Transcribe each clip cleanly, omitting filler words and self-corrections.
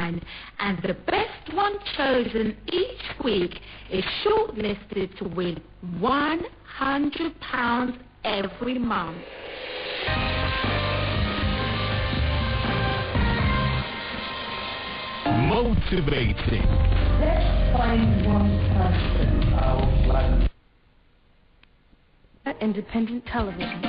online, and the best one chosen each week is shortlisted to win £100 every month. Motivating. Let's find one person our planet. Independent television.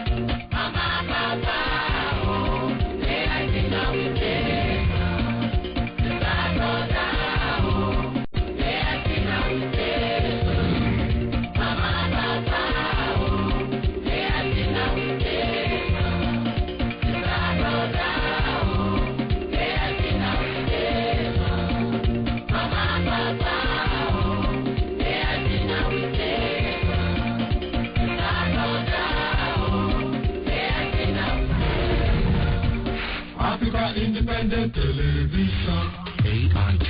Independent television. AIT,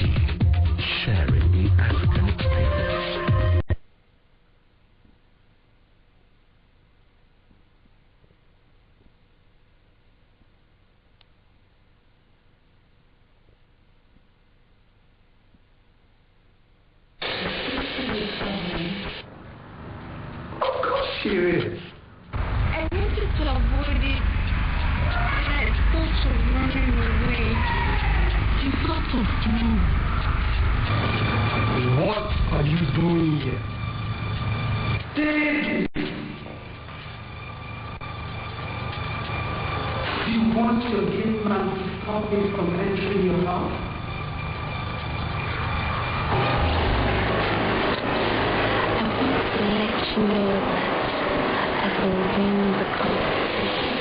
sharing the African experience. Of course she is. I wanted to avoid it. I thought of running away. You thought of me. What are you doing here? David! You want your gate man to stop me from entering your house? I want to let you know that I will win the competition.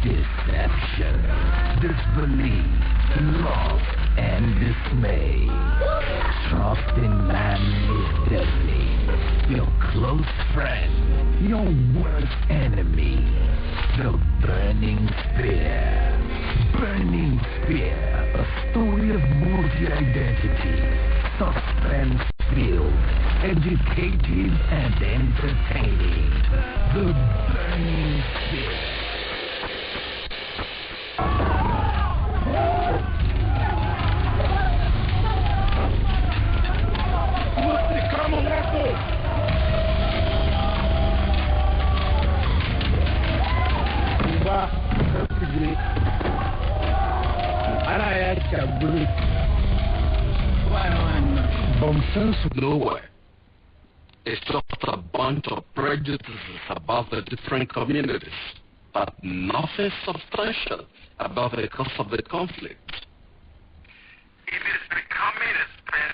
Deception, disbelief, love, and dismay. Trust in man is deadly. Your close friend, your worst enemy. The burning spear. Burning spear, a story of multi-identity, suspense-filled, educative, and entertaining. The burning spear. Nonsense nowhere. It's just a bunch of prejudices about the different communities, but nothing substantial about the cause of the conflict. It is becoming a spend.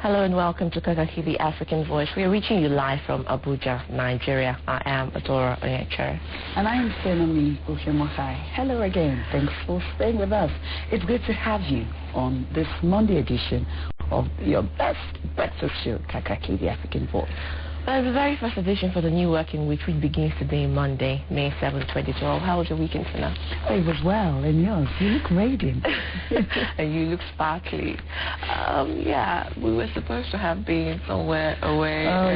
Hello and welcome to Kaakaki B African Voice. We are reaching you live from Abuja, Nigeria. I am Adora Onyeche. And I am Senomi Oshemosai. Hello again. Thanks for staying with us. It's good to have you on this Monday edition of your best breakfast show, Kaakaki B African Voice. Well, it's the very first edition for the new working week, which begins today, Monday, May 7, 2012. How was your weekend, Tina? Oh, it was well, and yours? You look radiant. And you look sparkly. Yeah, we were supposed to have been somewhere away. Oh,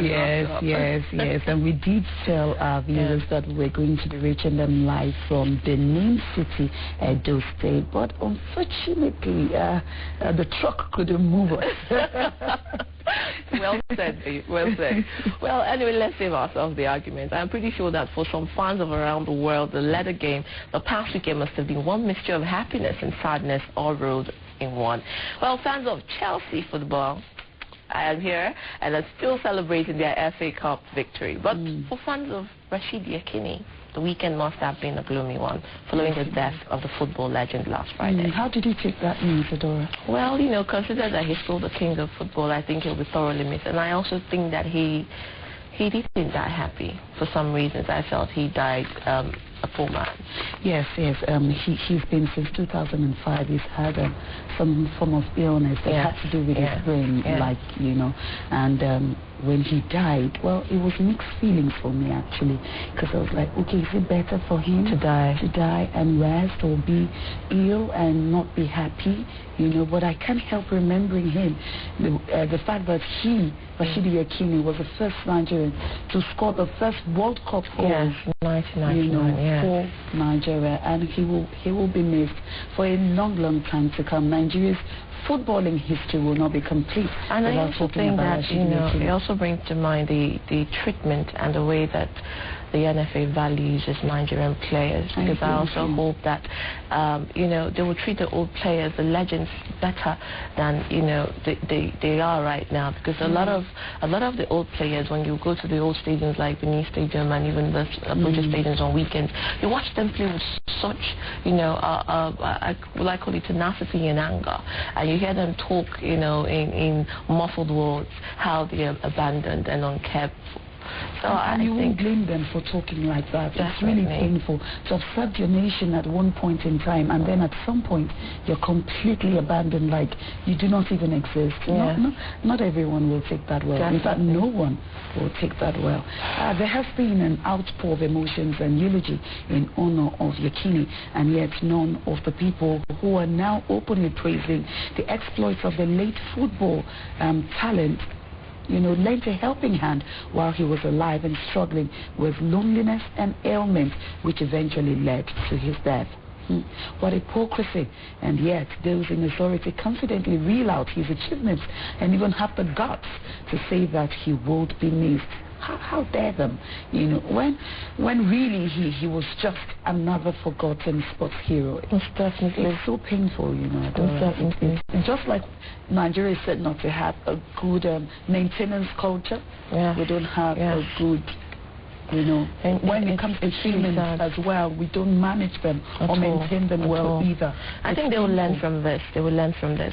yes. And we did tell our viewers that we're going to be reaching them live from the main city, Edo State. But unfortunately, the truck couldn't move us. Well said, babe. Well said. Well, anyway, let's save ourselves the argument. I'm pretty sure that for some fans of around the world, the leather game, the past weekend must have been one mixture of happiness and sadness all rolled in one. Well, fans of Chelsea football, I am here, and are still celebrating their FA Cup victory. But for fans of Rashid Yekini, the weekend must have been a gloomy one, following the death of the football legend last Friday. How did you take that news, Adora? Well, you know, consider that he's still the king of football. I think he'll be thoroughly missed. And I also think that he didn't die happy. For some reasons, I felt he died a poor man. Yes. He's been since 2005. He's had some form of illness that had to do with his brain, and when he died, well, it was mixed feelings for me actually, because I was like, okay, is it better for him to die and rest, or be ill and not be happy, but I can't help remembering him, the fact that he, Rashidi Yekini, was the first Nigerian to score the first World Cup goal, 1999, for Nigeria, and he will be missed for a long time to come. Nigeria's footballing history will not be complete. And I also think that, it also brings to mind the treatment and the way that the NFA values its Nigerian players, because I also hope that they will treat the old players, the legends, better than they are right now, because a lot of the old players, when you go to the old stadiums like Benin Stadium and even the Abuja stadiums on weekends, you watch them play with such I call it tenacity and anger, and you hear them talk in muffled words how they are abandoned and uncared for. So and you won't blame them for talking like that. It's really painful to have served your nation at one point in time, and then at some point you're completely abandoned, like you do not even exist. Not everyone will take that well. In fact, no one will take that well. There has been an outpour of emotions and eulogy in honor of Yekini, and yet none of the people who are now openly praising the exploits of the late football talent lent a helping hand while he was alive and struggling with loneliness and ailment, which eventually led to his death. What hypocrisy. And yet those in authority confidently reel out his achievements and even have the guts to say that he won't be missed. How dare them, when really he was just another forgotten sports hero. It's so painful, Just like Nigeria is said not to have a good maintenance culture, we don't have a good, and when it comes to humans as well, we don't manage them or maintain them well either. I think they will learn from this.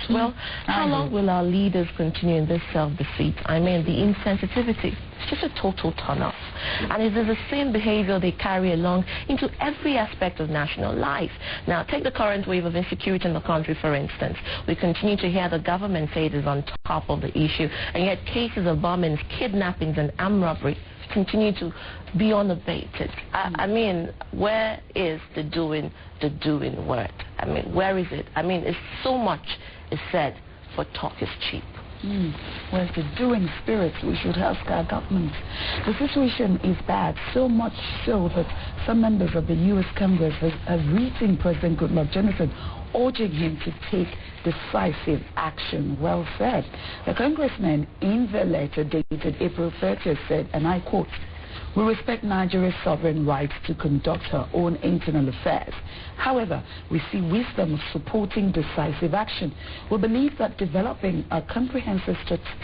Well, how long will our leaders continue in this self-deceit? I mean, the insensitivity. It's just a total turn-off. And it is the same behavior they carry along into every aspect of national life. Now, take the current wave of insecurity in the country, for instance. We continue to hear the government say it is on top of the issue, and yet cases of bombings, kidnappings, and armed robbery continue to be unabated. I mean, where is the doing word? I mean, where is it? I mean, it's so much is said for talk is cheap. Where's the doing spirit? We should ask our government. The situation is bad, so much so that some members of the U.S. Congress have written President Goodluck Jonathan, urging him to take decisive action. Well said. The congressman in the letter dated April 30th said, and I quote, "We respect Nigeria's sovereign rights to conduct her own internal affairs. However, we see wisdom of supporting decisive action. We believe that developing a comprehensive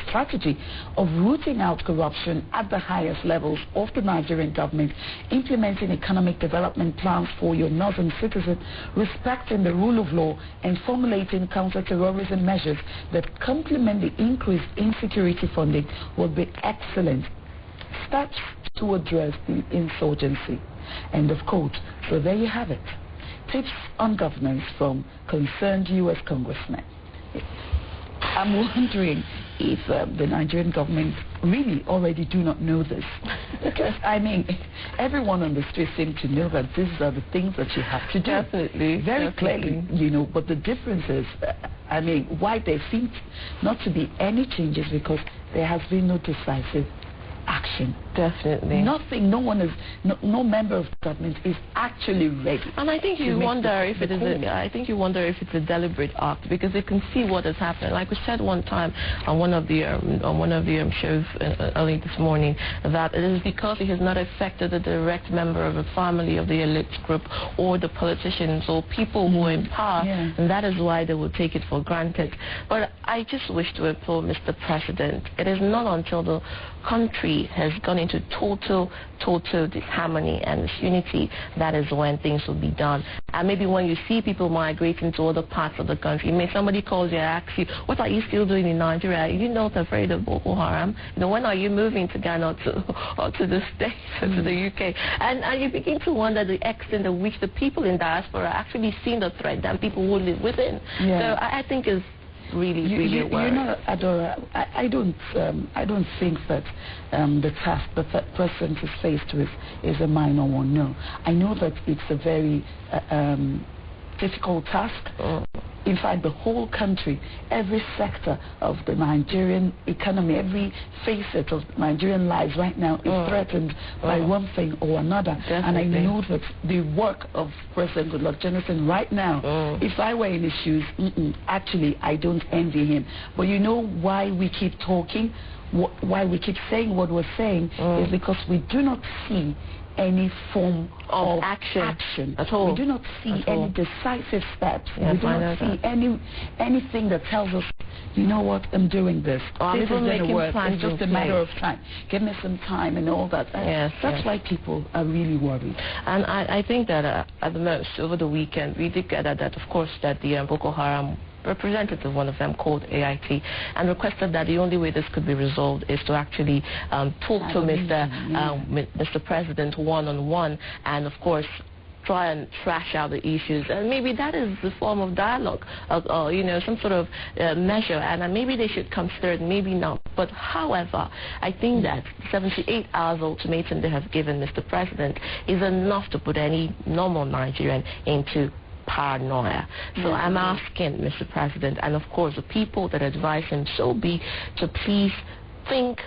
strategy of rooting out corruption at the highest levels of the Nigerian government, implementing economic development plans for your northern citizens, respecting the rule of law, and formulating counter-terrorism measures that complement the increased insecurity funding would be excellent steps to address the insurgency." End of quote. So there you have it. Tips on governance from concerned U.S. congressmen. I'm wondering if the Nigerian government really already do not know this. Because, I mean, everyone on the street seems to know that these are the things that you have to do. Definitely. Very clearly, you know, but the difference is, I mean, why there seems not to be any changes because there has been no decisive action. Definitely. Nothing, no one is, no member of government is actually ready. And I think you wonder if it is a deliberate act, because they can see what has happened. Like we said one time on one of the shows early this morning, that it is because it has not affected the direct member of a family of the elite group or the politicians or people who are in power, and that is why they will take it for granted. But I just wish to implore Mr. President, it is not until the country has gone into total disharmony and disunity that is when things will be done. And maybe when you see people migrating to other parts of the country, maybe somebody calls you and asks you, what are you still doing in Nigeria? You're not afraid of Boko Haram. You know, when are you moving to Ghana or to the States or to the UK? And you begin to wonder the extent to which the people in diaspora are actually seeing the threat than people who live within. So I think it's really worrying. You know, Adora, I don't think that the task that president is faced with is a minor one. No, I know that it's a very difficult task. In fact, the whole country, every sector of the Nigerian economy, every facet of Nigerian lives right now is threatened by one thing or another. Definitely. And I know that the work of President Goodluck Jonathan right now, if I were in his shoes, actually, I don't envy him. But you know why we keep talking? Why we keep saying what we're saying is because we do not see any form of action at all. We do not see any decisive steps. Yes, we do not see anything that tells us, you know what, I'm doing this. This is going to work. It's just a matter of time. Give me some time and all that. That's why people are really worried. And I think that at the most, over the weekend, we did get that, of course, that the Boko Haram representative, one of them, called AIT and requested that the only way this could be resolved is to actually talk to Mr. President one-on-one, and of course try and thrash out the issues. And maybe that is the form of dialogue, you know, some sort of measure, and maybe they should consider it, maybe not. But however, I think that 78 hours ultimatum they have given Mr. President is enough to put any normal Nigerian into paranoia. So I'm asking Mr. President, and of course the people that advise him so be, to please think,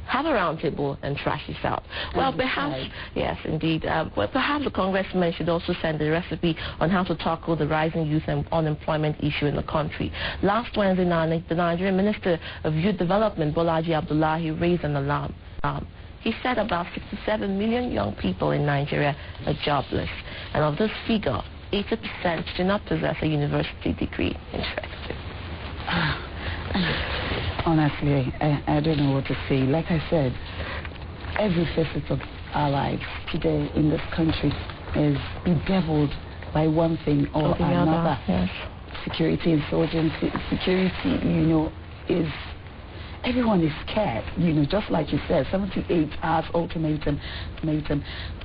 have a roundtable and trash this out. Well, perhaps, yes, indeed. Well, perhaps the congressman should also send a recipe on how to tackle the rising youth and unemployment issue in the country. Last Wednesday night, the Nigerian Minister of Youth Development, Bolaji Abdullahi, raised an alarm. He said about 67 million young people in Nigeria are jobless, and of this figure, 80% do not possess a university degree. Interesting. Honestly, I don't know what to say. Like I said, every facet of our lives today in this country is bedeviled by one thing or another. Yes. Security, insurgency, security, you know, is... Everyone is scared, you know, just like you said, 78 hours ultimatum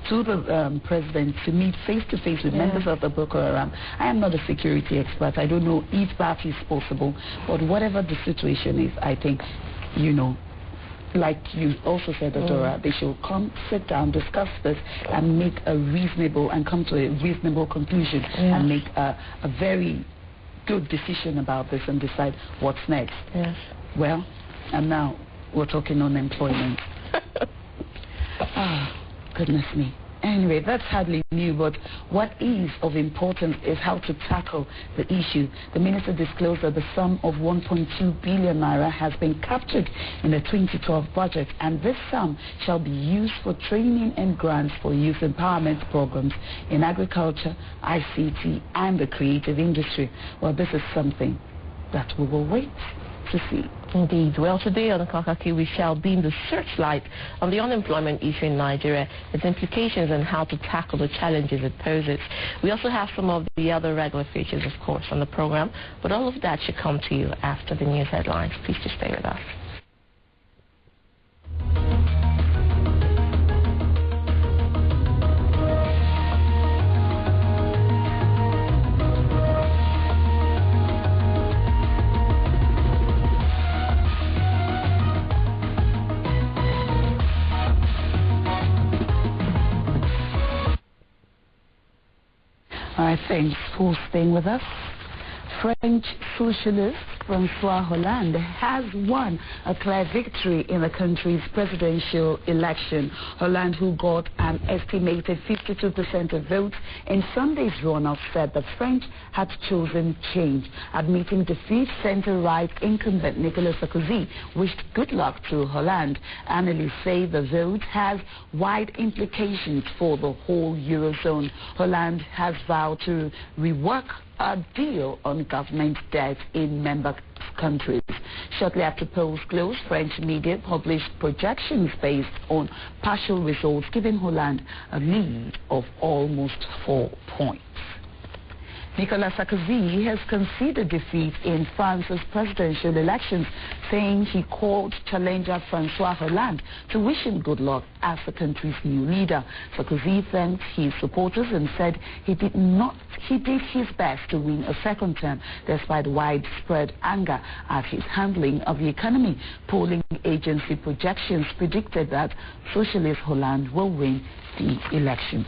to the president to meet face-to-face with members of the Boko Haram. I am not a security expert. I don't know if that is possible. But whatever the situation is, I think, you know, like you also said, Adora, they should come, sit down, discuss this, and make a reasonable, and come to a reasonable conclusion, and make a very good decision about this and decide what's next. Yes. Well, and now we're talking unemployment. Goodness me. Anyway, that's hardly new, but what is of importance is how to tackle the issue. The minister disclosed that the sum of 1.2 billion naira has been captured in the 2012 budget, and this sum shall be used for training and grants for youth empowerment programs in agriculture, ICT, and the creative industry. Well, this is something that we will wait to see. Indeed. Well, today on Kaakaki, we shall beam the searchlight on the unemployment issue in Nigeria, its implications, and how to tackle the challenges it poses. We also have some of the other regular features, of course, on the program, but all of that should come to you after the news headlines. Please just stay with us. Thanks for staying with us. French socialist François Hollande has won a clear victory in the country's presidential election. Hollande, who got an estimated 52% of votes in Sunday's runoff, said the French had chosen change. Admitting defeat, center-right incumbent Nicolas Sarkozy wished good luck to Hollande. Analysts say the vote has wide implications for the whole Eurozone. Hollande has vowed to rework a deal on government debt in member countries. Shortly after polls closed, French media published projections based on partial results, giving Hollande a lead of almost 4 points. Nicolas Sarkozy has conceded defeat in France's presidential elections, saying he called challenger François Hollande to wish him good luck as the country's new leader. Sarkozy thanked his supporters and said he did his best to win a second term despite widespread anger at his handling of the economy. Polling agency projections predicted that socialist Hollande will win the elections.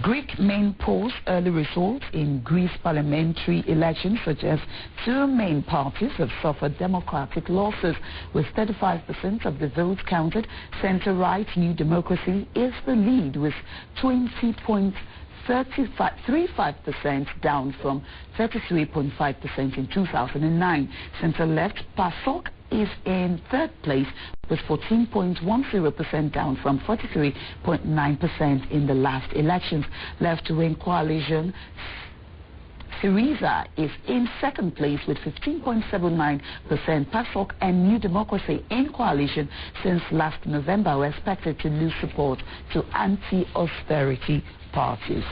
Greek main polls early results in Greece parliamentary elections suggest two main parties have suffered democratic losses. With 35% of the votes counted, center-right New Democracy is the lead with 20.35%, down from 33.5% in 2009. Center-left PASOK is in third place with 14.10%, down from 43.9% in the last elections. Left-wing coalition Syriza is in second place with 15.79%. PASOK and New Democracy in coalition since last November were expected to lose support to anti-austerity parties.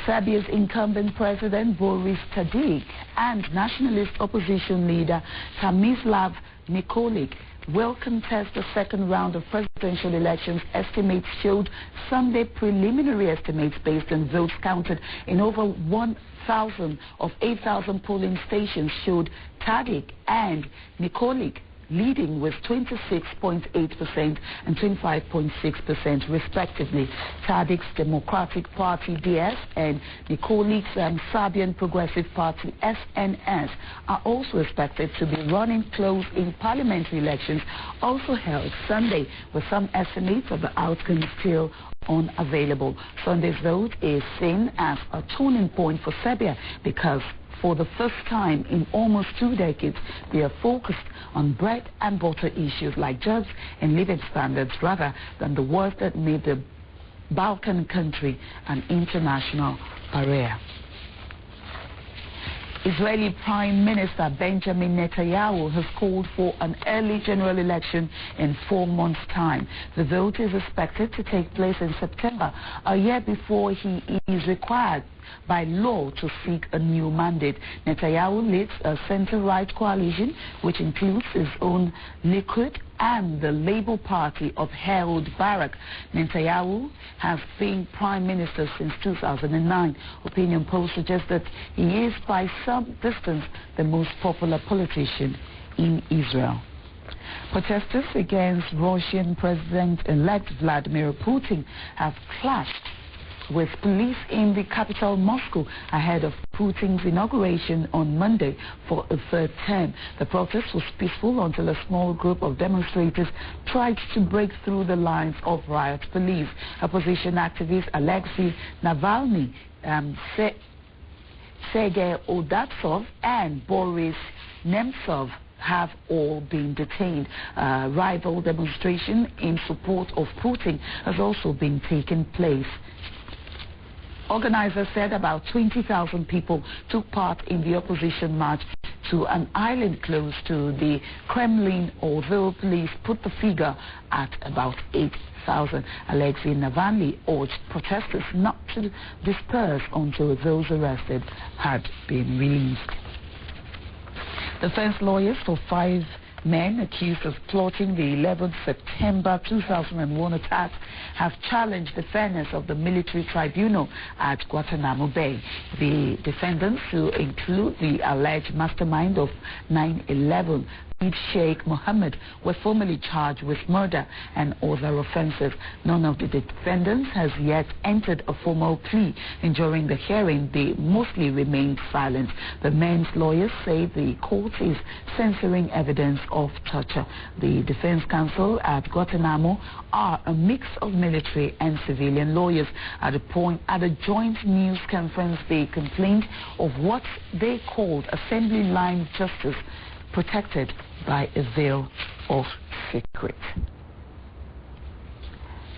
Serbia's incumbent president Boris Tadic and nationalist opposition leader Tomislav Nikolic will contest the second round of presidential elections. Estimates showed Sunday preliminary estimates based on votes counted in over 1,000 of 8,000 polling stations showed Tadic and Nikolic leading with 26.8% and 25.6% respectively. Tadic's Democratic Party DS and Nikolic's Serbian Progressive Party SNS are also expected to be running close in parliamentary elections also held Sunday, with some estimates of the outcome still unavailable. Sunday's vote is seen as a turning point for Serbia because for the first time in almost 2 decades, they are focused on bread and butter issues like jobs and living standards rather than the wars that made the Balkan country an international pariah. Israeli Prime Minister Benjamin Netanyahu has called for an early general election in 4 months' time. The vote is expected to take place in September, a year before he is required by law to seek a new mandate. Netanyahu leads a center-right coalition which includes his own Likud and the Labour Party of Ehud Barak. Netanyahu has been prime minister since 2009. Opinion polls suggest that he is by some distance the most popular politician in Israel. Protesters against Russian President-elect Vladimir Putin have clashed with police in the capital Moscow ahead of Putin's inauguration on Monday for a third term. The protest was peaceful until a small group of demonstrators tried to break through the lines of riot police. Opposition activist Alexei Navalny, Sergei Odatsov and Boris Nemtsov have all been detained. A rival demonstration in support of Putin has also been taking place. Organizers said about 20,000 people took part in the opposition march to an island close to the Kremlin, although police put the figure at about 8,000. Alexei Navalny urged protesters not to disperse until those arrested had been released. Defense lawyers for 5 men accused of plotting the 11th September 2001 attack have challenged the fairness of the military tribunal at Guantanamo Bay. The defendants, who include the alleged mastermind of 9/11, Sheikh Mohammed were formally charged with murder and other offences. None of the defendants has yet entered a formal plea, and during the hearing they mostly remained silent. The men's lawyers say the court is censoring evidence of torture. The defense counsel at Guantanamo are a mix of military and civilian lawyers. At a joint news conference, they complained of what they called assembly line justice, protected by a veil of secret.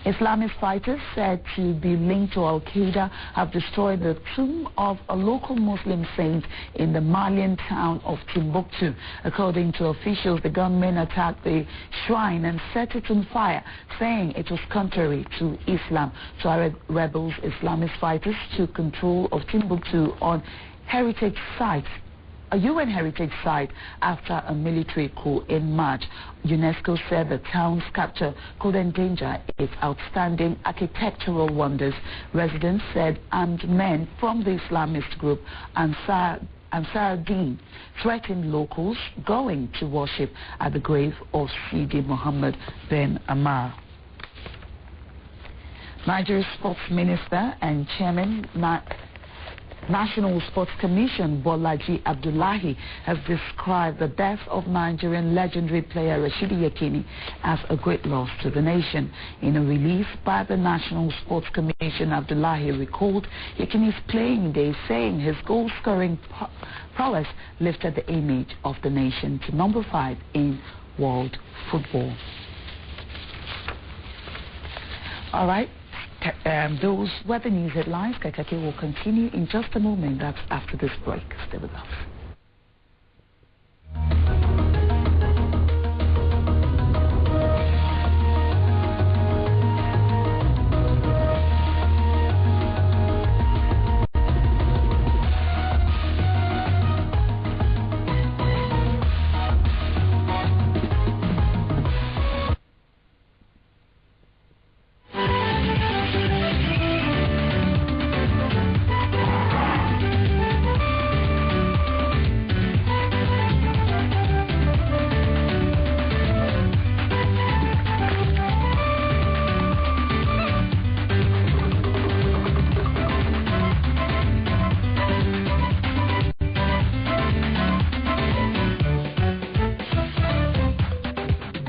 Islamist fighters said to be linked to Al-Qaeda have destroyed the tomb of a local Muslim saint in the Malian town of Timbuktu. According to officials, the gunmen attacked the shrine and set it on fire, saying it was contrary to Islam. Tuareg rebels, Islamist fighters, took control of Timbuktu on heritage sites, a UN heritage site, after a military coup in March. UNESCO said the town's capture could endanger its outstanding architectural wonders. Residents said armed men from the Islamist group Ansar Deen threatened locals going to worship at the grave of Sidi Mohammed bin Ammar. Nigeria's sports minister and chairman National Sports Commission Bolaji Abdullahi has described the death of Nigerian legendary player Rashidi Yekini as a great loss to the nation. In a release by the National Sports Commission, Abdullahi recalled Yekini's playing days, saying his goal-scoring prowess lifted the image of the nation to number 5 in world football. All right. Those were the news headlines. Kaakaki will continue in just a moment. That's after this break. Stay with us.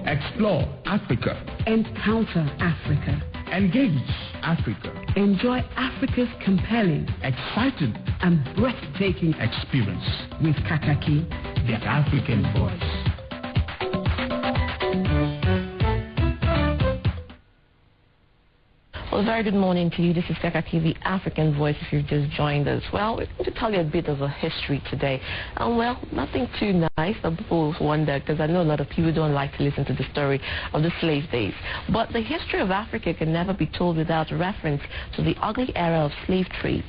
Explore Africa. Encounter Africa. Engage Africa. Enjoy Africa's compelling, exciting, and breathtaking experience with Kaakaki, the African voice. Well, very good morning to you. This is Kaakaki, the African voice, if you've just joined us. Well, we're going to tell you a bit of a history today. And, well, nothing too nice, but people wonder, because I know a lot of people don't like to listen to the story of the slave days. But the history of Africa can never be told without reference to the ugly era of slave trade.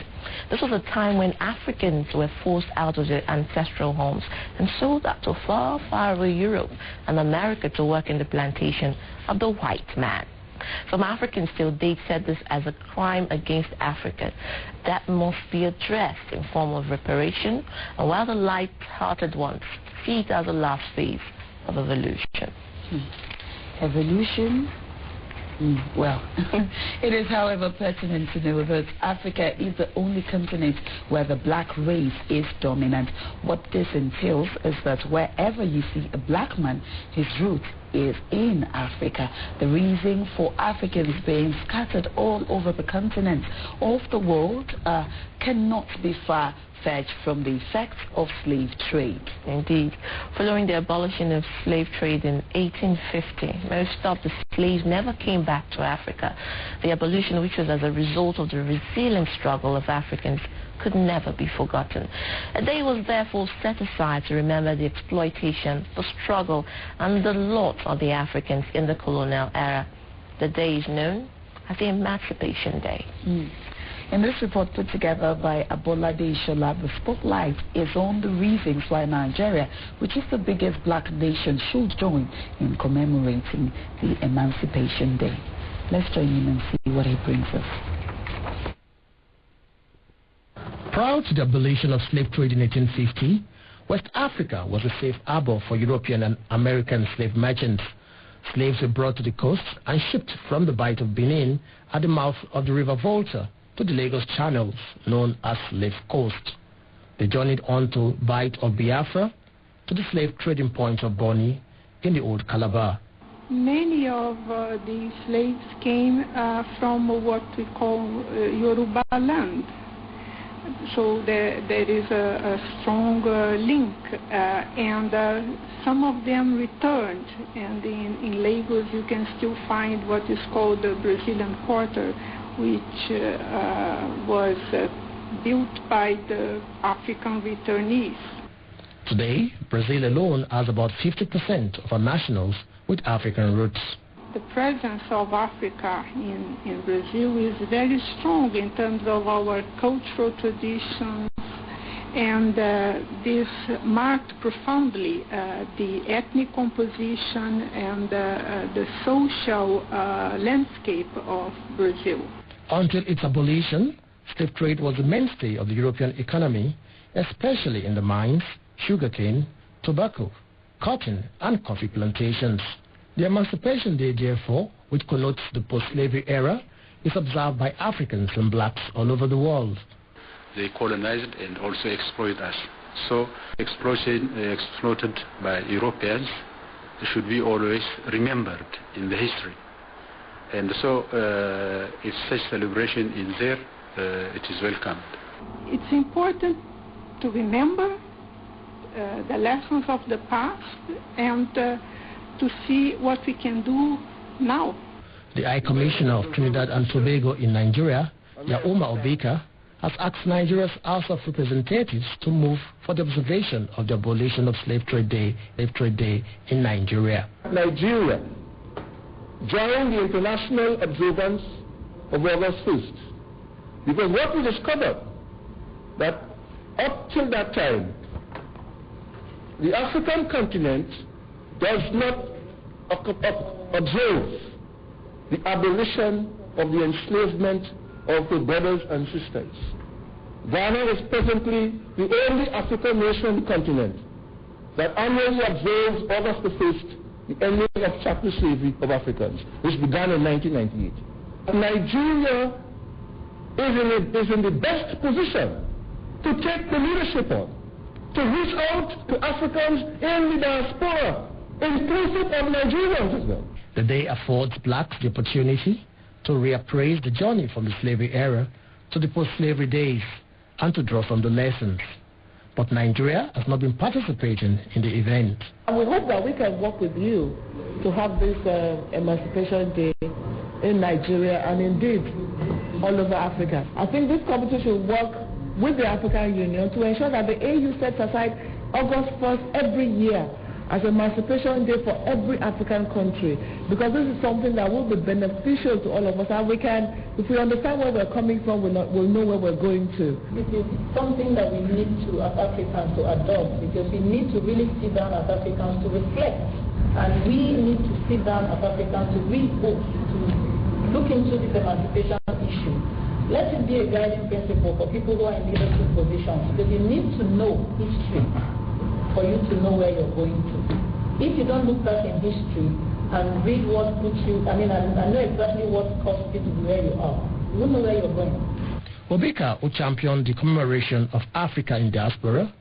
This was a time when Africans were forced out of their ancestral homes and sold out to far, far away Europe and America to work in the plantation of the white man. Some Africans till date said this as a crime against Africa that must be addressed in form of reparation, and while the light-hearted ones see it as a last phase of evolution. Evolution? Well, it is, however, pertinent to know that Africa is the only continent where the black race is dominant. What this entails is that wherever you see a black man, his root is in Africa. The reason for Africans being scattered all over the continent of the world cannot be far-fetched from the effects of slave trade. Indeed. Following the abolition of slave trade in 1850, most of the slaves never came back to Africa. The abolition, which was as a result of the resilient struggle of Africans, could never be forgotten. A day was therefore set aside to remember the exploitation, the struggle, and the lot of the Africans in the colonial era. The day is known as the Emancipation Day. In this report put together by Abolade Ishola, the spotlight is on the reasons why Nigeria, which is the biggest black nation, should join in commemorating the Emancipation Day. Let's join him and see what he brings us. Prior to the abolition of slave trade in 1850, West Africa was a safe harbor for European and American slave merchants. Slaves were brought to the coast and shipped from the Bight of Benin at the mouth of the River Volta to the Lagos channels known as Slave Coast. They journeyed on to Bight of Biafra to the slave trading points of Boni in the old Calabar. Many of the slaves came from what we call Yoruba land. So there is a strong link, and some of them returned. And in Lagos, you can still find what is called the Brazilian Quarter, which was built by the African returnees. Today, Brazil alone has about 50% of our nationals with African roots. The presence of Africa in Brazil is very strong in terms of our cultural traditions, and this marked profoundly the ethnic composition and the social landscape of Brazil. Until its abolition, slave trade was the mainstay of the European economy, especially in the mines, sugarcane, tobacco, cotton, and coffee plantations. The Emancipation Day, therefore, which connotes the post-slavery era, is observed by Africans and blacks all over the world. They colonized and also exploited us. So exploited by Europeans should be always remembered in the history. And so if such celebration is there, it is welcomed. It's important to remember the lessons of the past and to see what we can do now. The High Commissioner of Trinidad and Tobago in Nigeria, Yauma Obika, has asked Nigeria's House of Representatives to move for the observation of the abolition of Slave Trade Day in Nigeria. Nigeria joined the international observance of August 1st, because what we discovered that up till that time, the African continent does not observe the abolition of the enslavement of the brothers and sisters. Ghana is presently the only African nation continent that annually observes August the 1st, the ending of chattel slavery of Africans, which began in 1998. Nigeria is in the best position to take the leadership on, to reach out to Africans in the diaspora, inclusive of Nigerians as well. The day affords blacks the opportunity to reappraise the journey from the slavery era to the post-slavery days and to draw from the lessons. But Nigeria has not been participating in the event. And we hope that we can work with you to have this Emancipation Day in Nigeria and indeed all over Africa. I think this committee should work with the African Union to ensure that the AU sets aside August 1st every year as Emancipation Day for every African country, because this is something that will be beneficial to all of us, and we can, if we understand where we're coming from, we'll know where we're going to. It is something that we need to, as Africans, to adopt, because we need to really sit down as Africans to reflect, and we need to sit down as Africans to read books, to look into this emancipation issue. Let it be a guiding principle for people who are in leadership positions, because you need to know history for you to know where you're going to. If you don't look back in history and read what puts you, I know exactly what caused you to be where you are, you won't know where you're going. Obika, who championed the commemoration of Africa in diaspora,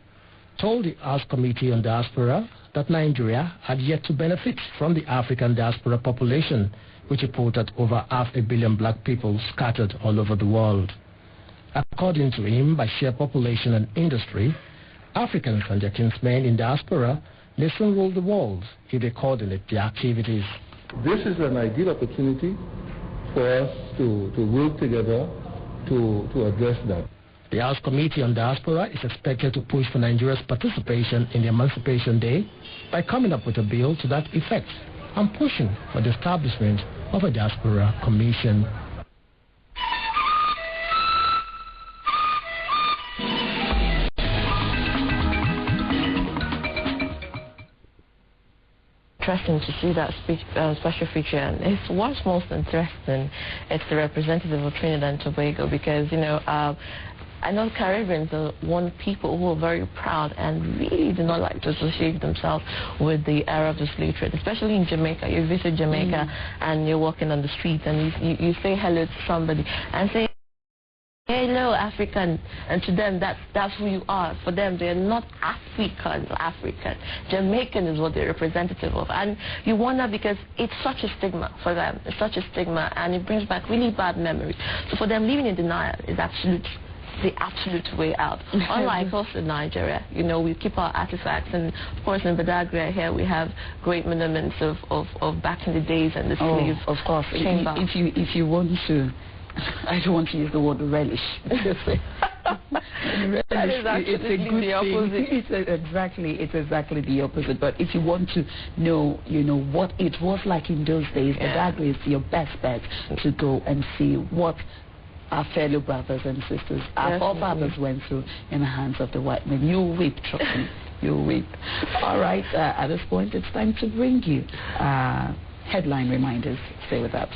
told the House Committee on Diaspora that Nigeria had yet to benefit from the African diaspora population, which reported over 500 million black people scattered all over the world. According to him, by sheer population and industry, Africans and their kinsmen in diaspora may soon rule the world if they coordinate their activities. This is an ideal opportunity for us to work together to address that. The House Committee on Diaspora is expected to push for Nigeria's participation in the Emancipation Day by coming up with a bill to that effect and pushing for the establishment of a Diaspora Commission. Interesting to see that special feature, and it's what's most interesting. It's the representative of Trinidad and Tobago, because I know Caribbeans are one people who are very proud and really do not like to associate themselves with the era of the slave trade, especially in Jamaica. You visit Jamaica and you're walking on the street and you say hello to somebody and say, hello, African, and to them that's who you are. For them, they're not African. Jamaican is what they're representative of. And you wonder because it's such a stigma for them. It's such a stigma, and it brings back really bad memories. So for them, living in denial is the absolute way out. Unlike us in Nigeria, you know, we keep our artifacts, and of course in Badagry here we have great monuments of back in the days and the slaves. Of course, if you want to, I don't want to use the word relish. That is actually the opposite. It's exactly the opposite. But if you want to know, you know, what it was like in those days, Badagry is your best bet to go and see what our fellow brothers and sisters, our forefathers went through in the hands of the white men. You'll weep, trust me. You'll weep. All right, at this point, it's time to bring you headline reminders. Stay with us.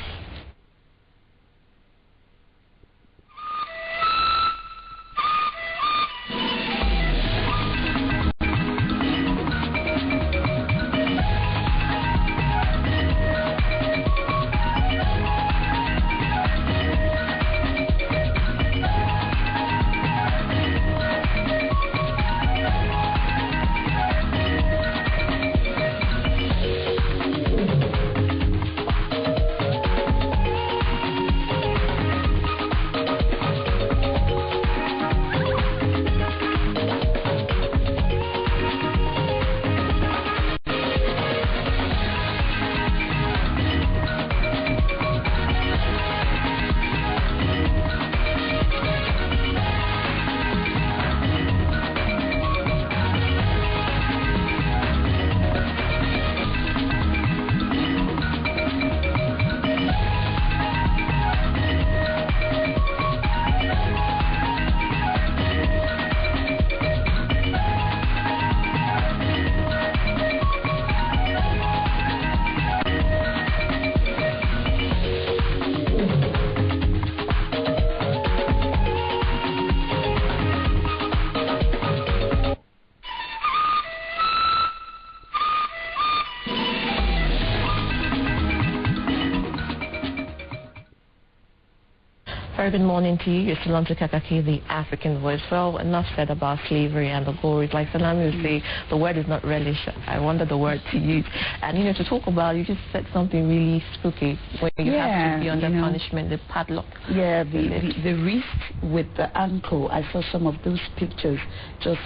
Very good morning to you. You're still on to Kaakaki, the African voice. Well, enough said about slavery and the glories. Like Salami would say, the word is not relish. I wonder the word to use. And, you know, to talk about, you just said something really spooky when you have to be under punishment, the padlock. Yeah, the wrist with the ankle. I saw some of those pictures just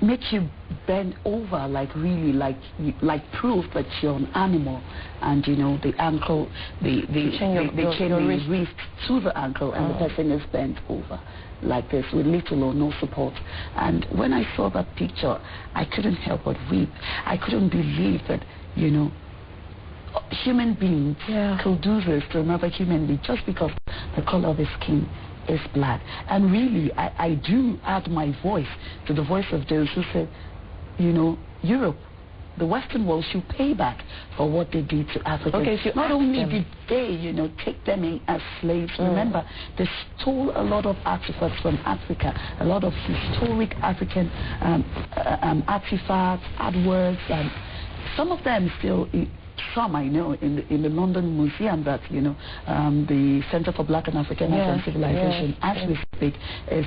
make you bend over, like really, like proof that you're an animal. And you know, the ankle, they chain the wrist to the ankle, and the person is bent over like this with little or no support. And when I saw that picture, I couldn't help but weep. I couldn't believe that, you know, human beings could do this to another human being just because the color of his skin is black. And really, I do add my voice to the voice of those who said, you know, Europe, the Western world should pay back for what they did to Africa. Not only did they, you know, take them in as slaves, remember, they stole a lot of artifacts from Africa, a lot of historic African artifacts, artworks, and some of them still... Some I know in the London Museum that, you know, the Center for Black and African Art and Civilization, as we speak, is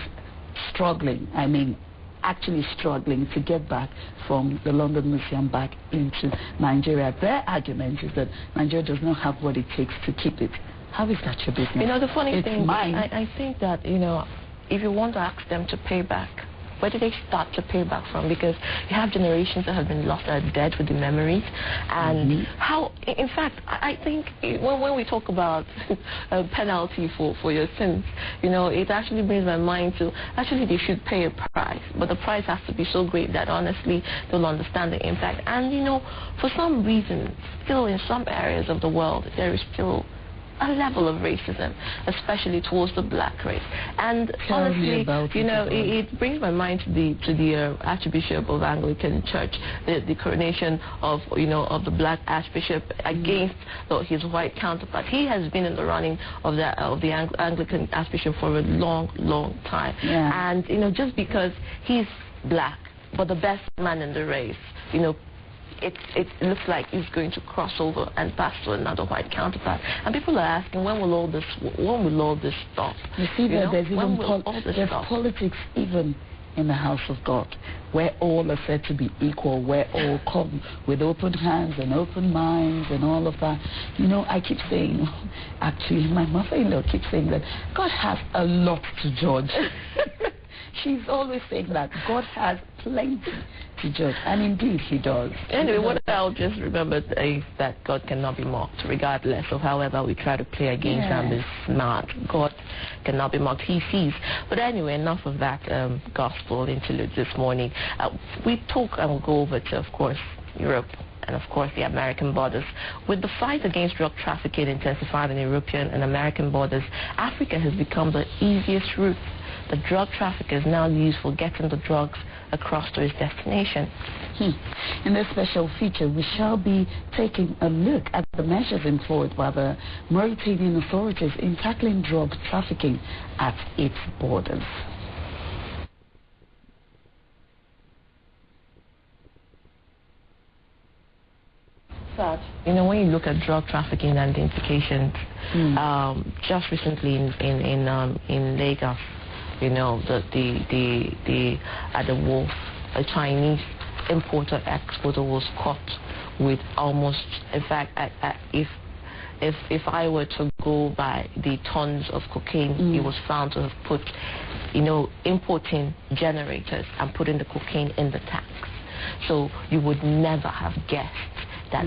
struggling. I mean, actually struggling to get back from the London Museum back into Nigeria. Their argument is that Nigeria does not have what it takes to keep it. How is that your business? You know, the funny thing, mine. I think that, you know, if you want to ask them to pay back, where do they start to pay back from? Because you have generations that have been lost, that are dead with the memories. And how, in fact, I think when we talk about a penalty for your sins, you know, it actually brings my mind to, actually they should pay a price. But the price has to be so great that honestly they'll understand the impact. And, you know, for some reason, still in some areas of the world, there is still a level of racism, especially towards the black race. And honestly, you know, it brings my mind to the Archbishop of Anglican Church, the coronation of, you know, of the black Archbishop against his white counterpart. He has been in the running of the Anglican Archbishop for a long time. And, you know, just because he's black, but the best man in the race, you know, it looks like he's going to cross over and pass to another white counterpart. And people are asking, when will all this stop? You see, there's even politics even in the house of God, where all are said to be equal, where all come with open hands and open minds and all of that. You know, I keep saying, actually, my mother-in-law keeps saying that God has a lot to judge. She's always saying that God has plenty to judge, and indeed he does. Anyway, what I'll just remember is that God cannot be mocked, regardless of however we try to play against and be smart. God cannot be mocked. He sees. But anyway, enough of that gospel interlude this morning. We talk and we'll go over to, of course, Europe and, of course, the American borders. With the fight against drug trafficking intensified in European and American borders, Africa has become the easiest route the drug traffickers now use for getting the drugs across to its destination. In this special feature, we shall be taking a look at the measures employed by the Mauritanian authorities in tackling drug trafficking at its borders. You know, when you look at drug trafficking and the implications, just recently in Lagos, you know, at the wharf, a Chinese importer-exporter was caught with almost, in fact, if I were to go by the tons of cocaine, he was found to have put, you know, importing generators and putting the cocaine in the tanks. So you would never have guessed that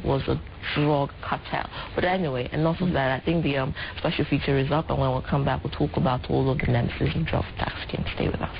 was a drug cartel. But anyway, enough of that. I think the special feature is up, and when we come back, we'll talk about all of the nemesis of drug trafficking. Stay with us.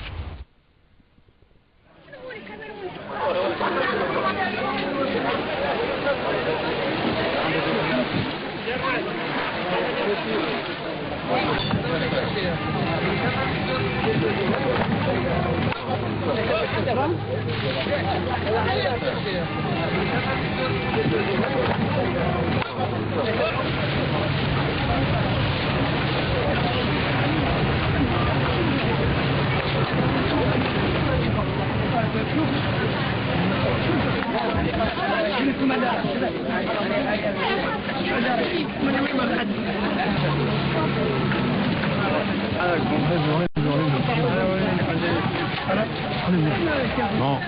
Non.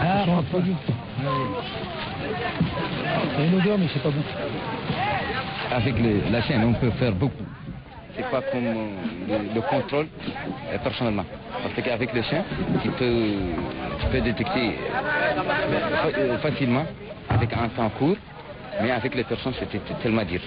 Ah, pas du tout. Il y a une odeur, mais c'est pas bon. Avec la chaîne, on peut faire beaucoup. C'est pas comme le contrôle personnellement. Parce qu'avec le chien, tu peux détecter facilement avec un temps court, mais avec les personnes, c'était tellement dur.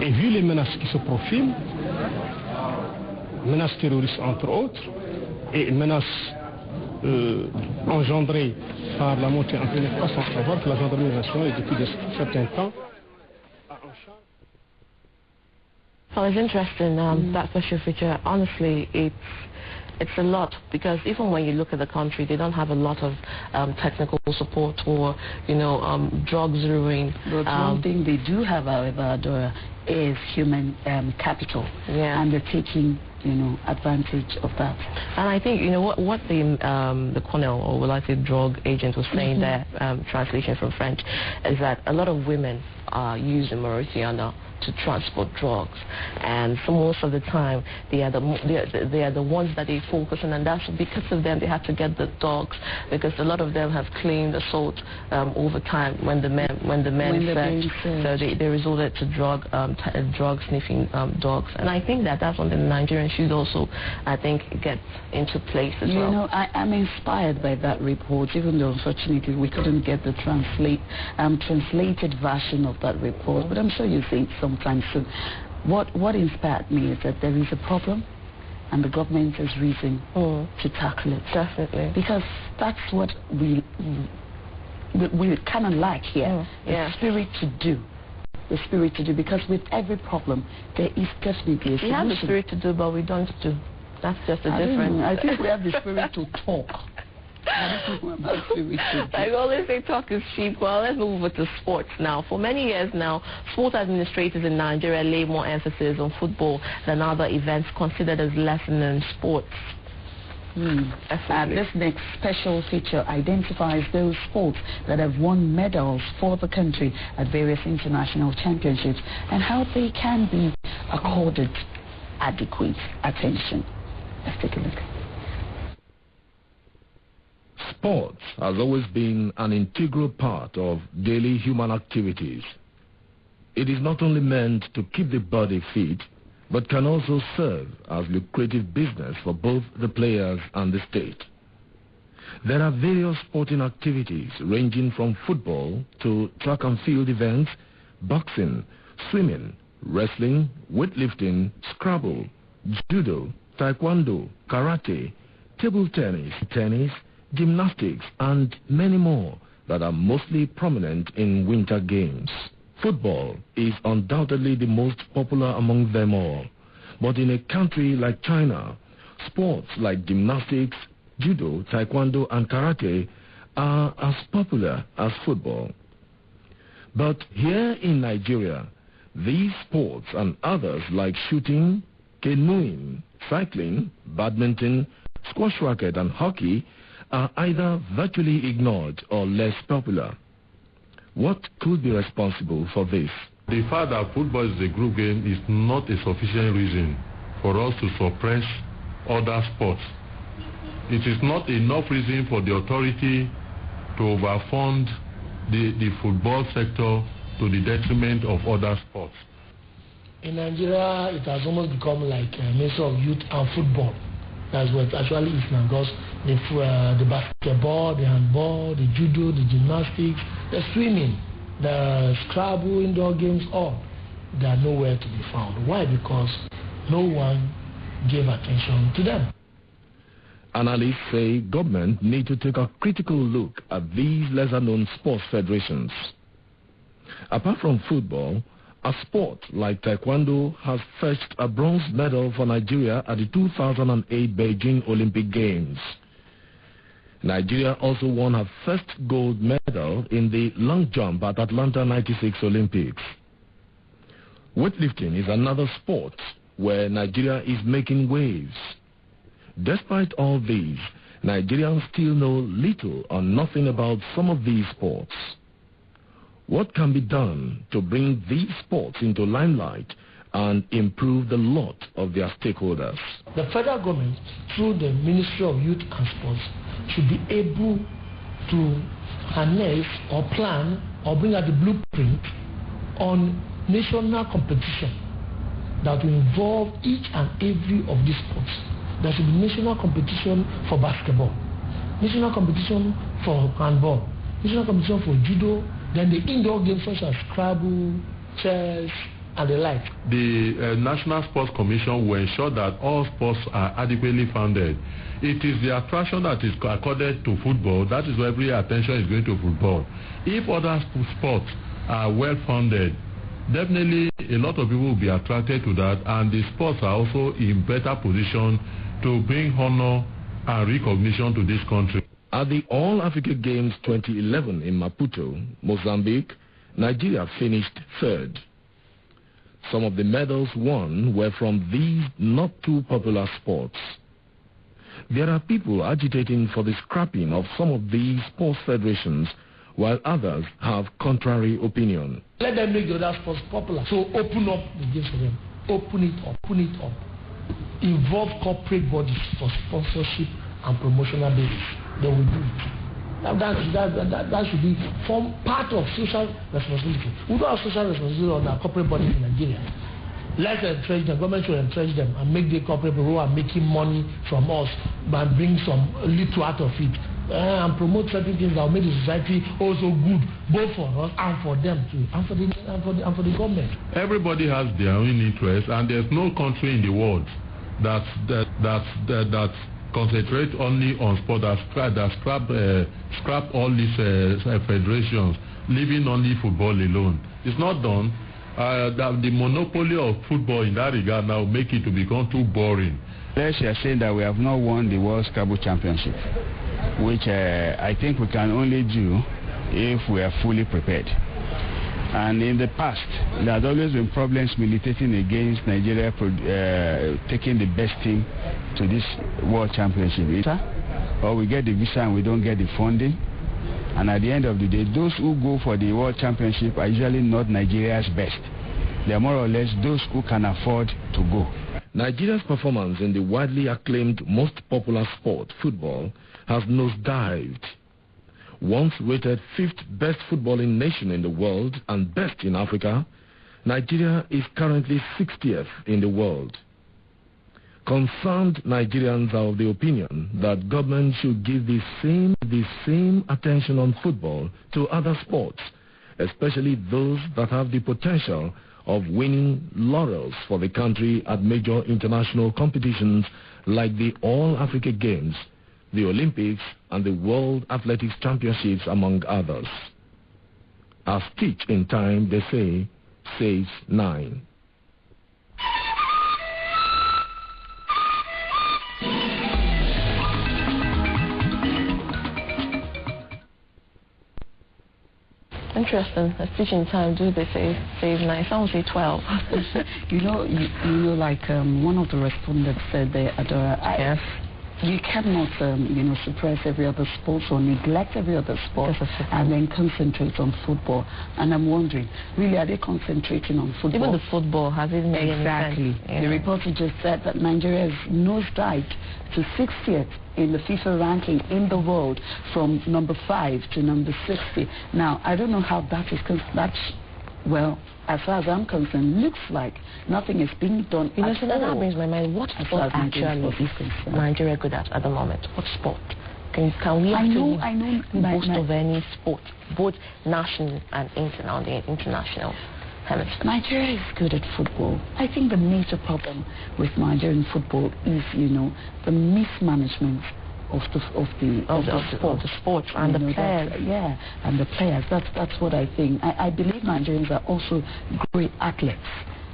Et vu les menaces qui se profilent, menaces terroristes entre autres, et menaces engendrées par la montée en puissance, sans savoir que la gendarmerie nationale, depuis de certains temps, Well, it's interesting, that special feature. Honestly, it's a lot, because even when you look at the country, they don't have a lot of technical support or, you know, drug zeroing. But one thing they do have, however, Adora, is human capital. And they're taking, you know, advantage of that. And I think, you know, what the colonel, or will I say drug agent, was saying there, translation from French, is that a lot of women are used in Mauritania to transport drugs, and so most of the time they are the ones that they focus on, and that's because of them they have to get the dogs, because a lot of them have claimed assault over time when the men search, so they resorted to drug sniffing dogs, and I think that's something the Nigerians should also, I think, get into place as well. You know, I'm inspired by that report, even though unfortunately we couldn't get the translated version of that report, but I'm sure you'll see it sometime soon. What inspired me is that there is a problem and the government is reason to tackle it. Definitely. Because that's what we kind of lack here, the spirit to do. The spirit to do, because with every problem there is definitely a solution. We have the spirit to do, but we don't do. That's just the difference. I think we have the spirit to talk. I always say talk is cheap. Well, let's move over to sports now. For many years now, sport administrators in Nigeria lay more emphasis on football than other events considered as lesser-known sports. This next special feature identifies those sports that have won medals for the country at various international championships and how they can be accorded adequate attention. Let's take a look. Sports has always been an integral part of daily human activities. It is not only meant to keep the body fit, but can also serve as lucrative business for both the players and the state. There are various sporting activities ranging from football to track and field events, boxing, swimming, wrestling, weightlifting, Scrabble, judo, taekwondo, karate, table tennis, gymnastics, and many more that are mostly prominent in winter games. Football is undoubtedly the most popular among them all. But in a country like China, sports like gymnastics, judo, taekwondo, and karate are as popular as football. But here in Nigeria, these sports and others like shooting, canoeing, cycling, badminton, squash racket, and hockey are either virtually ignored or less popular. What could be responsible for this? The fact that football is a group game is not a sufficient reason for us to suppress other sports. It is not enough reason for the authority to overfund the football sector to the detriment of other sports. In Nigeria, it has almost become like a mix of youth and football. That's what it actually is now, because the basketball, the handball, the judo, the gymnastics, the swimming, the Scrabble, indoor games, all, they are nowhere to be found. Why? Because no one gave attention to them. Analysts say government need to take a critical look at these lesser-known sports federations. Apart from football, a sport like taekwondo has fetched a bronze medal for Nigeria at the 2008 Beijing Olympic Games. Nigeria also won her first gold medal in the long jump at Atlanta 96 Olympics. Weightlifting is another sport where Nigeria is making waves. Despite all these, Nigerians still know little or nothing about some of these sports. What can be done to bring these sports into limelight and improve the lot of their stakeholders? The federal government, through the Ministry of Youth and Sports, should be able to harness or plan or bring out the blueprint on national competition that will involve each and every of these sports. There should be national competition for basketball, national competition for handball, national competition for judo, then the indoor games such as Scrabble, chess, and the like. The National Sports Commission will ensure that all sports are adequately funded. It is the attraction that is accorded to football, that is where every attention is going to football. If other sports are well funded, definitely a lot of people will be attracted to that, and the sports are also in better position to bring honor and recognition to this country. At the All-Africa Games 2011 in Maputo, Mozambique, Nigeria finished third. Some of the medals won were from these not too popular sports. There are people agitating for the scrapping of some of these sports federations while others have contrary opinion. Let them make the other sports popular. So open up the games for them. Open it up. Involve corporate bodies for sponsorship and promotional basis. They will do it. That should be form part of social responsibility. We don't have social responsibility on our corporate bodies in Nigeria. Let's entrench them. Government should entrench them and make the corporate people who are making money from us and bring some little out of it and promote certain things that will make the society also good, both for us and for them too, and for the government. Everybody has their own interest, and there's no country in the world that concentrate only on sport, that scrap all these federations, leaving only football alone. It's not done. The monopoly of football in that regard now make it to become too boring. Let's say that we have not won the World Scrabble Championship, which I think we can only do if we are fully prepared. And in the past, there had always been problems militating against Nigeria taking the best team to this World Championship. Or we get the visa and we don't get the funding. And at the end of the day, those who go for the World Championship are usually not Nigeria's best. They are more or less those who can afford to go. Nigeria's performance in the widely acclaimed most popular sport, football, has nosedived. Once rated 5th best footballing nation in the world and best in Africa, Nigeria is currently 60th in the world. Concerned Nigerians are of the opinion that government should give the same attention on football to other sports, especially those that have the potential of winning laurels for the country at major international competitions like the All-Africa Games, the Olympics, and the World Athletics Championships, among others. As Stitch in time, they say, says 9. Interesting. A Stitch in time, do they say 9? Some say 12. you know, like one of the respondents said there, Adora, yes. You cannot, suppress every other sport or neglect every other sport and then concentrate on football. And I'm wondering, really, are they concentrating on football? Even the football has it made any sense? Yeah. The reporter just said that Nigeria has nosedived to 60th in the FIFA ranking in the world from number 5 to number 60. Now, I don't know how that is, because that's, well, as far as I'm concerned, looks like nothing is being done at all. That brings my mind, what sport actually is Nigeria good at the moment? What sport? Can we boast of any sport, both national and international hemisphere? Nigeria is good at football. I think the major problem with Nigerian football is, the mismanagement of the sport and the players. And the players. That's what I think. I believe Nigerians are also great athletes.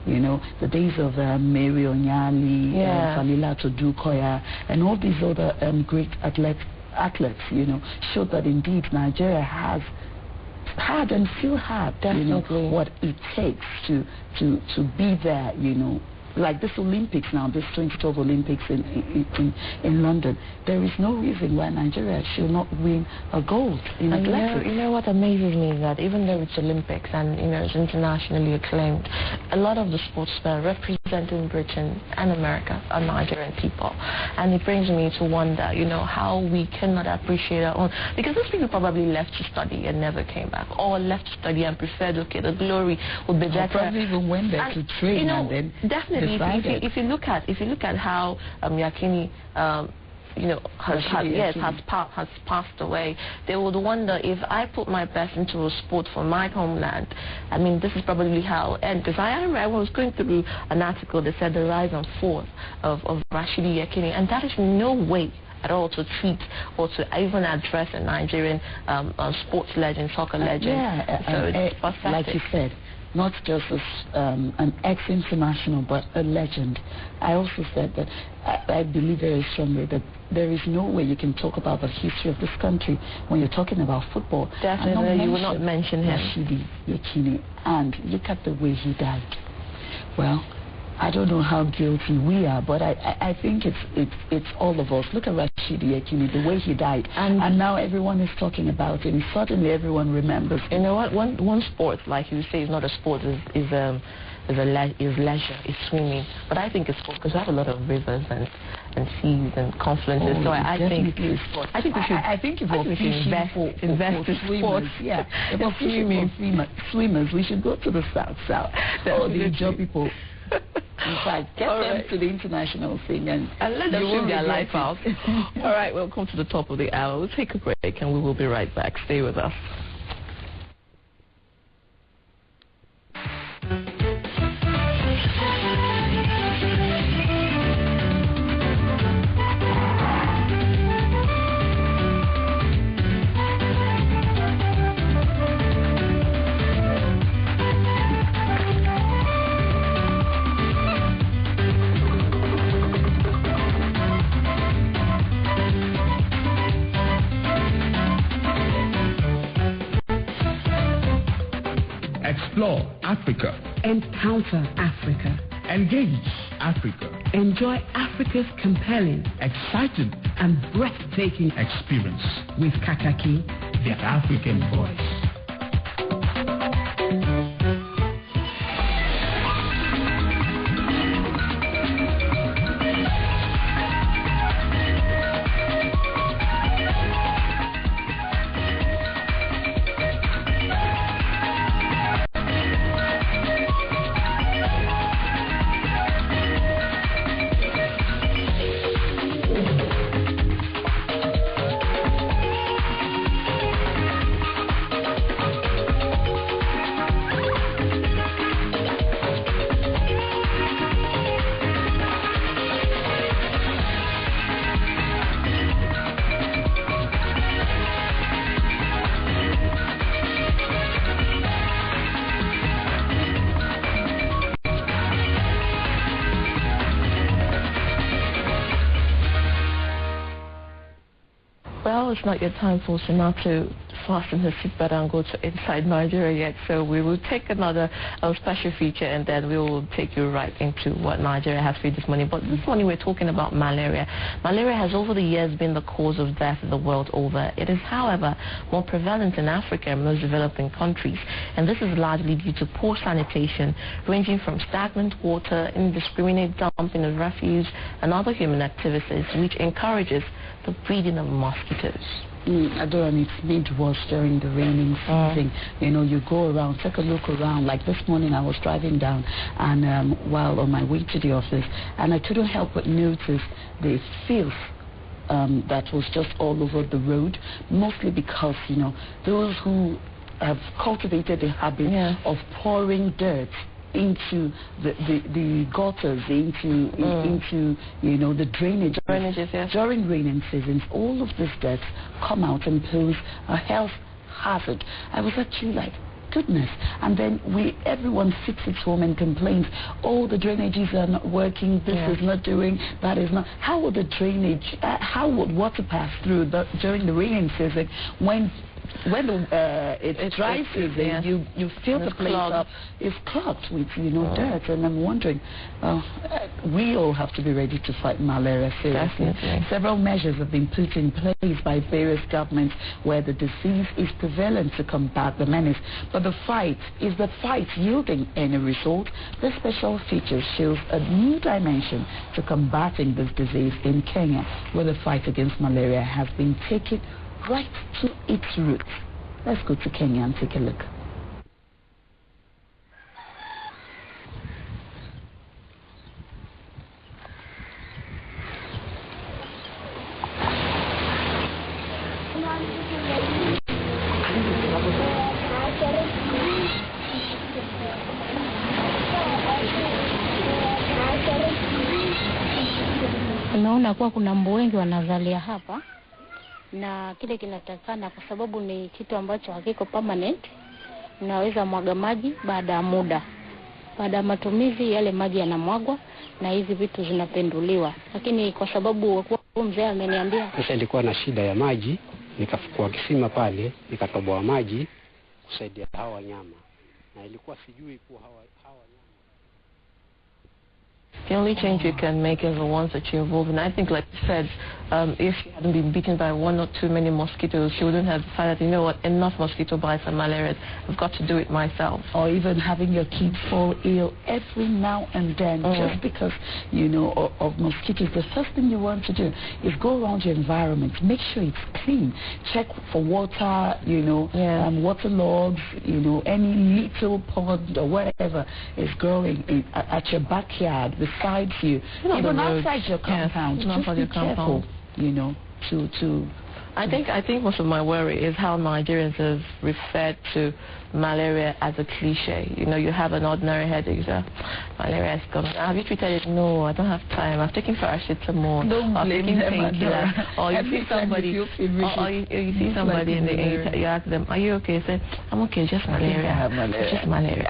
The days of Mary Onyali, Falila Todukoya, and all these other great athletes, showed that indeed Nigeria has had and still have what it takes to be there, like this Olympics now, this 2012 Olympics in London. There is no reason why Nigeria should not win a gold in athletics. You know what amazes me is that even though it's Olympics and it's internationally acclaimed, a lot of the sportsmen representing Britain and America are Nigerian people, and it brings me to wonder, how we cannot appreciate our own, because those people probably left to study and never came back, or left to study and preferred, okay, the glory would be better. Probably even went there to train and then definitely. If you look at how Yakini has passed away, they would wonder, if I put my best into a sport for my homeland, this is probably how it ends. Because I remember I was going through an article that said the rise and fall of Rashidi Yakini, and that is no way at all to treat or to even address a Nigerian sports legend, soccer legend. So it's pathetic. Like you said, not just as an ex-international, but a legend. I also said that I believe very strongly that there is no way you can talk about the history of this country when you're talking about football. Definitely, you will not mention him. Rashidi Yakini, and look at the way he died. Well, I don't know how guilty we are, but I think it's all of us. Look at Rashidi Yekini, the way he died, and now everyone is talking about him. Suddenly everyone remembers. You know what? One sport, like you say, is not a sport. Is leisure, is swimming. But I think it's sport because we have a lot of rivers and seas and confluences. So I think it's sport. I think we should invest in sports. Yeah, about swimmers. We should go to the south. All the job people. In fact, get them to the international thing and let them live their life out. All right, we'll come to the top of the hour. We'll take a break and we will be right back. Stay with us. Explore Africa. Encounter Africa. Engage Africa. Enjoy Africa's compelling, exciting, and breathtaking experience with Kaakaki, the African voice. Well, it's not yet time for Sina to fasten her seatbelt and go to inside Nigeria yet, so we will take another special feature and then we will take you right into what Nigeria has for you this morning. But this morning we're talking about malaria. Malaria has over the years been the cause of death in the world over. It is, however, more prevalent in Africa and most developing countries, and this is largely due to poor sanitation, ranging from stagnant water, indiscriminate dumping of refuse and other human activities, which encourages the breeding of mosquitoes. Adora, it's made worse during the raining season. You know, you go around, take a look around. Like this morning I was driving down and while on my way to the office, and I couldn't help but notice the filth that was just all over the road, mostly because, you know, those who have cultivated the habit of pouring dirt into the gutters, into you know, the drainages, yes. During raining seasons, all of this dirt come out and pose a health hazard. I was actually like, goodness. And then everyone sits at home and complains, oh, the drainages are not working, this is not doing, that is not. How would the drainage, how would water pass through during the raining season when it's dry season, you fill the place up, it's clogged with, you know, dirt, and I'm wondering, we all have to be ready to fight malaria seriously. Definitely. Several measures have been put in place by various governments where the disease is prevalent to combat the menace. But is the fight yielding any result? This special feature shows a new dimension to combating this disease in Kenya, where the fight against malaria has been taken right to its roots. Let's go to Kenya and take a look. Tunaona kuwa kuna mbu wengi wanazalia hapa, na kile kinatakana kwa sababu ni kitu ambacho hakiko permanent, unaweza mwaga maji baada ya muda. Baada ya matumizi yale maji yanamwagwa na hizi vitu zinapenduliwa. Lakini kwa sababu mzee ameniambia, sasa nilikuwa na shida ya maji, nikafukua kisima pale, nikatoboa maji kusaidia hawa wanyama. Na ilikuwa sijui kuwa hawa The only change you can make is the ones that you involve in. I think, like you said, if she hadn't been bitten by one or too many mosquitoes, she wouldn't have decided, you know what, enough mosquito bites and malaria, I've got to do it myself. Or even having your kids fall ill every now and then, just because, you know, of mosquitoes. The first thing you want to do is go around your environment, make sure it's clean, check for water, you know, water logs, you know, any little pond or whatever is growing at your backyard, beside you, even outside your compound. Just be careful, you know, to I think most of my worry is how Nigerians have referred to malaria as a cliche. You know, you have an ordinary headache, malaria is coming. Have you treated it? No, I don't have time. I've taken paracetamol. Don't blame them. Or you see somebody, you see somebody in the area, you ask them, are you okay? Say, I'm okay, just malaria. I have malaria. Just malaria.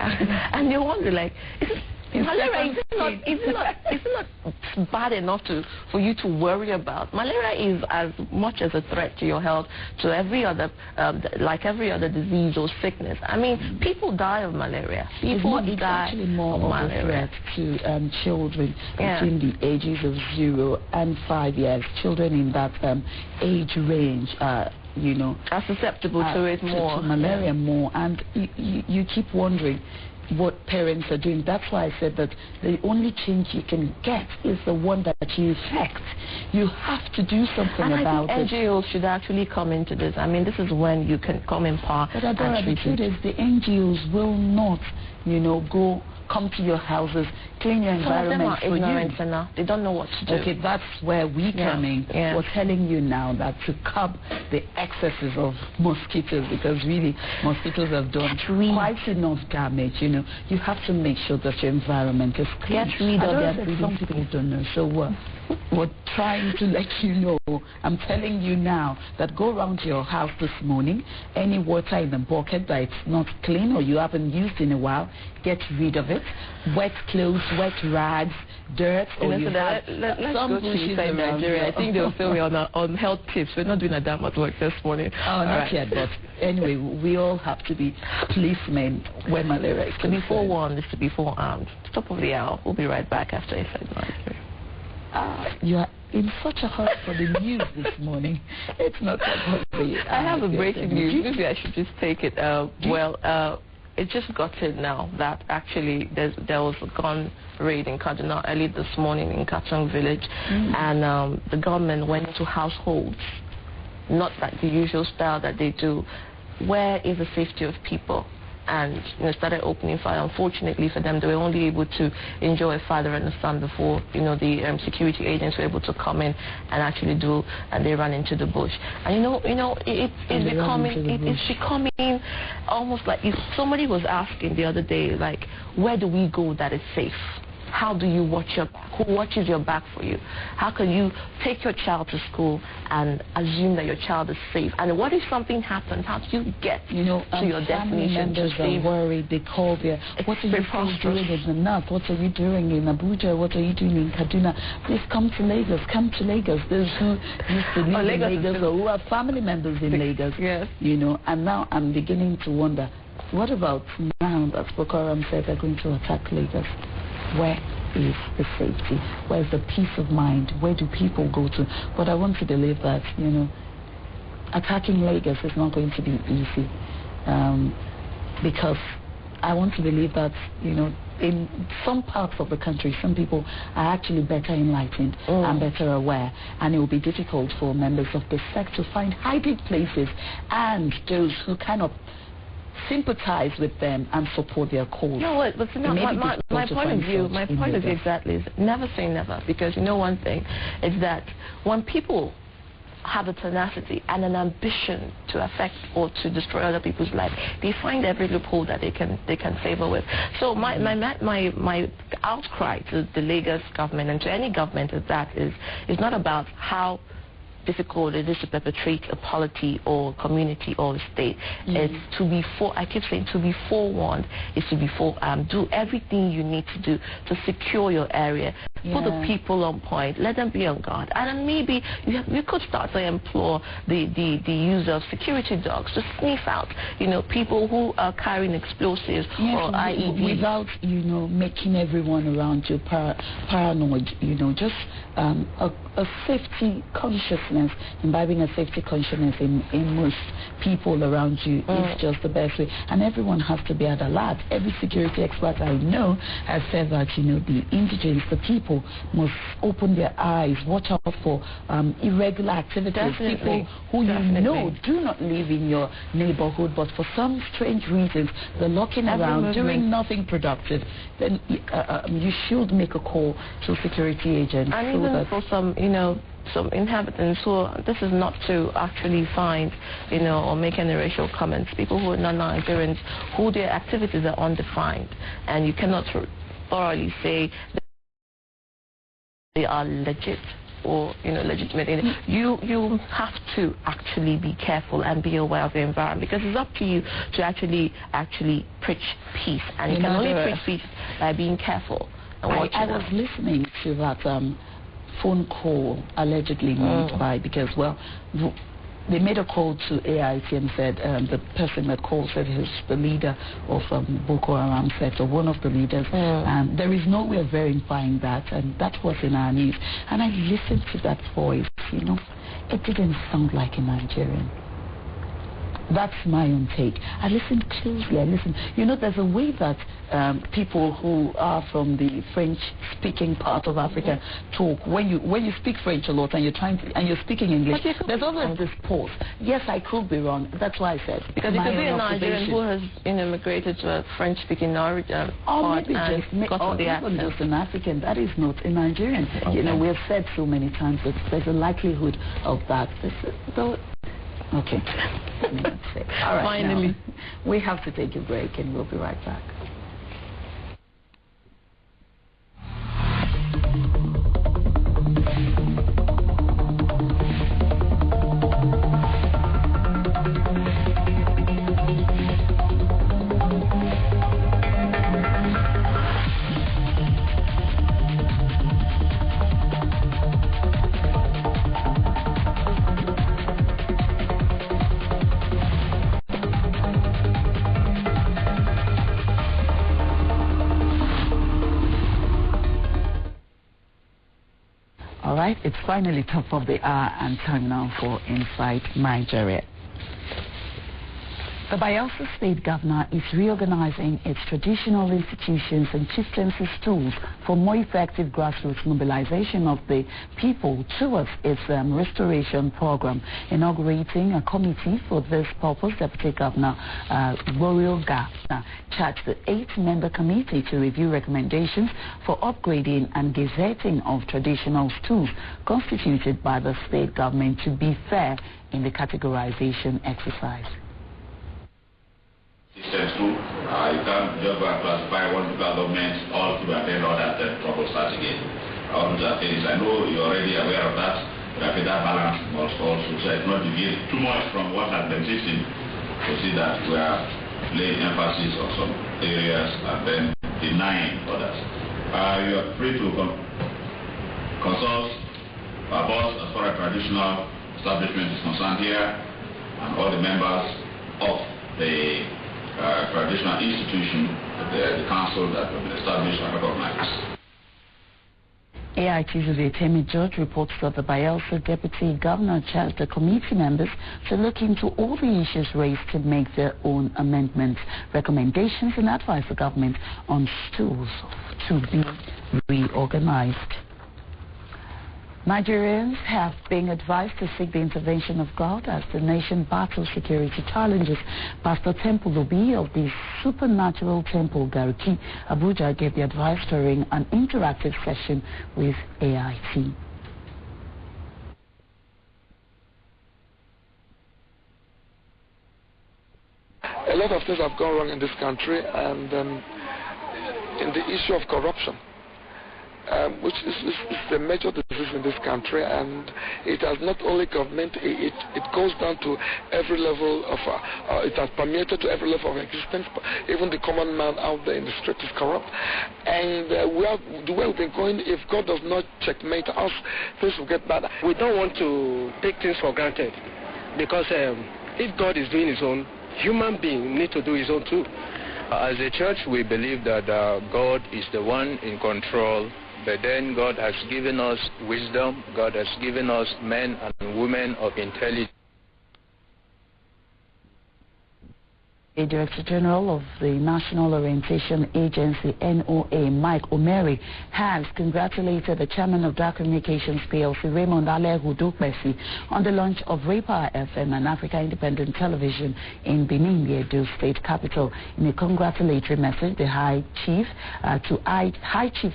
And you wonder, like, malaria is not bad enough for you to worry about. Malaria is as much as a threat to your health, to every other, like every other disease or sickness. I mean, people die of malaria. People die actually more of malaria. A threat to children between the ages of 0 and 5 years. Children in that age range are, you know, are susceptible to it more. To malaria more, and you keep wondering what parents are doing. That's why I said that the only change you can get is the one that you effect. You have to do something about it. I think NGOs should actually come into this. I mean, this is when you can come in power. But the truth is, the NGOs will not, you know, come to your houses, clean your environment for you. Enough. They don't know what to do. Okay, that's where we come in. We're telling you now that to curb the excesses of mosquitoes, because really mosquitoes have done quite enough damage. You know, you have to make sure that your environment is clean. Get rid of some people don't know. So we're trying to let you know. I'm telling you now that go around your house this morning, any water in the bucket that it's not clean or you haven't used in a while, get rid of it. Wet clothes, wet rags, dirt, or you have some bushes in Nigeria. I think they'll fill me on health tips. We're not doing a damn much work this morning. Oh, not yet, but anyway, we all have to be policemen when malaria is concerned. To be forewarned is to be forearmed. Top of the hour. We'll be right back after a segment. You are in such a hurry for the news this morning. It's not that hurry. I have a breaking news. Maybe I should just take it. It just got in now that actually there was a gun raid in Kaduna early this morning in Katong village, and the government went into households, not like the usual style that they do. Where is the safety of people? And started opening fire. Unfortunately for them, they were only able to enjoy a father and a son before the security agents were able to come in and actually do, and they ran into the bush. And it's becoming almost like if somebody was asking the other day, like, where do we go that is safe? How do you watch your back? Who watches your back for you? How can you take your child to school and assume that your child is safe? And what if something happens? How do you get to your destination? Family members are worried. They call there. What are you doing in the north? What are you doing in Abuja? What are you doing in Kaduna? Please come to Lagos. Come to Lagos. Those who used to live in Lagos or who have family members in Lagos. Yes. And now I'm beginning to wonder, what about now that Boko Haram said they're going to attack Lagos? Where is the safety? Where is the peace of mind? Where do people go to? But I want to believe that, attacking Lagos is not going to be easy. Because I want to believe that, in some parts of the country, some people are actually better enlightened and better aware. And it will be difficult for members of the sect to find hiding places and those who kind of sympathize with them and support their cause. No, but my point of view exactly is never say never, because one thing is that when people have a tenacity and an ambition to affect or to destroy other people's lives, they find every loophole that they can favor with. So my outcry to the Lagos government and to any government is not about how difficult it is to perpetrate a polity or community or a state. It's to be I keep saying to be forewarned is to be forearmed. Do everything you need to do to secure your area. Put the people on point. Let them be on guard. And then maybe you could start to employ the use of security dogs to sniff out, people who are carrying explosives or IEDs. Without, making everyone around you paranoid, just a safety consciousness, imbibing a safety consciousness in most people around you is just the best way. And everyone has to be at alert. Every security expert I know has said that, the indigents, the people, must open their eyes, watch out for irregular activities. People who do not live in your neighborhood, but for some strange reasons, they're looking around, doing nothing productive. Then you should make a call to security agents. And even for some inhabitants who this is not to actually find, or make any racial comments. People who are non-Nigerians, who their activities are undefined, and you cannot thoroughly say they are legit or legitimate. You have to actually be careful and be aware of the environment, because it's up to you to actually preach peace, and you can only preach peace by being careful. And I was listening to that phone call allegedly made by, because they made a call to AIT and said the person that called said he's the leader of Boko Haram set, or one of the leaders. There is no way of verifying that, and that was in our news. And I listened to that voice, it didn't sound like a Nigerian. That's my own take. I listened closely. There's a way that people who are from the French-speaking part of Africa talk. When you speak French a lot and you're speaking English, there's always this pause. Yes, I could be wrong. That's why I said. Because you could be a Nigerian who has immigrated to a French-speaking origin, or maybe even just an African. That is not a Nigerian. We have said so many times that there's a likelihood of that. Okay. All right. Finally, now, we have to take a break, and we'll be right back. It's finally top of the hour and time now for Inside Nigeria. The Bayelsa State Governor is reorganizing its traditional institutions and chieftaincy stools for more effective grassroots mobilization of the people towards its restoration program. Inaugurating a committee for this purpose, Deputy Governor Borio Gapna charged the 8-member committee to review recommendations for upgrading and gazetting of traditional stools constituted by the state government to be fair in the categorization exercise. Systems too. You can't just go and classify one local government all through and then all that trouble starts again. All those are things I know you're already aware of that, but I think that balance must also so it's not deviate too much from what has been existing to see that we are laying emphasis on some areas and then denying others. You are free to consult our boss as far as traditional establishment is concerned here, and all the members of the traditional institution, the council that have been established and recognized. AIT's Vietemi George reports that the Bayelsa Deputy Governor charged the committee members to look into all the issues raised to make their own amendments, recommendations, and advise the government on stools to be reorganized. Nigerians have been advised to seek the intervention of God as the nation battles security challenges. Pastor Temple Obi of the Supernatural Temple Gariki, Abuja, gave the advice during an interactive session with AIT. A lot of things have gone wrong in this country, and in the issue of corruption, which is a major disease in this country, and it has not only government, it goes down to every level of, it has permeated to every level of existence. Even the common man out there in the street is corrupt. And the way we've been going, if God does not checkmate us, things will get bad. We don't want to take things for granted, because if God is doing his own, human being need to do his own too. As a church, we believe that God is the one in control, but then God has given us wisdom, God has given us men and women of intelligence. The Director General of the National Orientation Agency, NOA, Mike Omeri, has congratulated the Chairman of Dark Communications PLC, Raymond Alehudukbesi, on the launch of Raypower FM and Africa Independent Television in Benin, the Edo State capital. In a congratulatory message, the High Chief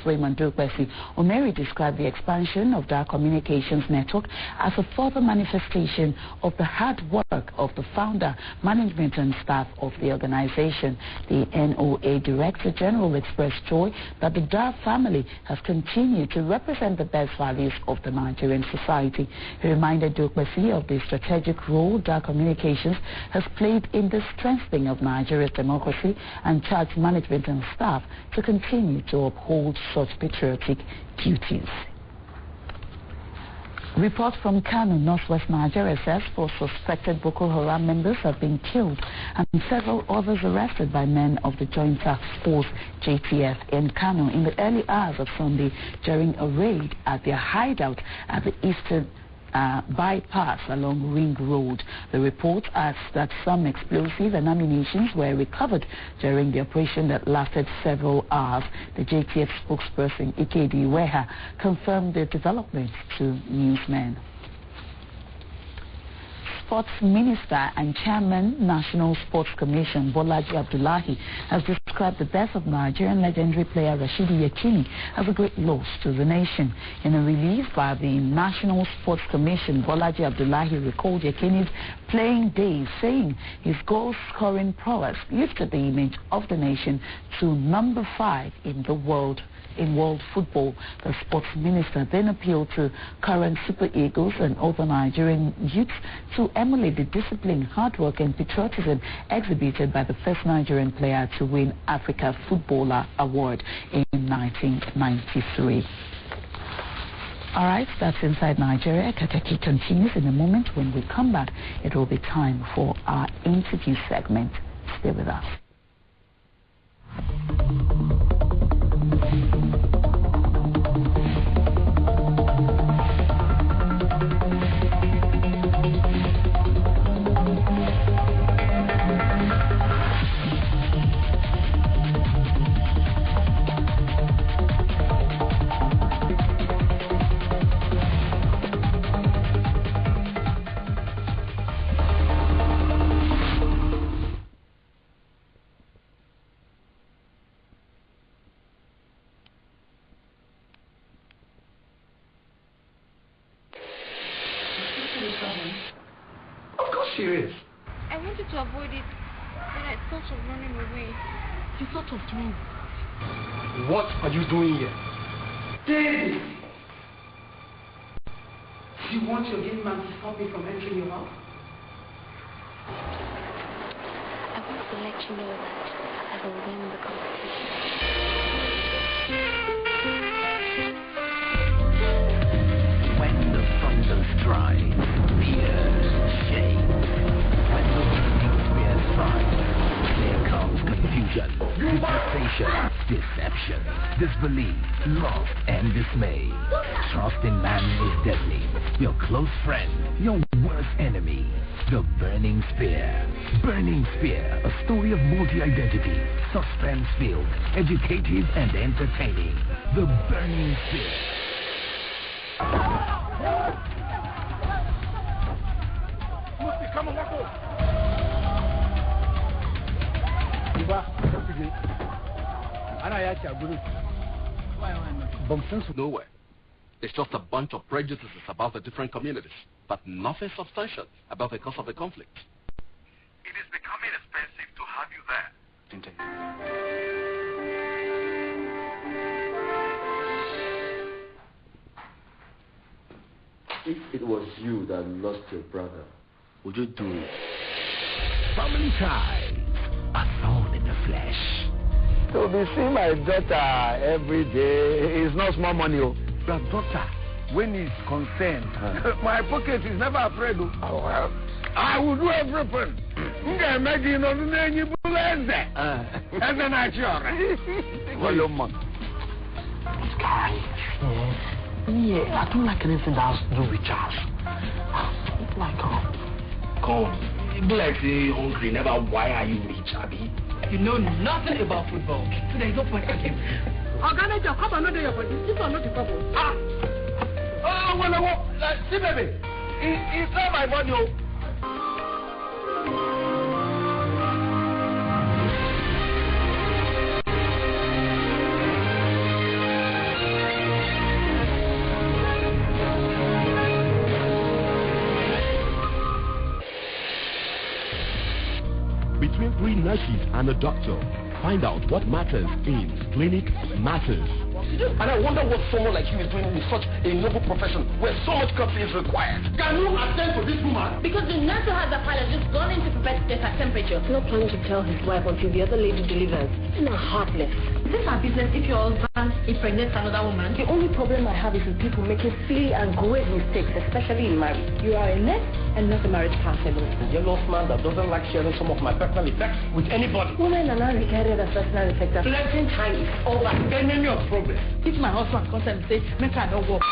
Raymond Dukbesi, Omeri described the expansion of Dark Communications Network as a further manifestation of the hard work of the founder, management and staff of the organization. The NOA Director General expressed joy that the Dar family has continued to represent the best values of the Nigerian society. He reminded Dukbesi of the strategic role Dar Communications has played in the strengthening of Nigeria's democracy and charged management and staff to continue to uphold such patriotic duties. Report from Kano, northwest Nigeria, says 4 suspected Boko Haram members have been killed and several others arrested by men of the Joint Task Force JTF in Kano in the early hours of Sunday during a raid at their hideout at the eastern bypass along Ring Road. The report adds that some explosives and ammunition were recovered during the operation that lasted several hours. The JTF spokesperson, Ikedi Weha, confirmed the developments to newsmen. Sports Minister and Chairman, National Sports Commission, Bolaji Abdullahi, has described the death of Nigerian legendary player Rashidi Yekini as a great loss to the nation. In a release by the National Sports Commission, Bolaji Abdullahi recalled Yekini's playing days, saying his goal-scoring prowess lifted the image of the nation to number 5 in the world. In world football, the sports minister then appealed to current Super Eagles and other Nigerian youths to emulate the discipline, hard work and patriotism exhibited by the first Nigerian player to win Africa Footballer Award in 1993. All right, that's Inside Nigeria. Kaakaki continues in a moment. When we come back, it will be time for our interview segment. Stay with us. Of course she is. I wanted to avoid it, but I thought of running away. You thought of me? What are you doing here? David! You want your game man to stop me from entering your house? I want to let you know that I will win the competition. When the thunder strikes, the earth shakes. When the lightning spears fire, there comes confusion, devastation, deception, disbelief, love, and dismay. Trust in man is deadly. Your close friend, your worst enemy. The Burning Spear. Burning Spear, a story of multi-identity, suspense-filled, educative, and entertaining. The Burning Spear. Come on, let's go. Nowhere. It's just a bunch of prejudices about the different communities, but nothing substantial about the cause of the conflict. It is becoming expensive to have you there. If it was you that lost your brother, would you do it? Family ties, a thorn in the flesh. To be seeing my daughter every day is not small money. Your daughter, when he's concerned, my pocket is never afraid. Oh, well, I will do everything. And then I Guys, yeah, I don't like anything that has to do with Charles. Like, come, you be like say hungry, never why are you rich, Abby? You know nothing about football, so there is no point again. Organize your come another your body. This one not the problem. Oh, well, see, baby, it's not my money. Between 3 nurses and a doctor, find out what matters in Clinic Matters. And I wonder what someone like you is doing with such a noble profession where so much coffee is required. Can you attend to this woman? Because the nurse who has the pilot just gone into prepare to test her temperature. He's not planning to tell his wife until the other lady delivers. It's not heartless. Is this our business if your husband impregnates another woman? The only problem I have is with people making silly and grave mistakes, especially in marriage. You are a nurse and not a marriage counselor. A jealous man that doesn't like sharing some of my personal effects with anybody. Women are not regarded as personal effects. Plenty time is over. Then name your problem. If my husband comes and says, make her no work.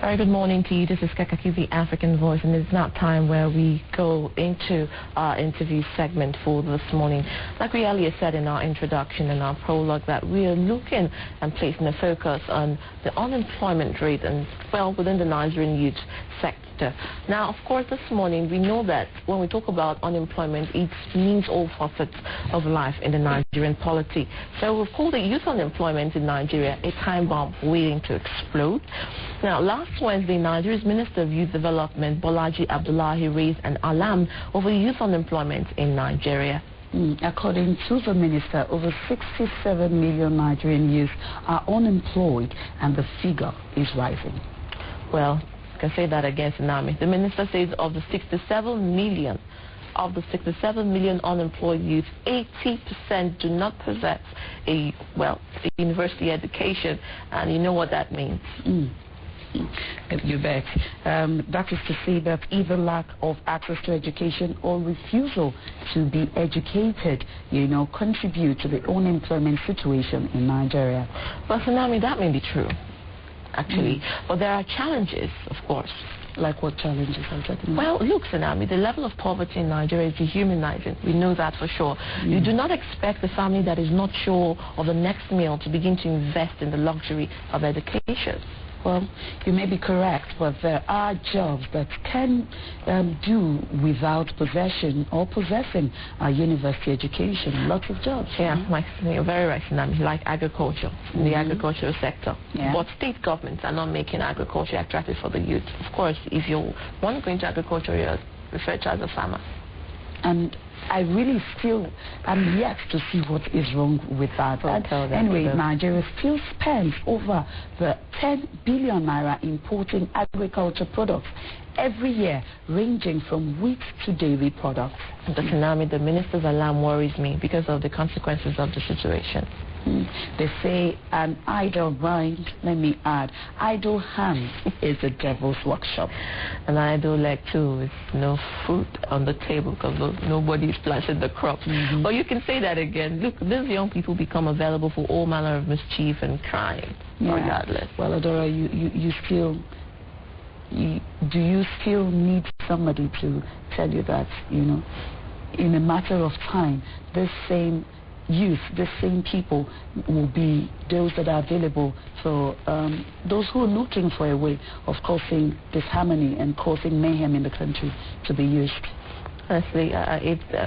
Very good morning to you. This is Kaakaki B, African Voice, and it's now time where we go into our interview segment for this morning. Like we earlier said in our introduction and our prologue, that we are looking and placing a focus on the unemployment rate and, well, within the Nigerian youth sector. Now, of course, this morning we know that when we talk about unemployment, it means all facets of life in the Nigerian polity. So we've called the youth unemployment in Nigeria a time bomb waiting to explode. Now, last Wednesday, Nigeria's Minister of Youth Development, Bolaji Abdullahi, raised an alarm over youth unemployment in Nigeria. According to the minister, over 67 million Nigerian youth are unemployed, and the figure is rising. Well, I can say that again, Tsunami. The minister says of the 67 million unemployed youth, 80% do not possess a university education, and you know what that means. You bet. That is to say that either lack of access to education or refusal to be educated, contribute to the unemployment situation in Nigeria. Well, Tsunami, that may be true, actually. But there are challenges, of course. Like what challenges are you talking about? Well, look, Tsunami, the level of poverty in Nigeria is dehumanizing. We know that for sure. You do not expect a family that is not sure of the next meal to begin to invest in the luxury of education. Well, you may be correct, but there are jobs that can do without possessing a university education. Lots of jobs. Yeah, you're very right, Tsunami, like agriculture, in the agricultural sector. Yeah. But state governments are not making agriculture attractive for the youth. Of course, if you want to go into agriculture, you're referred to as a farmer. And I really still am yet to see what is wrong with that. Anyway, Nigeria still spends over the 10 billion naira importing agriculture products every year, ranging from wheat to dairy products. The Tsunami, the minister's alarm worries me because of the consequences of the situation. They say an idle mind, let me add, idle hand is a devil's workshop. An idle leg too is no food on the table because nobody's planted the crops. But you can say that again. Look, these young people become available for all manner of mischief and crime, regardless. Well, Adora, do you still need somebody to tell you that, in a matter of time, this same youth, the same people will be those that are available for those who are looking for a way of causing disharmony and causing mayhem in the country to be used? Honestly,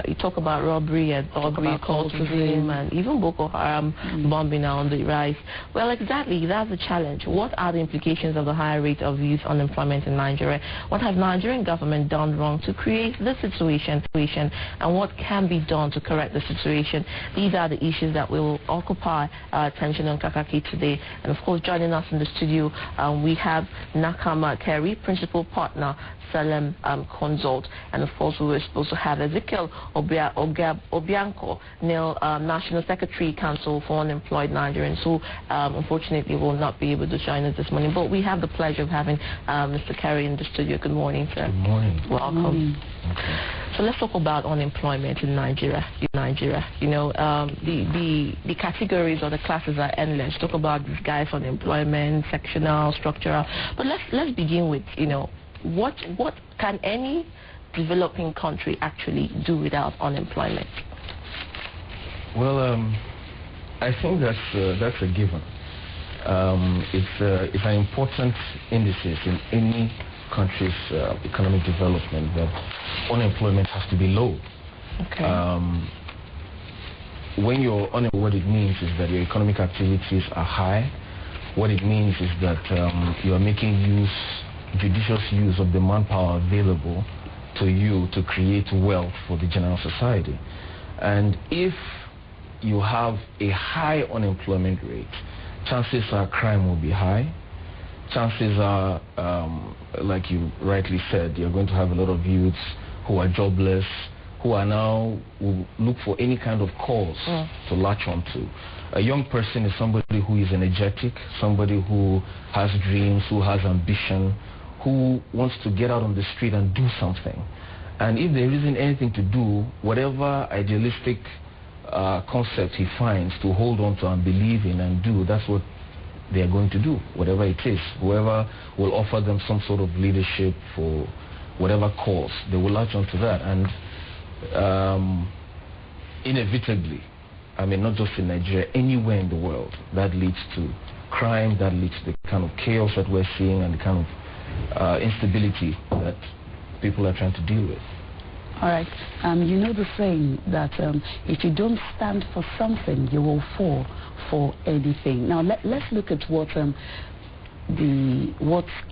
you talk about robbery and cultism and even Boko Haram bombing are on the rise. Well, exactly, that's the challenge. What are the implications of the higher rate of youth unemployment in Nigeria? What has Nigerian government done wrong to create this situation, and what can be done to correct the situation? These are the issues that will occupy our attention on Kaakaki today. And of course, joining us in the studio, we have Nakama Kerry, Principal Partner, Salem Consult, and of course we were supposed to have Ezekiel Obianko, National Secretary Council for Unemployed Nigerians, who unfortunately will not be able to join us this morning. But we have the pleasure of having Mr. Kerry in the studio. Good morning, sir. Good morning. Welcome. Okay. So let's talk about unemployment in Nigeria. The categories or the classes are endless. Talk about these guys, unemployment, sectional, structural. But let's begin with, what can any developing country actually do without unemployment? Well, I think that's a given. It's an important indices in any country's economic development that unemployment has to be low. Okay. When you're unemployed, what it means is that your economic activities are high. What it means is that you are making judicious use of the manpower available to you to create wealth for the general society. And if you have a high unemployment rate, chances are crime will be high. Chances are, like you rightly said, you're going to have a lot of youths who are jobless, who are now will look for any kind of cause to latch onto. A young person is somebody who is energetic, somebody who has dreams, who has ambition, who wants to get out on the street and do something. And if there isn't anything to do, whatever idealistic concept he finds to hold on to and believe in and do, that's what they are going to do, whatever it is. Whoever will offer them some sort of leadership for whatever cause, they will latch onto that. And inevitably, not just in Nigeria, anywhere in the world, that leads to crime, that leads to the kind of chaos that we're seeing and the kind of instability that people are trying to deal with. All right. You know the saying that if you don't stand for something, you will fall for anything. Now let's look at what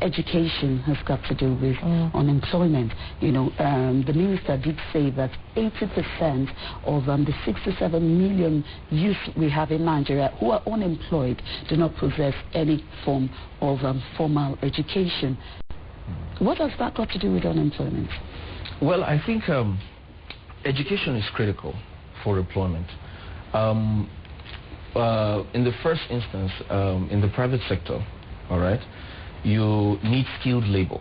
education has got to do with unemployment. The minister did say that 80% of the 67 million youth we have in Nigeria who are unemployed do not possess any form of formal education. What has that got to do with unemployment? Well, I think education is critical for employment. In the first instance, in the private sector, all right, you need skilled labor.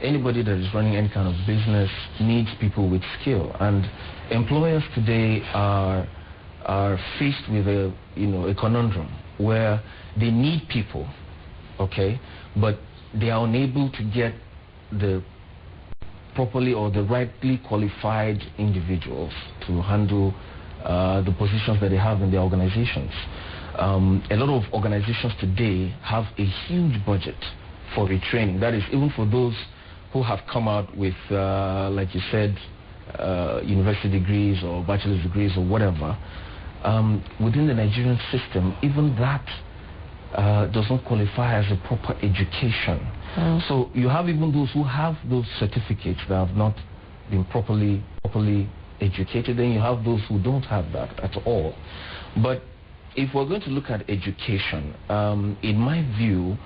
Anybody that is running any kind of business needs people with skill, and employers today are faced with a conundrum where they need people, okay, but they are unable to get the properly or the rightly qualified individuals to handle the positions that they have in their organizations. A lot of organizations today have a huge budget for retraining. That is, even for those who have come out with, like you said, university degrees or bachelor's degrees or whatever. Within the Nigerian system, even that does not qualify as a proper education. So you have even those who have those certificates that have not been properly educated, then you have those who don't have that at all. But if we're going to look at education, in my view,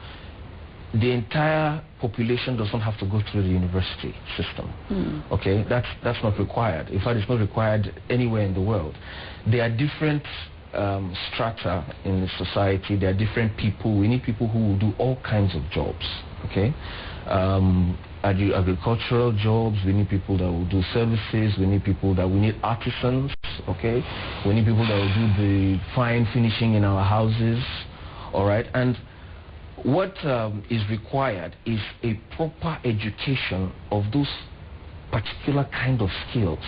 the entire population does not have to go through the university system. Okay, that's not required. In fact, it's not required anywhere in the world. There are different strata in the society. There are different people. We need people who will do all kinds of jobs, okay? Agricultural jobs, we need people that will do services, we need artisans, okay? We need people that will do the fine finishing in our houses, all right? And what is required is a proper education of those particular kind of skills.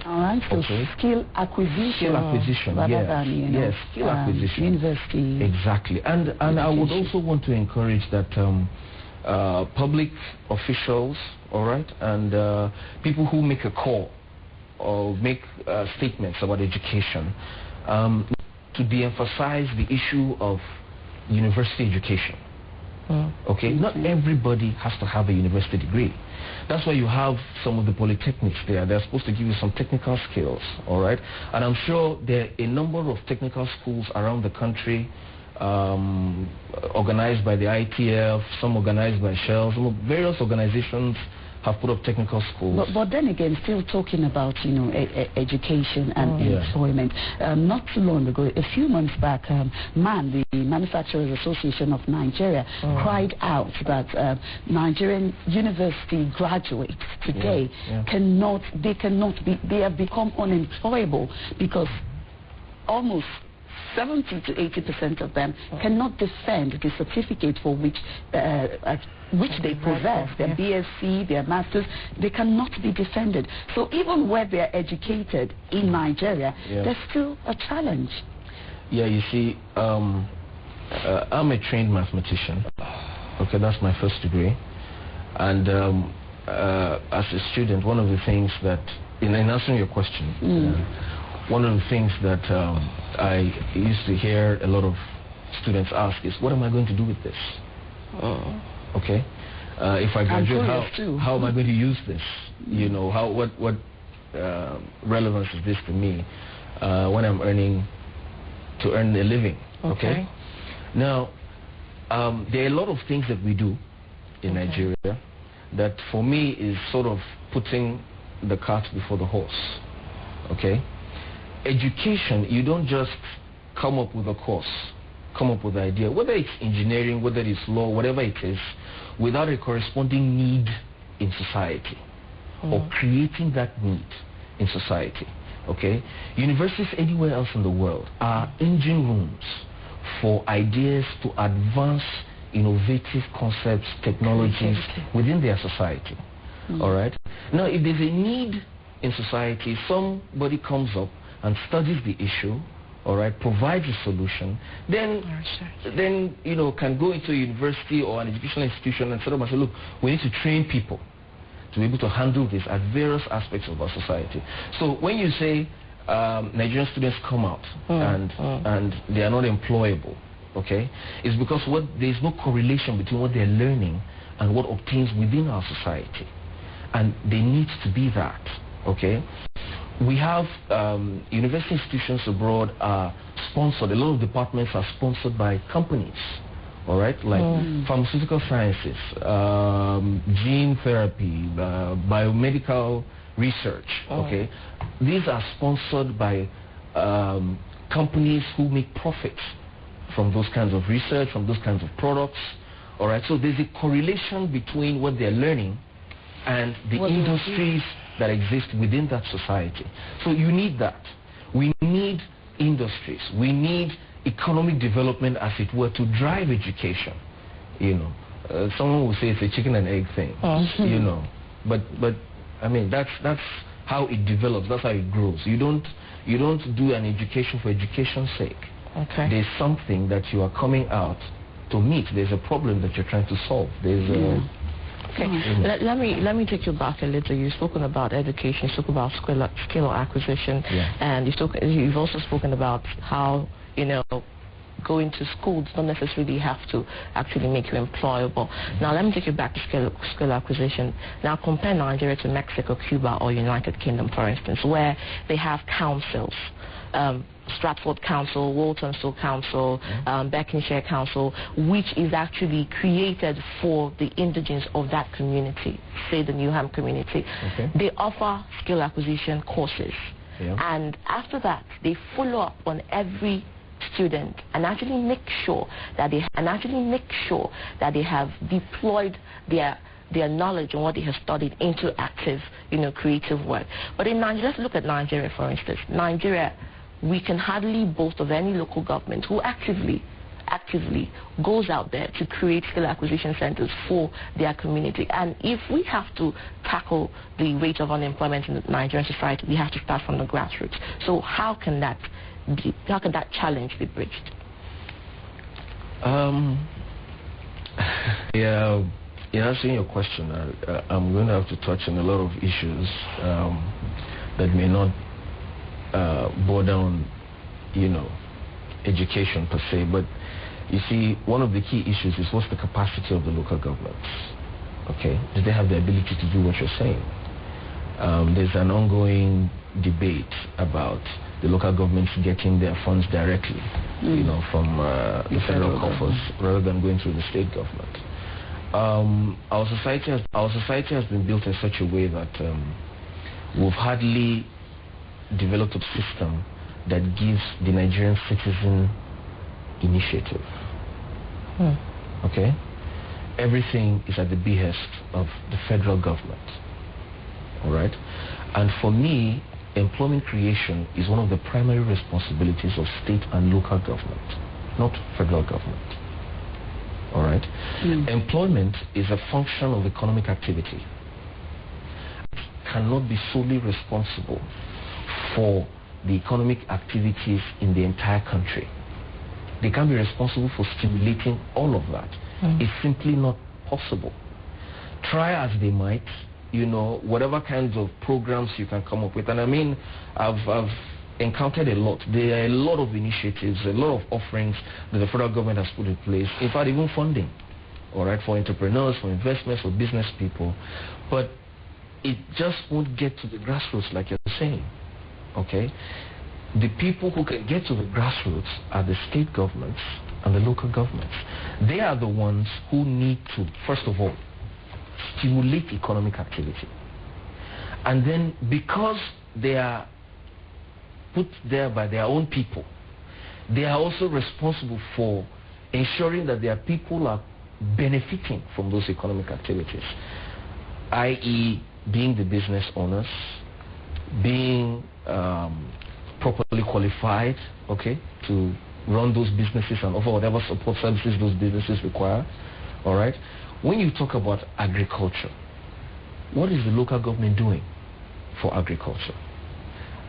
All right, so okay. Skill acquisition. Skill acquisition, than, yes, skill acquisition. University. Exactly. And I would also want to encourage that public officials, all right, and people who make a call or make statements about education, to de-emphasize the issue of university education. Okay, not everybody has to have a university degree. That's why you have some of the polytechnics there. They're supposed to give you some technical skills, all right? And I'm sure there are a number of technical schools around the country, organized by the ITF, some organized by Shell, some various organizations have put up technical schools. But then again, still talking about, education and employment. Not too long ago, a few months back, the Manufacturers Association of Nigeria, cried out that Nigerian university graduates today they have become unemployable because almost 70 to 80% of them cannot defend the certificate for which they possess, their BSc, their masters. They cannot be defended. So even where they're educated in Nigeria, there's still a challenge. Yeah, you see, I'm a trained mathematician. Okay, that's my first degree. And as a student, one of the things that, in answering your question, one of the things that I used to hear a lot of students ask is, what am I going to do with this? Okay? If I graduate, how am I going to use this? What relevance is this to me when I'm to earn a living? Okay? Now, there are a lot of things that we do in Nigeria that for me is sort of putting the cart before the horse. Okay? Education, you don't just come up with a course, come up with an idea, whether it's engineering, whether it's law, whatever it is, without a corresponding need in society or creating that need in society. Okay? Universities anywhere else in the world are engine rooms for ideas to advance innovative concepts, technologies within their society. All right? Now, if there's a need in society, somebody comes up and studies the issue, all right, provides a solution, then can go into a university or an educational institution and set up and say, look, we need to train people to be able to handle this at various aspects of our society. So when you say Nigerian students come out and they are not employable, okay, it's because there's no correlation between what they're learning and what obtains within our society. And there needs to be that, okay? We have university institutions abroad are sponsored. A lot of departments are sponsored by companies, all right, like pharmaceutical sciences, gene therapy, biomedical research. Okay, these are sponsored by companies who make profits from those kinds of research, from those kinds of products. All right, so there's a correlation between what they're learning and the industries that exist within that society. So you need that. We need industries. We need economic development, as it were, to drive education. Someone will say it's a chicken and egg thing. But I mean that's how it develops. That's how it grows. You don't do an education for education's sake. Okay. There's something that you are coming out to meet. There's a problem that you're trying to solve. There's Okay, let me take you back a little. You've spoken about education, you spoke about skill acquisition, and you've also spoken about how, going to school does not necessarily have to actually make you employable. Now, let me take you back to skill acquisition. Now, compare Nigeria to Mexico, Cuba, or United Kingdom, for instance, where they have councils. Stratford Council, Walthamstow Council, Berkshire Council, which is actually created for the indigenes of that community, say the Newham community. They offer skill acquisition courses. And after that, they follow up on every student and actually make sure that they have deployed their knowledge and what they have studied into active, creative work. But in Nigeria, let's look at Nigeria, for instance. Nigeria, we can hardly boast of any local government who actively goes out there to create skill acquisition centers for their community. And if we have to tackle the rate of unemployment in the Nigerian society, we have to start from the grassroots. So how can that challenge be bridged? In answering your question, I'm going to have to touch on a lot of issues that may not border on, education per se, but you see, one of the key issues is what's the capacity of the local governments? Okay, do they have the ability to do what you're saying? There's an ongoing debate about the local governments getting their funds directly, from the federal coffers rather than going through the state government. Our society has been built in such a way that we've hardly developed a system that gives the Nigerian citizen initiative. Okay? Everything is at the behest of the federal government. All right? And for me, employment creation is one of the primary responsibilities of state and local government, not federal government. All right? Employment is a function of economic activity. It cannot be solely responsible for the economic activities in the entire country. They can be responsible for stimulating all of that. It's simply not possible. Try as they might, whatever kinds of programs you can come up with. And I mean, I've encountered a lot. There are a lot of initiatives, a lot of offerings that the federal government has put in place. In fact, even funding, all right, for entrepreneurs, for investments, for business people. But it just won't get to the grassroots like you're saying, okay? The people who can get to the grassroots are the state governments and the local governments. They are the ones who need to, first of all, stimulate economic activity. And then because they are put there by their own people, they are also responsible for ensuring that their people are benefiting from those economic activities, i.e. being the business owners, being properly qualified, okay, to run those businesses and offer whatever support services those businesses require. All right. When you talk about agriculture, what is the local government doing for agriculture?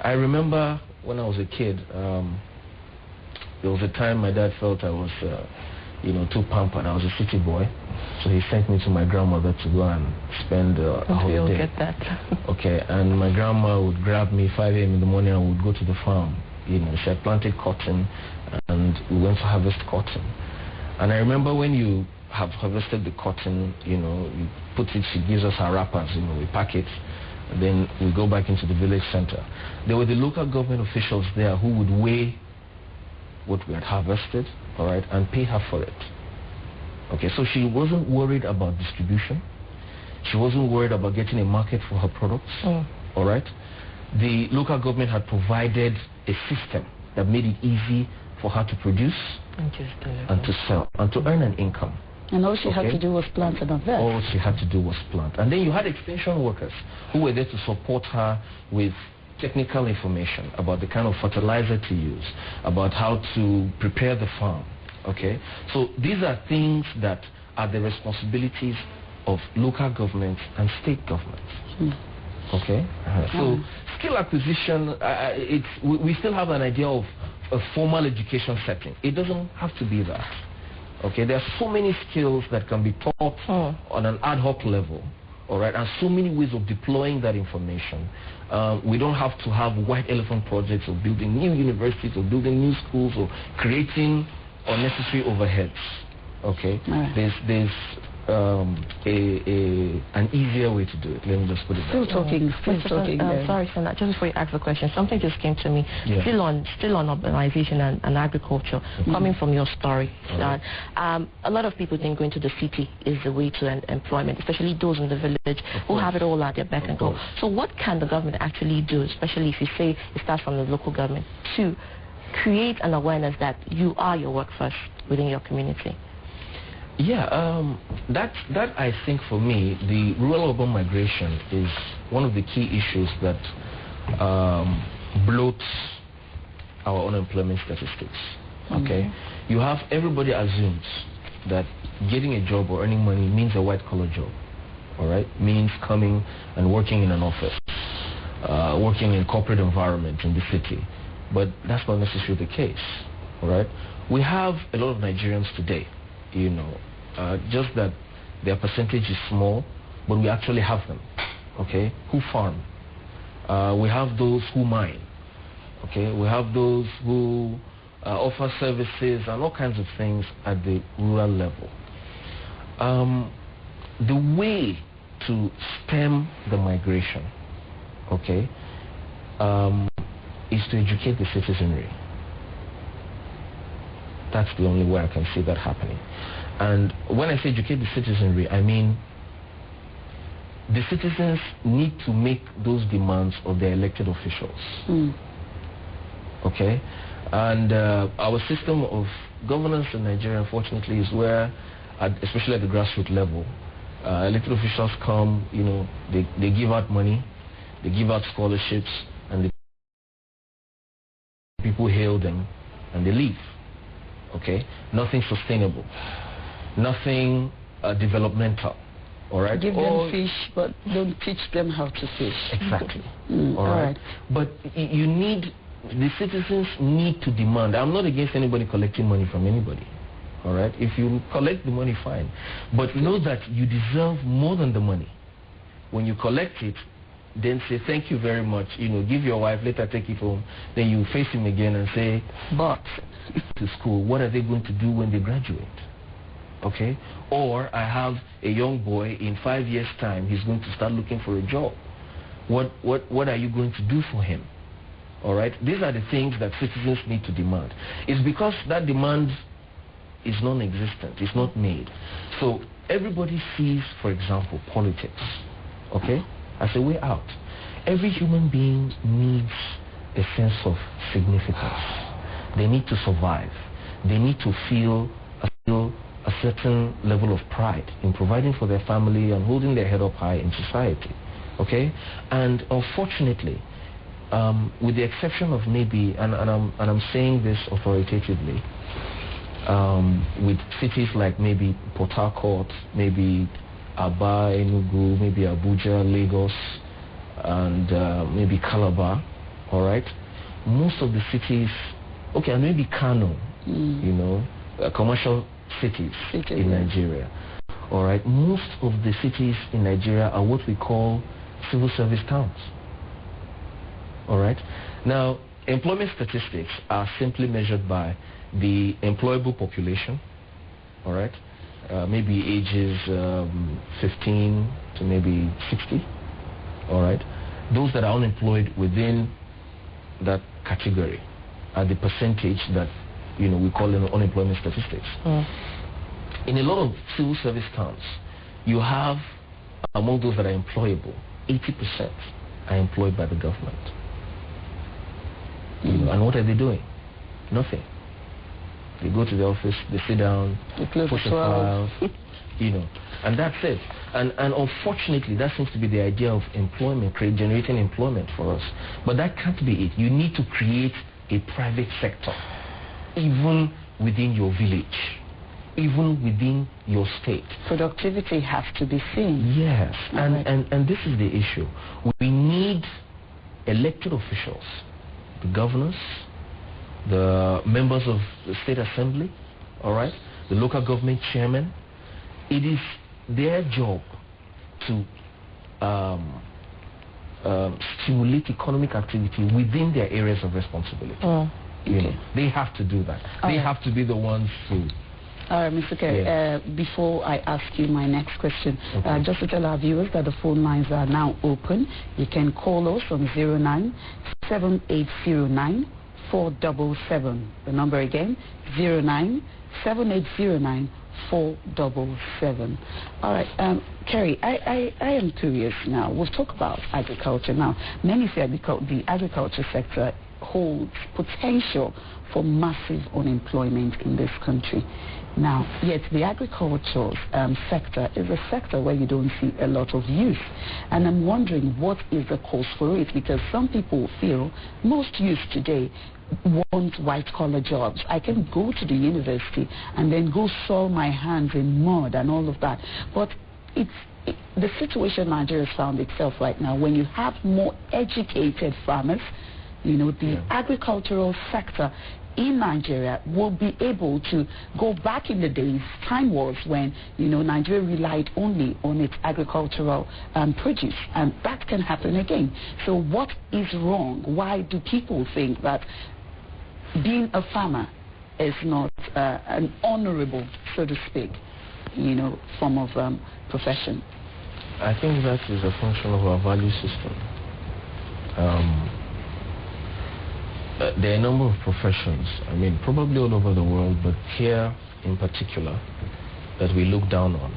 I remember when I was a kid, there was a time my dad felt I was, too pampered. I was a city boy, so he sent me to my grandmother to go and spend a whole day. You'll get that. Okay, and my grandma would grab me 5 a.m. in the morning and would go to the farm. She had planted cotton, and we went to harvest cotton. And I remember when you have harvested the cotton, you put it, she gives us our wrappers, we pack it, and then we go back into the village center. There were the local government officials there who would weigh what we had harvested, all right, and pay her for it. Okay, so she wasn't worried about distribution. She wasn't worried about getting a market for her products, all right. The local government had provided a system that made it easy for her to produce and to sell and to earn an income. And all she had to do was plant and harvest. All she had to do was plant. And then you had extension workers who were there to support her with technical information about the kind of fertilizer to use, about how to prepare the farm. Okay? So these are things that are the responsibilities of local governments and state governments. Okay? So skill acquisition, we still have an idea of a formal education setting. It doesn't have to be that. Okay, there are so many skills that can be taught on an ad hoc level, all right, and so many ways of deploying that information. We don't have to have white elephant projects of building new universities or building new schools or creating unnecessary overheads. Okay, there's an easier way to do it. Let me just put it Still talking. Sorry, Senator, just before you ask the question, something just came to me. Yeah. Still on urbanization and agriculture, coming from your story. Right. A lot of people think going to the city is the way to employment, especially those in the village who have it all at their beck and call. So what can the government actually do, especially if you say it starts from the local government, to create an awareness that you are your workforce within your community? Yeah, that I think for me, the rural-urban migration is one of the key issues that bloats our unemployment statistics. Okay, you have everybody assumes that getting a job or earning money means a white-collar job. All right, means coming and working in an office, working in a corporate environment in the city, but that's not necessarily the case. All right, we have a lot of Nigerians today, you know. Just that their percentage is small, but we actually have them, okay, who farm. We have those who mine, okay. We have those who offer services and all kinds of things at the rural level. The way to stem the migration, okay, is to educate the citizenry. That's the only way I can see that happening. And when I say educate the citizenry, I mean the citizens need to make those demands of their elected officials. Okay? And our system of governance in Nigeria, unfortunately, is where, especially at the grassroots level, elected officials come, you know, they give out money, they give out scholarships, and the people hail them, and they leave. Okay? Nothing sustainable. Nothing developmental, all right? Give them fish, but don't teach them how to fish. Exactly. All right. But you need, the citizens need to demand. I'm not against anybody collecting money from anybody, all right? If you collect the money, fine. But know that you deserve more than the money. When you collect it, then say thank you very much, you know, give your wife, let her take it home. Then you face him again and say, but to school, what are they going to do when they graduate? Okay, or I have a young boy in 5 years' time, he's going to start looking for a job. What are you going to do for him? All right, these are the things that citizens need to demand. It's because that demand is non-existent, it's not made. So everybody sees, for example, politics, okay, as a way out. Every human being needs a sense of significance. They need to survive. They need to feel a certain level of pride in providing for their family and holding their head up high in society, okay? And unfortunately, with the exception of maybe, and I'm saying this authoritatively, with cities like maybe Port Harcourt, maybe Aba, Enugu, maybe Abuja, Lagos, and maybe Calabar, all right? Most of the cities, okay, and maybe Kano, you know, commercial cities in Nigeria. All right, most of the cities in Nigeria are what we call civil service towns. All right, now employment statistics are simply measured by the employable population. All right, maybe ages 15 to maybe 60. All right, those that are unemployed within that category are the percentage that, you know, we call them unemployment statistics. In a lot of civil service towns, you have, among those that are employable, 80% are employed by the government. You know, and what are they doing? Nothing. They go to the office, they sit down, push a file, you know, and that's it. And unfortunately, that seems to be the idea of employment, generating employment for us. But that can't be it. You need to create a private sector, even within your village, even within your state. Productivity has to be seen. Yes, and this is the issue. We need elected officials, the governors, the members of the state assembly, all right, the local government chairman. It is their job to stimulate economic activity within their areas of responsibility. You know, they have to do that. They have to be the ones to All right, Mr. Kerry, before I ask you my next question, just to tell our viewers that the phone lines are now open. You can call us on 09-7809-477. The number again, 09-7809-477. All right, Kerry, I am curious now. We'll talk about agriculture now. Many say the agriculture sector holds potential for massive unemployment in this country. Now, yet the agricultural sector is a sector where you don't see a lot of youth. And I'm wondering what is the cause for it, because some people feel most youth today want white-collar jobs. I can go to the university and then go soil my hands in mud and all of that. But the situation Nigeria has found itself right now, when you have more educated farmers, the agricultural sector in Nigeria will be able to go back in the days, time was when, Nigeria relied only on its agricultural produce, and that can happen again. So what is wrong? Why do people think that being a farmer is not an honorable, so to speak, form of profession? I think that is a function of our value system. There are a number of professions, probably all over the world, but here in particular, that we look down on,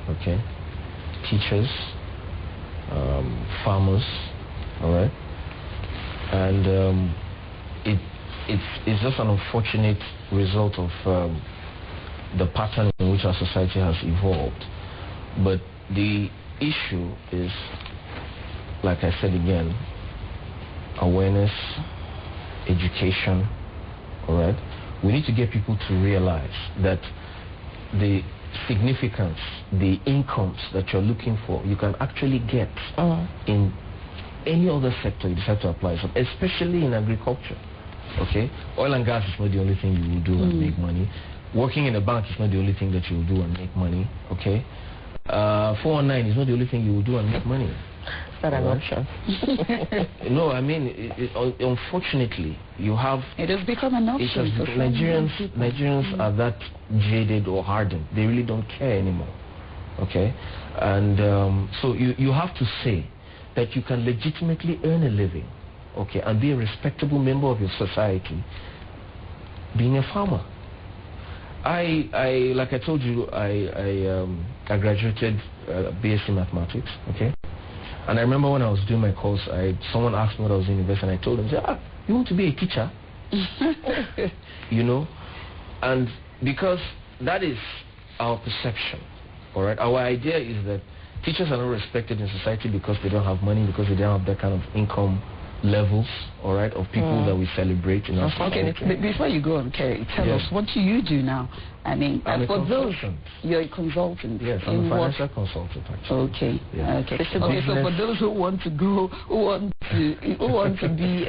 okay? Teachers, farmers, all right? And it's just an unfortunate result of the pattern in which our society has evolved. But the issue is, like I said again, awareness, education, all right? We need to get people to realize that the significance, the incomes that you're looking for, you can actually get in any other sector you decide to apply, so especially in agriculture, okay? Oil and gas is not the only thing you will do and make money. Working in a bank is not the only thing that you will do and make money, okay? 419 is not the only thing you will do and make money. It's not an option. No, unfortunately, you have... It has become an option. Nigerians are that jaded or hardened. They really don't care anymore, okay? And so you have to say that you can legitimately earn a living, okay, and be a respectable member of your society being a farmer. Like I told you, I graduated BSc Mathematics, okay? And I remember when I was doing my course, someone asked me what I was in university, and I told them, you want to be a teacher? And because that is our perception, all right? Our idea is that teachers are not respected in society because they don't have money, because they don't have that kind of income levels, all right, of people that we celebrate in our society. Okay, before you go on, Kerry, tell us, what do you do now? I'm a consultant. You're a consultant. Yes, I'm a financial consultant, actually. Okay. Yeah. Okay, so for those who want to go, who want to be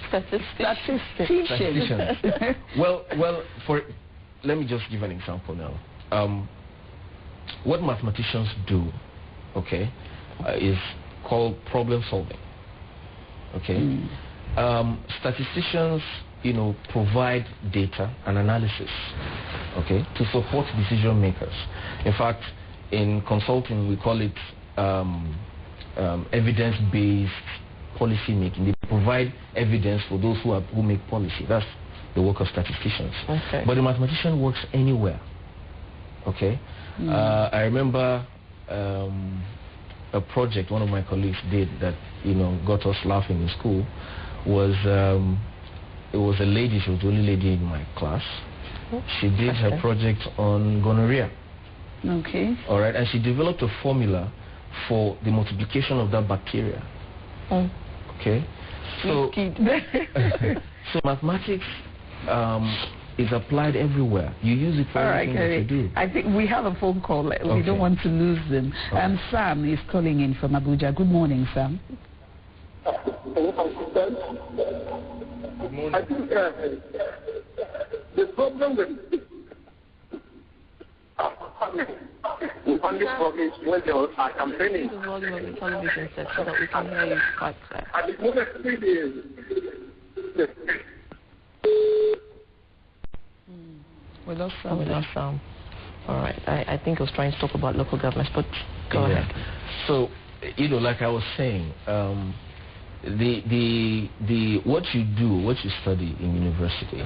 statisticians. well, let me just give an example now. What mathematicians do, okay, is called problem solving, okay? Statisticians, provide data and analysis, okay, to support decision makers. In fact, in consulting, we call it evidence-based policy making. They provide evidence for those who make policy. That's the work of statisticians. Okay. But the mathematician works anywhere, okay? I remember a project one of my colleagues did that got us laughing in school was it was a lady. She was the only lady in my class. She did her project on gonorrhea. Okay. All right, and she developed a formula for the multiplication of that bacteria. Okay. So so mathematics is applied everywhere. You use it for everything that you do. I think we have a phone call. We don't want to lose them. Sam is calling in from Abuja. Good morning, Sam. Good morning. I think the problem with only problem when they are campaigning. The volume of the television set so that we can hear you quite clear. At the moment, We lost some. We lost some. All right. I think I was trying to talk about local governments, but go ahead. So, like I was saying, the what you do, what you study in university,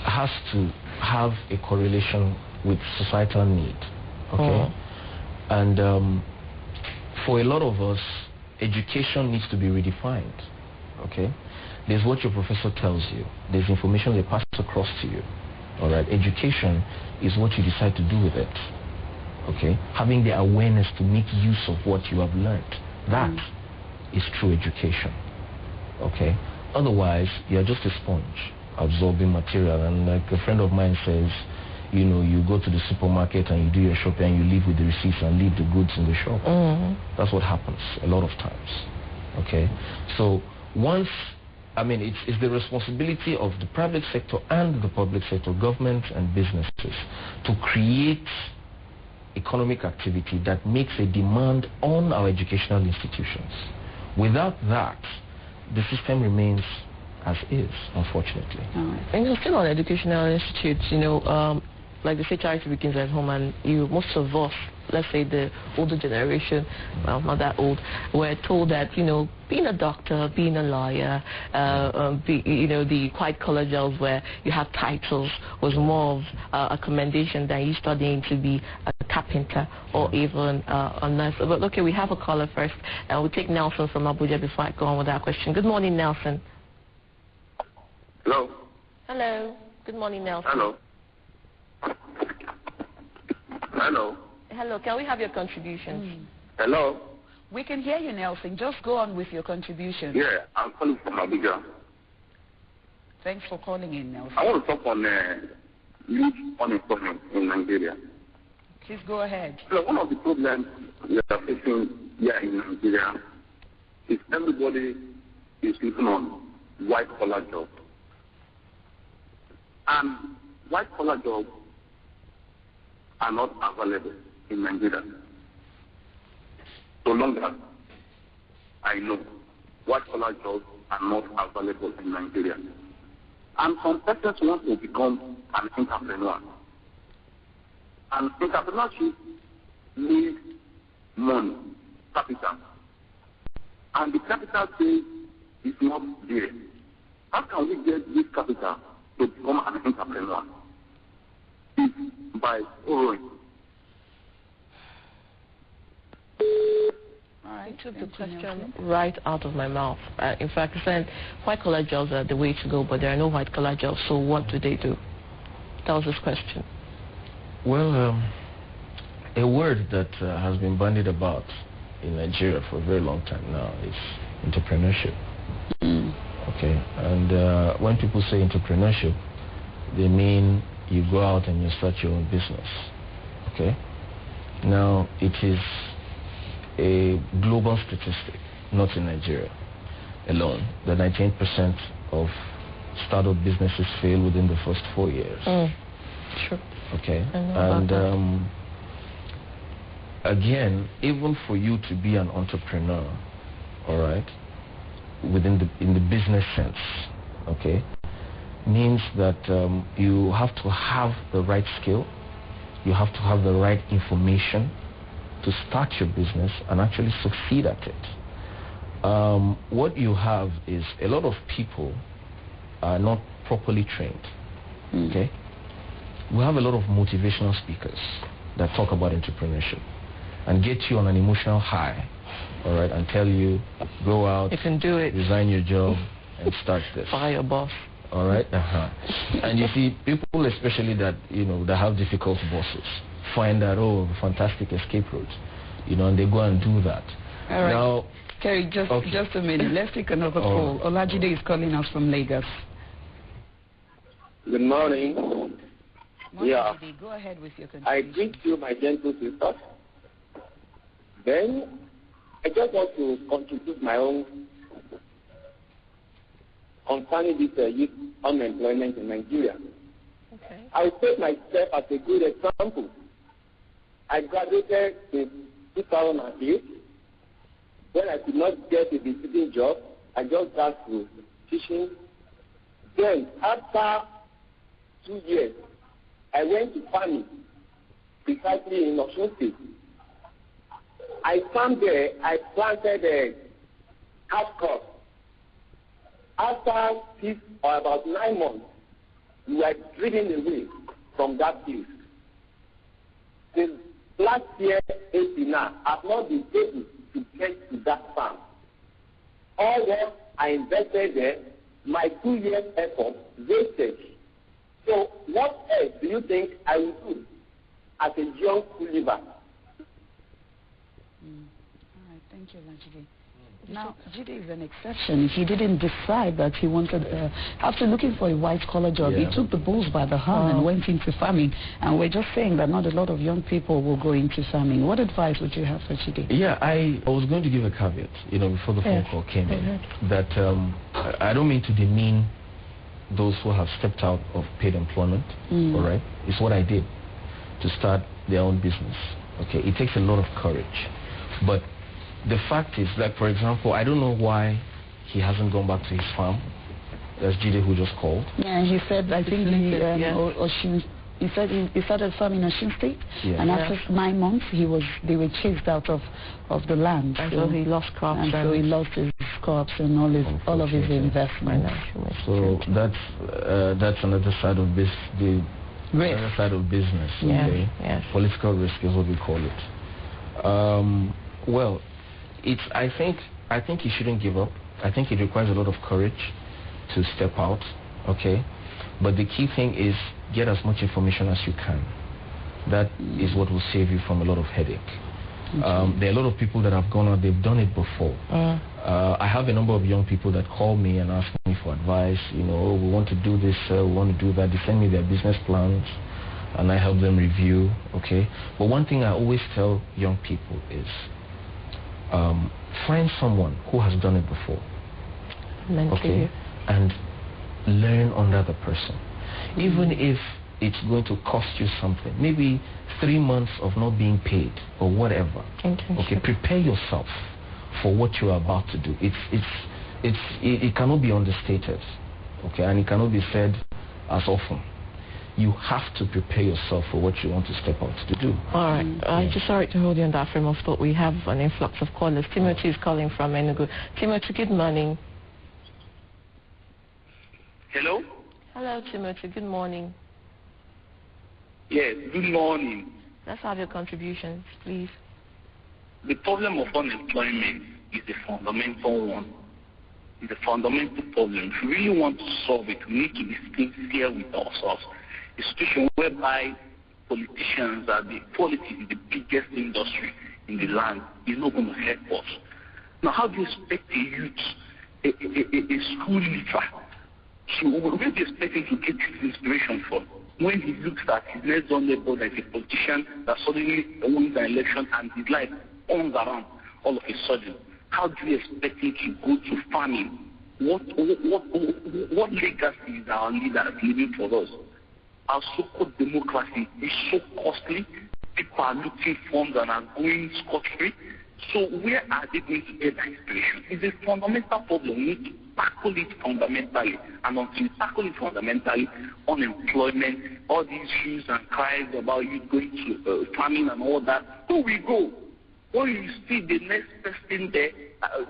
has to have a correlation with societal need. Okay, and for a lot of us, education needs to be redefined. Okay, there's what your professor tells you. There's information they pass across to you. All right, education is what you decide to do with it. Okay, having the awareness to make use of what you have learned. That is true education. Okay, otherwise you're just a sponge absorbing material. And like a friend of mine says, you go to the supermarket and you do your shopping and you leave with the receipts and leave the goods in the shop. That's what happens a lot of times. Okay, so once, it's the responsibility of the private sector and the public sector, government and businesses, to create economic activity that makes a demand on our educational institutions. Without that, the system remains as is, unfortunately. And still on educational institutes, like they say, charity begins at home, and most of us, let's say the older generation, well, not that old, were told that, being a doctor, being a lawyer, the white-collar jobs where you have titles was more of a commendation than you studying to be a carpenter or even a nurse. But okay, we have a caller first, and we'll take Nelson from Abuja before I go on with our question. Good morning, Nelson. Hello. Hello. Good morning, Nelson. Hello. Hello. Hello. Can we have your contributions? Hello. We can hear you, Nelson. Just go on with your contribution. Yeah, I'm calling from Abuja. Thanks for calling in, Nelson. I want to talk on youth unemployment in Nigeria. Please go ahead. So one of the problems we are facing here in Nigeria is everybody is looking on white-collar jobs. And white-collar jobs are not available in Nigeria. So long as I know, white-collar jobs are not available in Nigeria. And some persons want to become an entrepreneur. And entrepreneurship needs money, capital. And the capital base is not there. How can we get this capital to become an entrepreneur? It's by borrowing. You took the question right out of my mouth. In fact, I said white-collar jobs are the way to go, but there are no white-collar jobs, so what do they do? That was his question. Well, a word that has been bandied about in Nigeria for a very long time now is entrepreneurship. Okay, and when people say entrepreneurship, they mean you go out and you start your own business. Okay, now it is a global statistic, not in Nigeria alone, that 98% of startup businesses fail within the first 4 years. Sure. Okay, and again, even for you to be an entrepreneur, all right, in the business sense, okay, means that you have to have the right skill, you have to have the right information to start your business and actually succeed at it. What you have is a lot of people are not properly trained. Okay, we have a lot of motivational speakers that talk about entrepreneurship and get you on an emotional high, all right, and tell you, go out, you can do it, resign your job and start this. Fire your boss. All right, and you see people, especially that that have difficult bosses, find that fantastic escape route, and they go and do that. All right. Now, Kerry, just a minute. Let's take another call. Olajide is calling us from Lagos. Good morning. Yeah. Go ahead with your contribution. I greet you, my gentle sister. Then, I just want to contribute my own concerning this youth unemployment in Nigeria. Okay. I will take myself as a good example. I graduated in 2008. When I could not get a visiting job, I just got to teaching Then, after 2 years, I went to farming, precisely in Osun State. I farmed there, I planted a half crop. After 6 or about 9 months, we were driven away from that field. Since last year, 18 now, I've not been able to get to that farm. All that I invested there, my 2 years effort, wasted. So what else do you think I will do as a young Kuliba? All right, thank you, Lajide. Now, Jide is an exception. He didn't decide that he wanted, after looking for a white-collar job, he took the bulls by the horn and went into farming. And we're just saying that not a lot of young people will go into farming. What advice would you have for Jide? Yeah, I was going to give a caveat, before the phone call came in, that I don't mean to demean those who have stepped out of paid employment, all right? It's what I did to start their own business, okay? It takes a lot of courage. But the fact is, like, for example, I don't know why he hasn't gone back to his farm. That's Jide who just called. Yeah, he said, I think he said he started farming in Osun State, and after 9 months, they were chased out of the land. And so he lost crops. And so he lost his crops and all of his investments. So that's another side of this, the other side of business. Okay? Political risk is what we call it. Well, I think he shouldn't give up. I think it requires a lot of courage to step out, okay? But the key thing is get as much information as you can. That is what will save you from a lot of headache. There are a lot of people that have gone out, they've done it before. I have a number of young people that call me and ask me for advice, we want to do this, we want to do that. They send me their business plans and I help them review, okay? But one thing I always tell young people is find someone who has done it before, okay, and learn under the person. Even if it's going to cost you something, maybe 3 months of not being paid or whatever, okay, prepare yourself for what you are about to do. It cannot be understated, okay, and it cannot be said as often. You have to prepare yourself for what you want to step out to do. All right. I'm just sorry to hold you on that frame of thought. We have an influx of callers. Timothy is calling from Enugu. Timothy, good morning. Hello? Hello, Timothy. Good morning. Yes, good morning. Let's have your contributions, please. The problem of unemployment is a fundamental one. It's a fundamental problem. If we really want to solve it, we need to be sincere with ourselves. A situation whereby politicians are politics is the biggest industry in the land is not going to help us. Now, how do you expect a youth, a school leader, so where do you expect him to get his inspiration from? When he looks at his next door neighbor that is a politician that suddenly wins an election and his life turns around all of a sudden, how do you expect him to go to farming? What legacy is our leaders leaving for us? Our so-called democracy is so costly. People are looking funds and are going scot-free. So where are they going to get that inspiration? It's a fundamental problem. We need to tackle it fundamentally. And until you tackle it fundamentally, unemployment, all these issues and cries about you going to farming and all that, who will go? When you see the next person there,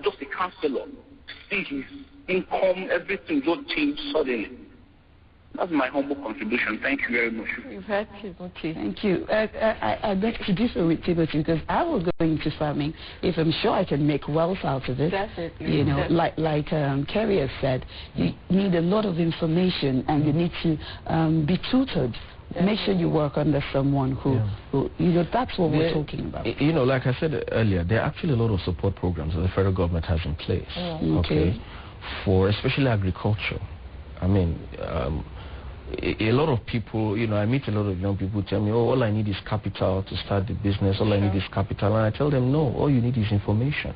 just a counselor, see his income, everything just change suddenly. That's my humble contribution. Thank you very much. You've heard Timothy. Thank you. I beg to differ with Timothy because I will go into farming if I'm sure I can make wealth out of it. Definitely. Like Kerry has said, you need a lot of information and you need to be tutored. Make sure you work under someone who that's what we're talking about. Like I said earlier, there are actually a lot of support programs that the federal government has in place, okay, for especially agriculture. I mean, a lot of people, I meet a lot of young people who tell me, all I need is capital to start the business, all I need is capital, and I tell them, no, all you need is information.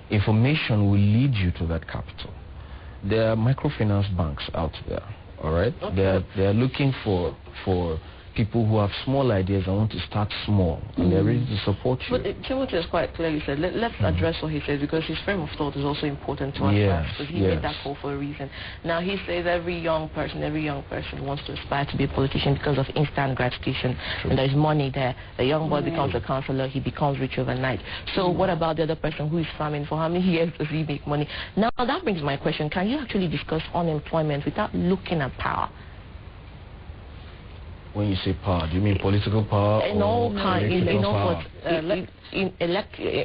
Information will lead you to that capital. There are microfinance banks out there, all right? They are looking for people who have small ideas and want to start small, and they're ready to support you. But Timothy has quite clearly said, let's address what he says, because his frame of thought is also important to us. Yes, because he made that call for a reason. Now he says every young person wants to aspire to be a politician because of instant gratification. True. And there's money there. The young boy becomes a councillor, he becomes rich overnight. So what about the other person who is farming? For how many years does he make money? Now that brings my question, can you actually discuss unemployment without looking at power? When you say power, do you mean political power? In all kinds,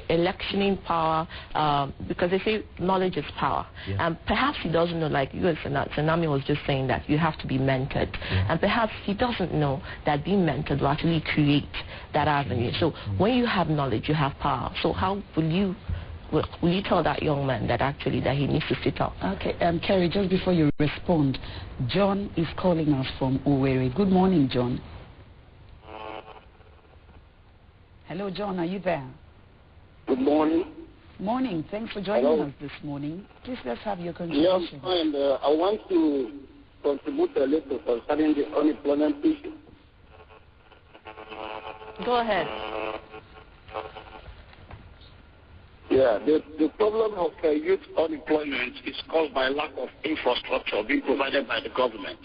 electioning power, because they say knowledge is power. Yeah. And perhaps he doesn't know, like you and Tsunami was just saying, that you have to be mentored. Yeah. And perhaps he doesn't know that being mentored will actually create that avenue. So when you have knowledge, you have power. So how will you tell that young man that actually that he needs to sit up? Okay, Kerry, just before you respond, John is calling us from Owerri. Good morning, John. Hello, John, are you there? Good morning. Morning, thanks for joining us this morning. Please, let's have your contribution. Yes, and I want to contribute a little concerning the unemployment issue. Go ahead. Yeah, the problem of youth unemployment is caused by lack of infrastructure being provided by the government.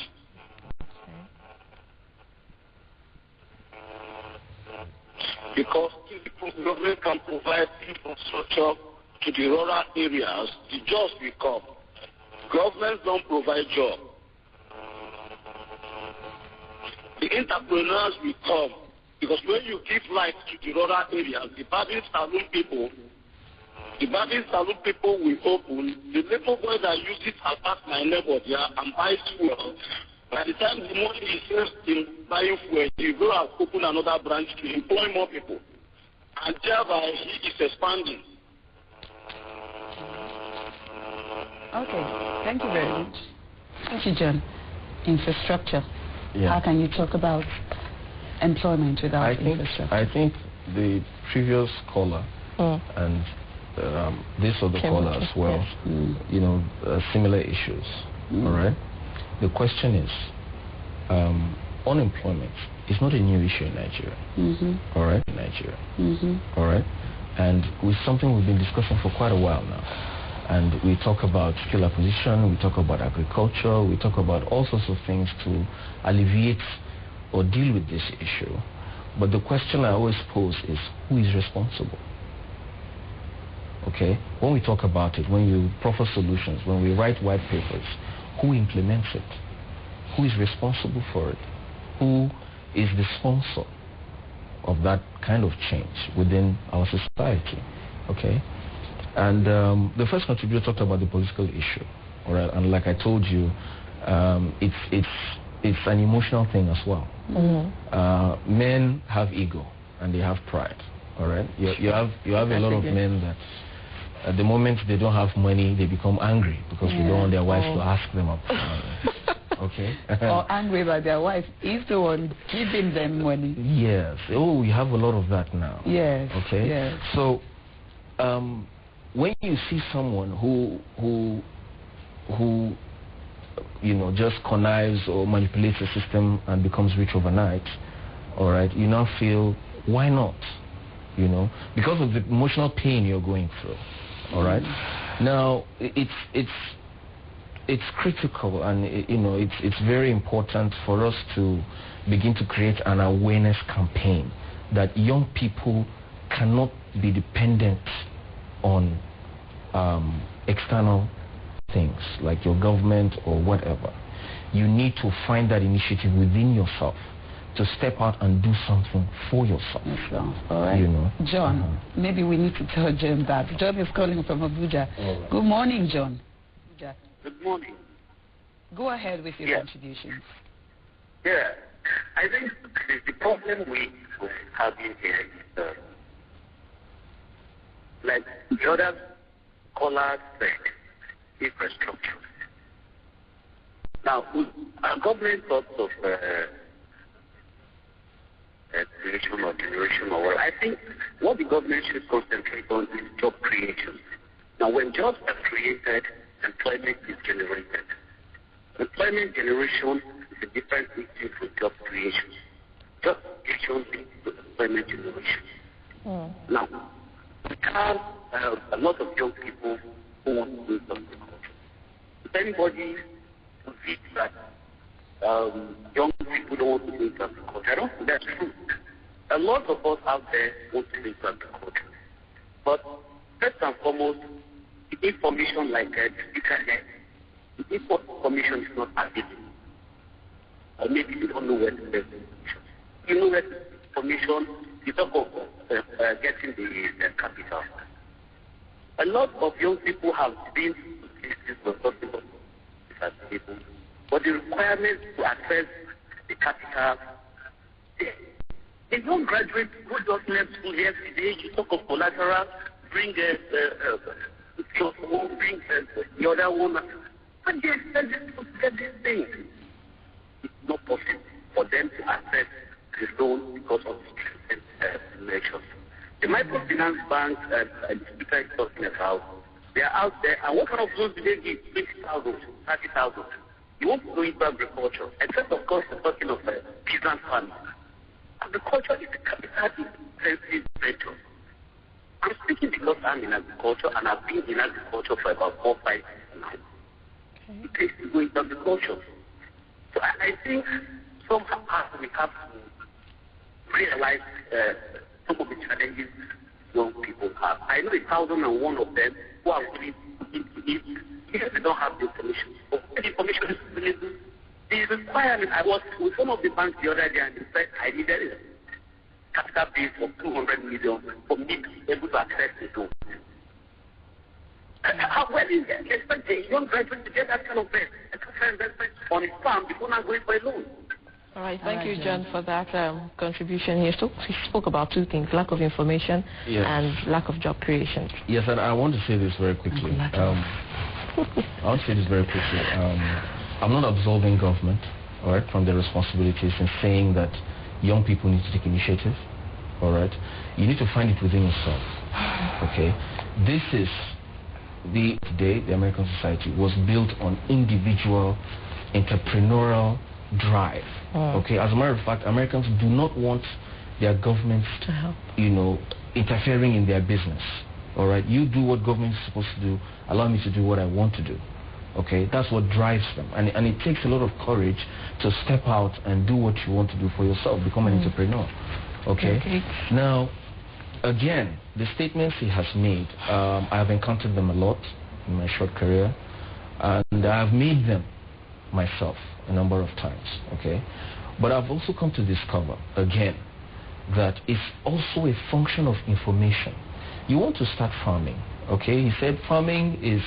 Because if the government can provide infrastructure to the rural areas, the jobs will come. Governments don't provide jobs. The entrepreneurs will come. Because when you give life to the rural areas, the barbing saloon people will open. The little boy that uses a pass my neighbor there and buys fuel. By the time the money is saved in buying fuel, he will have opened another branch to employ more people. And thereby he is expanding. Okay, thank you very much. Thank you, John. Infrastructure. Yeah. How can you talk about employment without infrastructure? I think the previous caller and this other caller as well, similar issues. All right. The question is, unemployment is not a new issue in Nigeria. All right, in Nigeria. All right, and with something we've been discussing for quite a while now. And we talk about skill acquisition, we talk about agriculture, we talk about all sorts of things to alleviate or deal with this issue. But the question I always pose is, who is responsible? Okay, when we talk about it, when you proffer solutions, when we write white papers, who implements it? Who is responsible for it? Who is the sponsor of that kind of change within our society? Okay, and the first contributor talked about the political issue, all right, and like I told you, it's an emotional thing as well. Men have ego and they have pride, all right. You have a lot of men that at the moment they don't have money, they become angry because they don't want their wives to ask them up. Okay. Or angry by their wife is the one giving them money. Yes. Oh, we have a lot of that now. Yes. Okay. Yes. So, when you see someone who just connives or manipulates the system and becomes rich overnight, all right, you now feel, why not? Because of the emotional pain you're going through. All right. Now it's critical, and it's very important for us to begin to create an awareness campaign that young people cannot be dependent on external things like your government or whatever. You need to find that initiative within yourself to step out and do something for yourself. All right. John, maybe we need to tell John that. John is calling from Abuja. Right. Good morning, John. Good morning. Go ahead with your contributions. Yeah, I think the problem we have in here is like the other callers said, infrastructure. Now, our government thought of creation or generation or what. I think what the government should concentrate on is job creation. Now, when jobs are created, employment is generated. Employment generation is a different issue from job creation. just give young people employment innovation. Now, we have a lot of young people who want to do something. If anybody who thinks that young people don't want to do agriculture, I don't think that's true. A lot of us out there want to do agriculture. But first and foremost, the information like the speaker here, the information is not available. Or maybe you don't know where to get the information. You know where the information, you talk of getting the capital. A lot of young people have been to places for possible people, but the requirements to access the capital, they don't graduate who just left school yesterday. You talk of collateral, bring bring the other one, but they expect them to get these things. It's not possible for them to access the loan because of the elections. The microfinance banks and the speaker is talking about, they are out there, and what kind of loans do they give? 20,000, 30,000. You want to go into agriculture, except of course we're talking of peasant farming. Agriculture is a capital-intensive venture. I'm speaking because I'm in agriculture, and I've been in agriculture for about 4 or 5 years now. It takes to go into agriculture. So I think somehow we have to realize some of the challenges young people have. I know 1,001 of them who are willing to eat because they don't have the information. But the information is available. The requirement, I was with one of the banks the other day and they said I needed a capital base of 200 million for me to be able to access the loan. How well is that? You expect a young graduate to get that kind of investment on his farm before not going for a loan? All right, thank you, John, for that contribution here. So he spoke about two things, lack of information and lack of job creation. Yes, and I want to say this very quickly. I'm not absolving government, all right, from their responsibilities in saying that young people need to take initiative, all right? You need to find it within yourself, okay? This is today, the American society was built on individual, entrepreneurial drive, okay? As a matter of fact, Americans do not want their governments, to help, interfering in their business, all right? You do what government is supposed to do, allow me to do what I want to do. Okay, that's what drives them, and it takes a lot of courage to step out and do what you want to do for yourself, become an entrepreneur. Okay? Now, again, the statements he has made, I have encountered them a lot in my short career, and I have made them myself a number of times. Okay, but I've also come to discover again that it's also a function of information. You want to start farming. Okay, he said farming is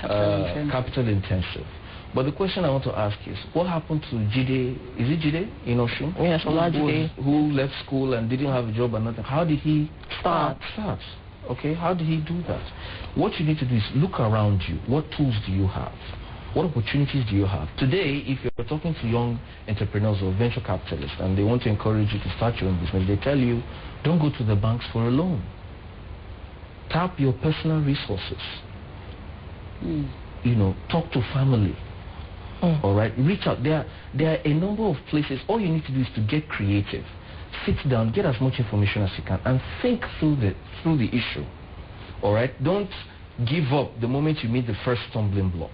capital intensive. But the question I want to ask is, what happened to Jide? Is it Jide in Oshun? Yes, who left school and didn't have a job and nothing? How did he start? Okay, how did he do that? What you need to do is look around you. What tools do you have? What opportunities do you have? Today, if you're talking to young entrepreneurs or venture capitalists and they want to encourage you to start your own business, they tell you, don't go to the banks for a loan. Tap your personal resources. Talk to family. All right, reach out. There are a number of places. All you need to do is to get creative. Sit down, get as much information as you can, and think through the issue. All right, don't give up the moment you meet the first stumbling block.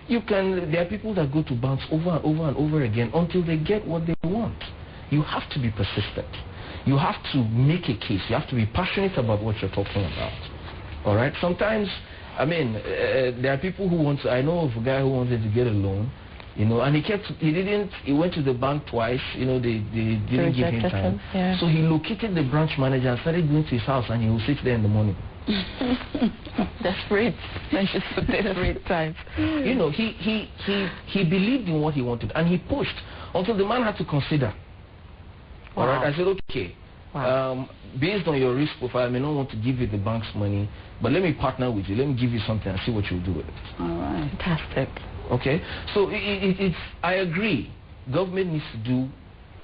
There are people that go to banks over and over and over again until they get what they want. You have to be persistent. You have to make a case. You have to be passionate about what you're talking about. All right, sometimes. There are people who want to, I know of a guy who wanted to get a loan, and he went to the bank twice, they didn't give him time. So he located the branch manager and started going to his house, and he will sit there in the morning. Desperate. Desperate times. He believed in what he wanted, and he pushed until the man had to consider. All right, I said, okay. Based on your risk profile, I may not want to give you the bank's money, but let me partner with you. Let me give you something and see what you'll do with it. All right. Fantastic. Okay? So I agree. Government needs to do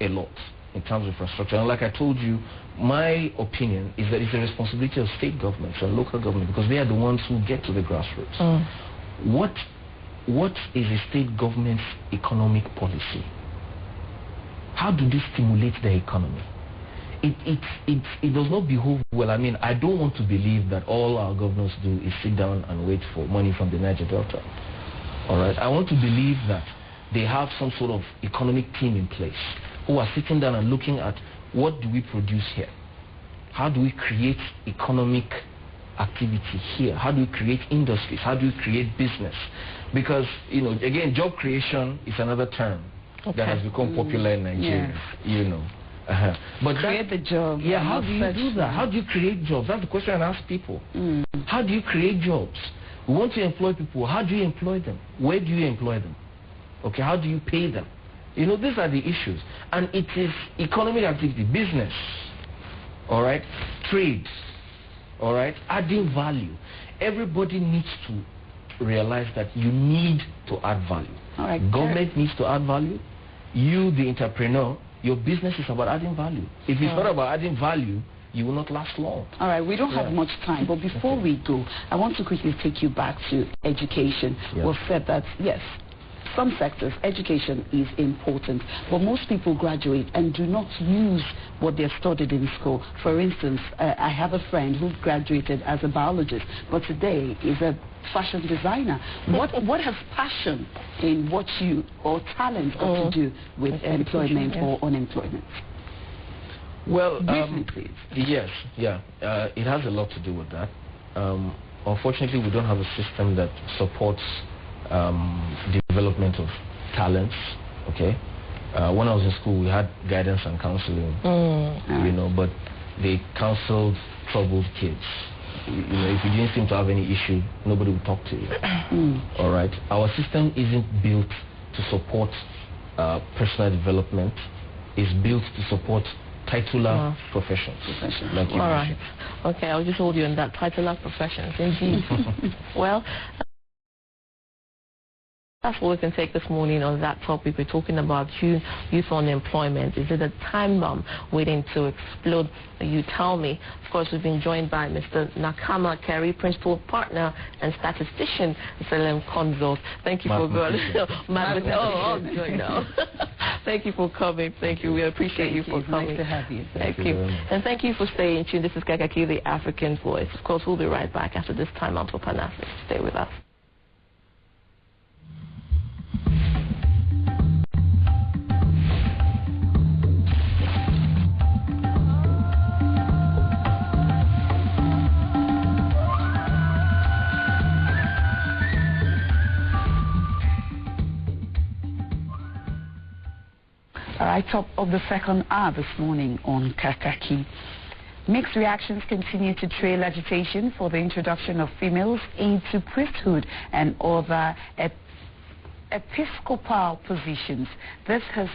a lot in terms of infrastructure. And like I told you, my opinion is that it's the responsibility of state governments and local government because they are the ones who get to the grassroots. What is a state government's economic policy? How do they stimulate the economy? It does not behove well. I mean, I don't want to believe that all our governors do is sit down and wait for money from the Niger Delta. All right, I want to believe that they have some sort of economic team in place who are sitting down and looking at what do we produce here? How do we create economic activity here? How do we create industries? How do we create business? Because, you know, again, job creation is another term that has become popular in Nigeria, you know. But create the job. Yeah, how do you do that? How do you create jobs? That's the question I ask people. How do you create jobs? We want to employ people. How do you employ them? Where do you employ them? Okay, how do you pay them? You know, these are the issues. And it is economic activity, business, all right, trade, all right, adding value. Everybody needs to realize that you need to add value. All right, government needs to add value. You, the entrepreneur, your business is about adding value. If it's not about adding value, you will not last long. All right, we don't have much time, but before we go, I want to quickly take you back to education. We've said that, yes, some sectors, education is important, but most people graduate and do not use what they've studied in school. For instance, I have a friend who graduated as a biologist, but today is a fashion designer. What has passion in what you, or talent, got to do with employment or unemployment? Well, yes, it has a lot to do with that. Unfortunately, we don't have a system that supports development of talents. Okay, when I was in school, we had guidance and counseling, you know, but they counseled troubled kids. You know, if you didn't seem to have any issue, nobody would talk to you. All right, our system isn't built to support personal development. It's built to support titular professions. Like you all right. Okay, I'll just hold you on that. Titular professions, indeed. Well, that's what we can take this morning on that topic. We're talking about youth unemployment. Is it a time bomb waiting to explode? You tell me. Of course, we've been joined by Mr. Nakama Kerry, Principal Partner and Statistician, SLM Consult. Thank you for going. Thank you for coming. Thank you. We appreciate you for coming. Nice to have you. Thank you. And thank you for staying tuned. This is Kaakaki, the African Voice. Of course, we'll be right back after this time out for Panafric. Stay with us. All right, top of the second hour this morning on Kaakaki. Mixed reactions continue to trail agitation for the introduction of females into priesthood and other episcopal positions. This has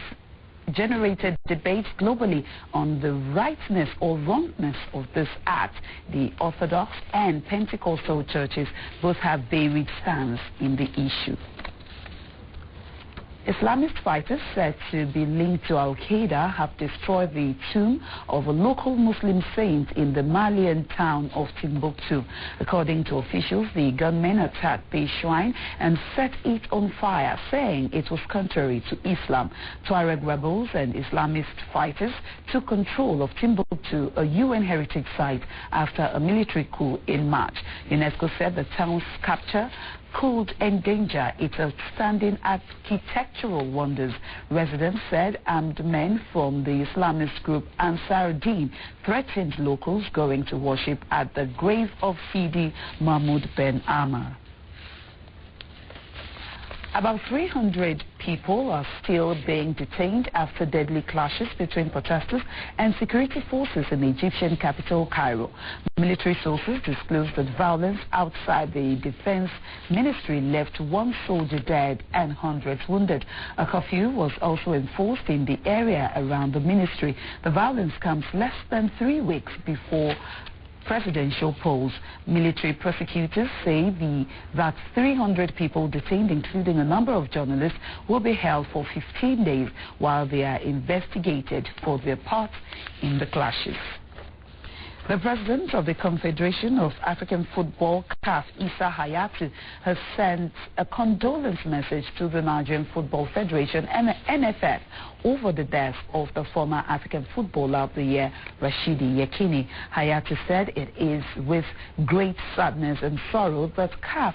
generated debates globally on the rightness or wrongness of this act. The Orthodox and Pentecostal churches both have varied stance in the issue. Islamist fighters said to be linked to Al-Qaeda have destroyed the tomb of a local Muslim saint in the Malian town of Timbuktu. According to officials, the gunmen attacked the shrine and set it on fire, saying it was contrary to Islam. Tuareg rebels and Islamist fighters took control of Timbuktu, a UN heritage site, after a military coup in March. UNESCO said the town's capture could endanger its outstanding architectural wonders. Residents said armed men from the Islamist group Ansar Deen threatened locals going to worship at the grave of Sidi Mahmoud Ben Ammar. About 300 people are still being detained after deadly clashes between protesters and security forces in the Egyptian capital, Cairo. Military sources disclosed that violence outside the defense ministry left one soldier dead and hundreds wounded. A curfew was also enforced in the area around the ministry. The violence comes less than 3 weeks before presidential polls. Military prosecutors say that 300 people detained, including a number of journalists, will be held for 15 days while they are investigated for their part in the clashes. The president of the Confederation of African Football, CAF, Issa Hayatu, has sent a condolence message to the Nigerian Football Federation and the NFF over the death of the former African Footballer of the Year, Rashidi Yekini. Hayatu said it is with great sadness and sorrow that CAF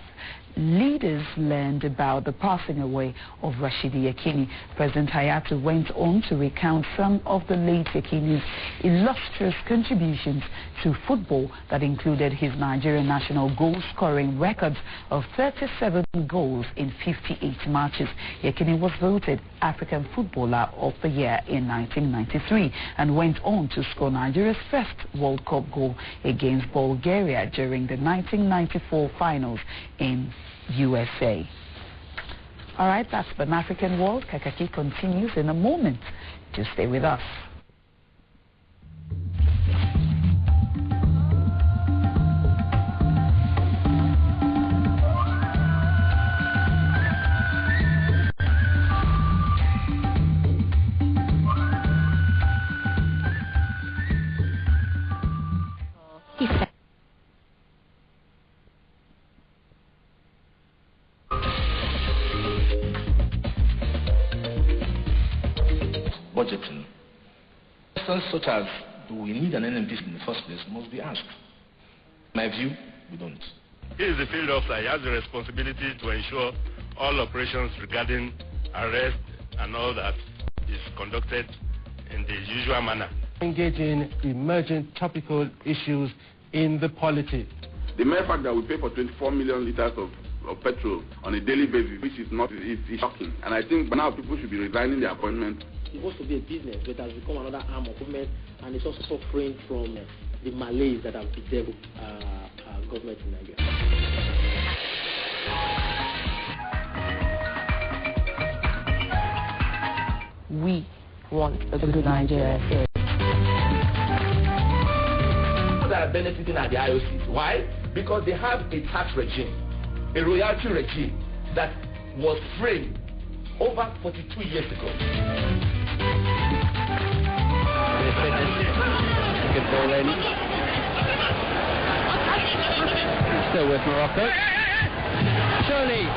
leaders learned about the passing away of Rashidi Yekini. President Hayatu went on to recount some of the late Yekini's illustrious contributions to football that included his Nigerian national goal-scoring records of 37 goals in 58 matches. Yekini was voted African Footballer of the Year in 1993 and went on to score Nigeria's first World Cup goal against Bulgaria during the 1994 finals in USA. All right, that's Pan African World. Kaakaki continues in a moment. Just stay with us. Budgeting. Questions such as, do we need an NMP in the first place, must be asked. In my view, we don't. He is the field officer. He has the responsibility to ensure all operations regarding arrest and all that is conducted in the usual manner. Engage in emerging topical issues in the polity. The mere fact that we pay for 24 million liters of petrol on a daily basis, which is not, is shocking. And I think by now people should be resigning their appointment. It's supposed to be a business, but it has become another arm of government, and it's also suffering from the malaise that have bedeviled government in Nigeria. We want a good Nigeria. That are benefiting at the IOCs. Why? Because they have a tax regime, a royalty regime that was framed over 42 years ago. Still with Morocco. Surely.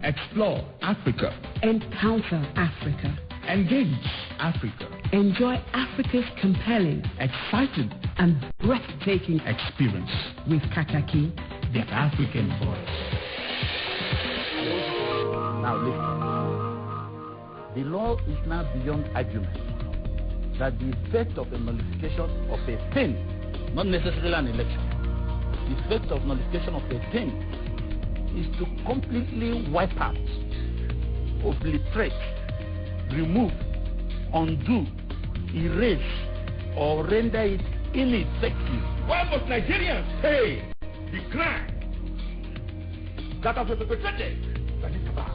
Explore Africa. Encounter Africa. Engage Africa. Enjoy Africa's compelling, exciting, and breathtaking experience with Kaakaki, the African voice. Now listen. The law is now beyond argument that the effect of a nullification of a thing, not necessarily an election, the effect of nullification of a thing is to completely wipe out, obliterate, remove, undo, erase, or render it ineffective. Why must Nigerians pay the crime that has been perpetrated by this tobacco?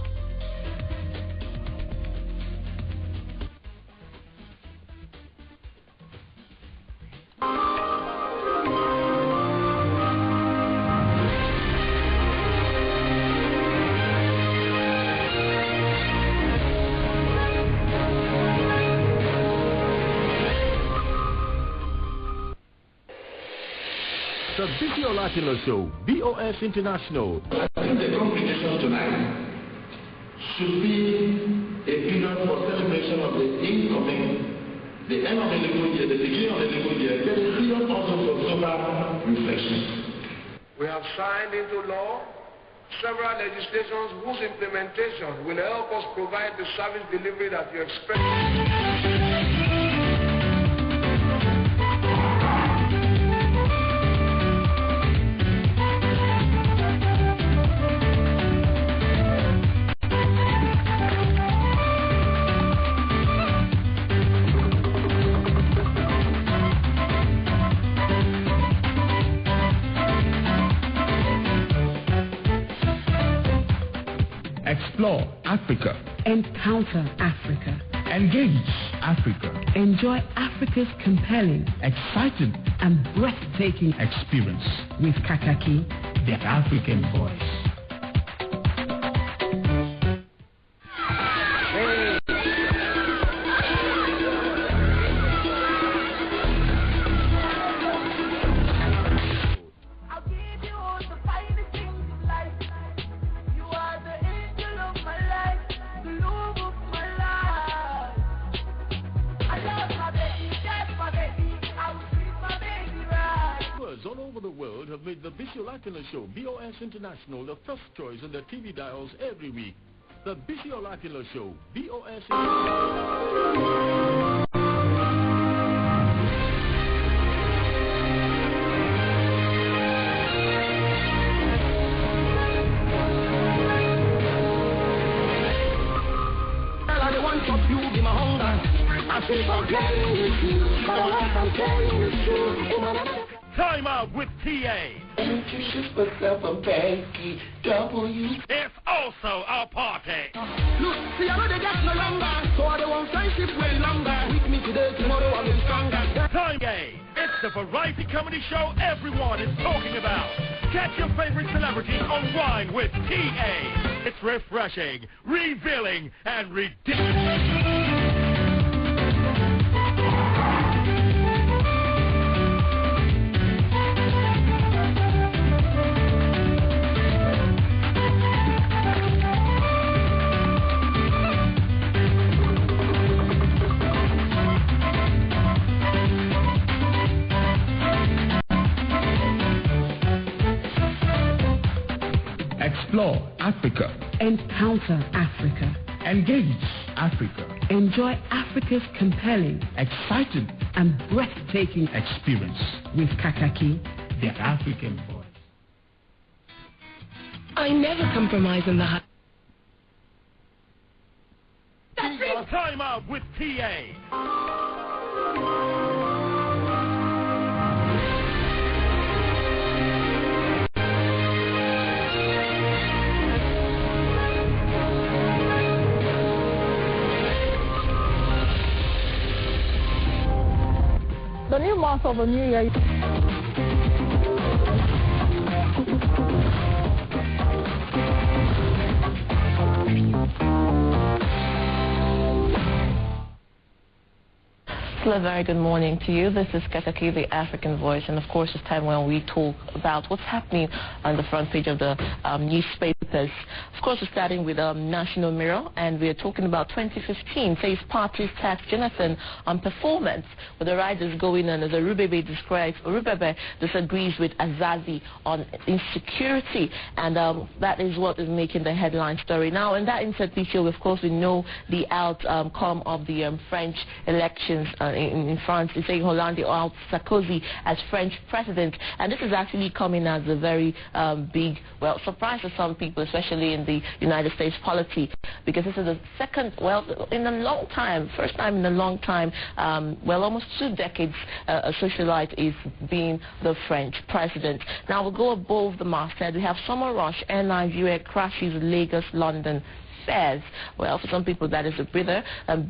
The BTO Latino Show, BOS International. I think the competition tonight should be a period for celebration of the incoming, the end of the legal year, the beginning of the legal year, but a period also for sober reflection. We have signed into law several legislations whose implementation will help us provide the service delivery that you expect. Explore Africa. Encounter Africa. Engage Africa. Enjoy Africa's compelling, exciting, and breathtaking experience with Kaakaki, the African voice. Bisi Olakina Show, BOS International, the first choice on the TV dials every week. The Bisi Olakina Show, BOS International. Time out with TA. It's also a party. Look, see, I know they got no longer, so I don't want friendship way longer. With me today, tomorrow I'll be stronger. Time Gay. It's the variety comedy show everyone is talking about. Catch your favorite celebrities on Wine with TA. It's refreshing, revealing, and ridiculous. Explore Africa. Encounter Africa. Engage Africa. Enjoy Africa's compelling, exciting, and breathtaking experience with Kaakaki, the African voice. I never compromise on the high. Time out with TA. The new month of the new year. A very good morning to you. This is Kaakaki, the African Voice, and of course it's time when we talk about what's happening on the front page of the newspapers. Of course, we're starting with National Mirror, and we're talking about 2015. Says parties tax Jonathan on performance, with the riders going on as Urubebe describes. Urubebe disagrees with Azazi on insecurity, and that is what is making the headline story. Now, in that insert picture, of course, we know the outcome of the French elections in France. It's saying Hollande out Sarkozy as French president, and this is actually coming as a very big, well, surprise to some people, especially in the United States polity, because this is the second, well, in a long time, first time in a long time, well, almost 2 decades, a socialite is being the French president. Now we'll go above the masthead. We have Summer Rush, Air Nigeria crashes Lagos, London. Fares. Well, for some people that is a breather.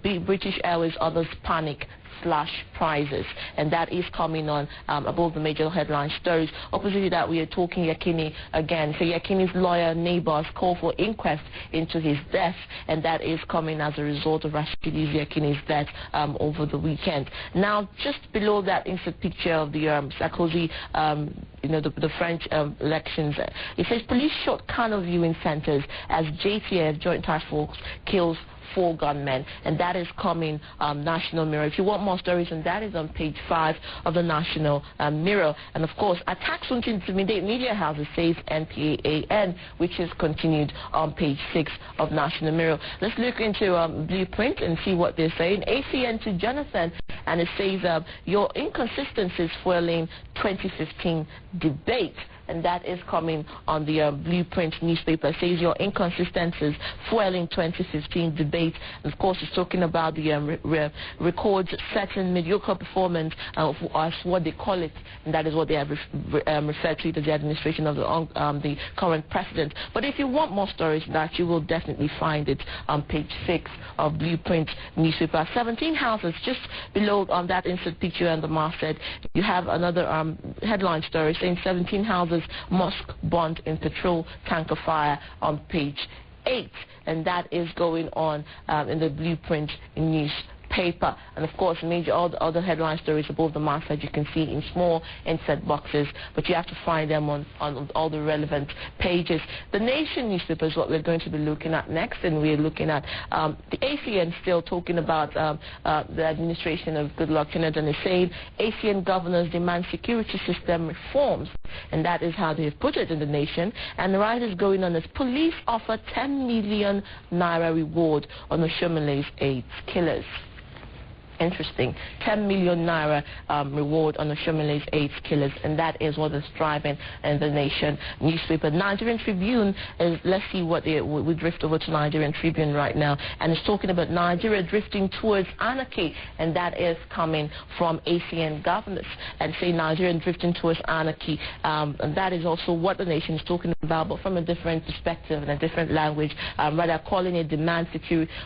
British Airways, others panic. Slash prices, and that is coming on above the major headline stories. Opposite that, we are talking Yakini again. So Yakini's lawyer neighbors call for inquest into his death, and that is coming as a result of Rashidi Yakini's death over the weekend. Now, just below that is a picture of the Sarkozy, the French elections. It says police shot Kano viewing centers as JTF, Joint Task Force, kills 4 gunmen, and that is coming National Mirror. If you want more stories, and that is on page 5 of the National Mirror. And of course, attacks on intimidate media houses, says NPAN, which is continued on page 6 of National Mirror. Let's look into Blueprint and see what they're saying. ACN to Jonathan, and it says your inconsistencies fueling 2015 debate. And that is coming on the Blueprint newspaper. It says your inconsistencies fueling 2015 debate. And of course, it's talking about the records setting mediocre performance as what they call it, and that is what they have referred to as the administration of the current president. But if you want more stories, that you will definitely find it on page 6 of Blueprint newspaper. 17 houses, just below on that insert picture and the masthead, you have another headline story saying 17 houses mosque burnt in petrol tanker fire on page 8, and that is going on in the Blueprint newspaper. paper. And of course, all the other headline stories above the masthead you can see in small inset boxes, but you have to find them on all the relevant pages. The Nation newspaper is what we're going to be looking at next, and we're looking at the ACN still talking about the administration of Goodluck Jonathan is saying ACN governors demand security system reforms, and that is how they have put it in the Nation. And the ride is going on as police offer 10 million naira reward on Oshomole's 8 killers. Interesting. 10 million naira reward on Oshomole's 8 killers, and that is what is driving in the Nation newspaper. Nigerian Tribune is, let's see what we drift over to Nigerian Tribune right now, and it's talking about Nigeria drifting towards anarchy, and that is coming from ACN governors, and say Nigeria drifting towards anarchy, and that is also what the Nation is talking about, but from a different perspective and a different language, rather calling it demand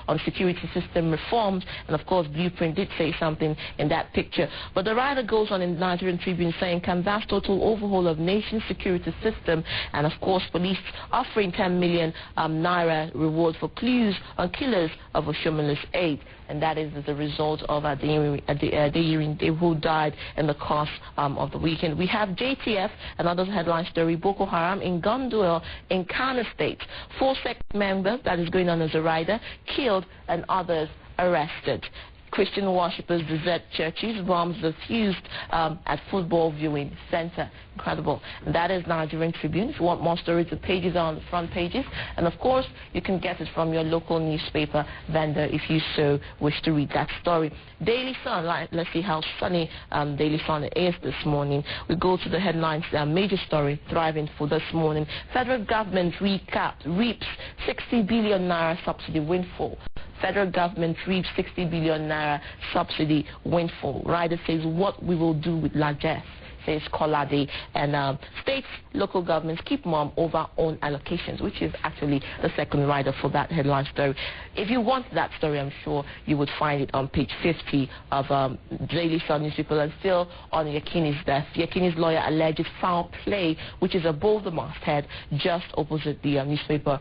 on security system reforms, and of course Blueprint did say something in that picture. But the writer goes on in the Nigerian Tribune saying canvas total overhaul of nation security system, and of course police offering 10 million naira reward for clues on killers of Oshomole's 8. And that is as a result of Adeyemi who died in the course of the weekend. We have JTF, another headline story, Boko Haram in gun duel in Kano State. 4 sect members, that is going on as a rider, killed and others arrested. Christian worshippers desert churches, bombs defused at football viewing center. Incredible. And that is Nigerian Tribune. If you want more stories, the pages are on the front pages. And of course, you can get it from your local newspaper vendor if you so wish to read that story. Daily Sun, let's see how sunny Daily Sun is this morning. We go to the headlines, major story, thriving for this morning. Federal government reaps 60 billion naira subsidy windfall. Federal government reaps 60 billion naira subsidy windfall. Rider says what we will do with largesse, says Kolade. And states, local governments keep mum over own allocations, which is actually the second rider for that headline story. If you want that story, I'm sure you would find it on page 50 of Daily Sun newspaper. And still on Yakini's death, Yakini's lawyer alleges foul play, which is above the masthead, just opposite the newspaper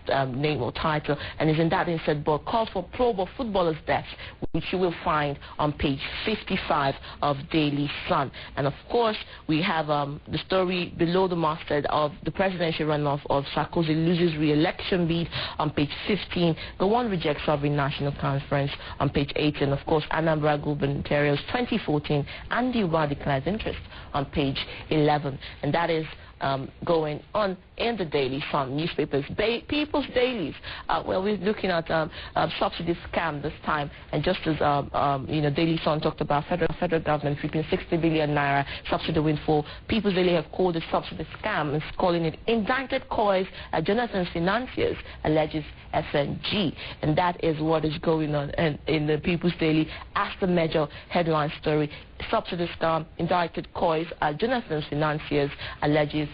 name or title, and is in that instead book calls for probe of footballers' deaths, which you will find on page 55 of Daily Sun. And of course, we have the story below the masthead of the presidential runoff of Sarkozy loses re-election bid on page 15. The one rejects sovereign national conference on page 18. Of course, Anambra gubernatorials 2014, Andy Uba declares interest on page 11. And that is going on in the Daily Sun newspapers. People's Dailies, well, we're looking at subsidy scam this time, and just as Daily Sun talked about federal government reaping 60 billion naira subsidy windfall, People's Daily have called it subsidy scam and calling it indicted coys at Jonathan's financiers, alleges SNG, and that is what is going on in the People's Daily as the major headline story. Subsidy scam, indicted coys at Jonathan's financiers, alleges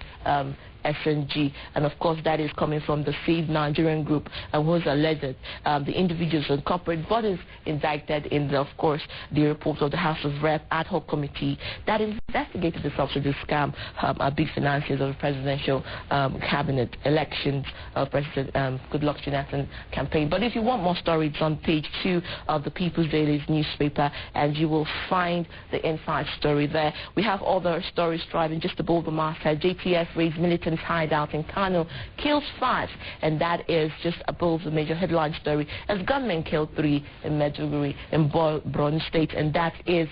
SNG, and of course that is coming from the Save Nigerian group, and was alleged the individuals and corporate bodies indicted in of course the report of the House of Rep ad hoc committee that investigated the subsidy scam big financiers of the presidential cabinet elections of President Goodluck Jonathan campaign. But if you want more stories, on page 2 of the People's Daily's newspaper, and you will find the inside story there. We have other stories driving just above the masthead. JTF raids militant hideout in Kano, kills 5, and that is just above the major headline story as gunmen killed 3 in Maiduguri in Borno State, and that is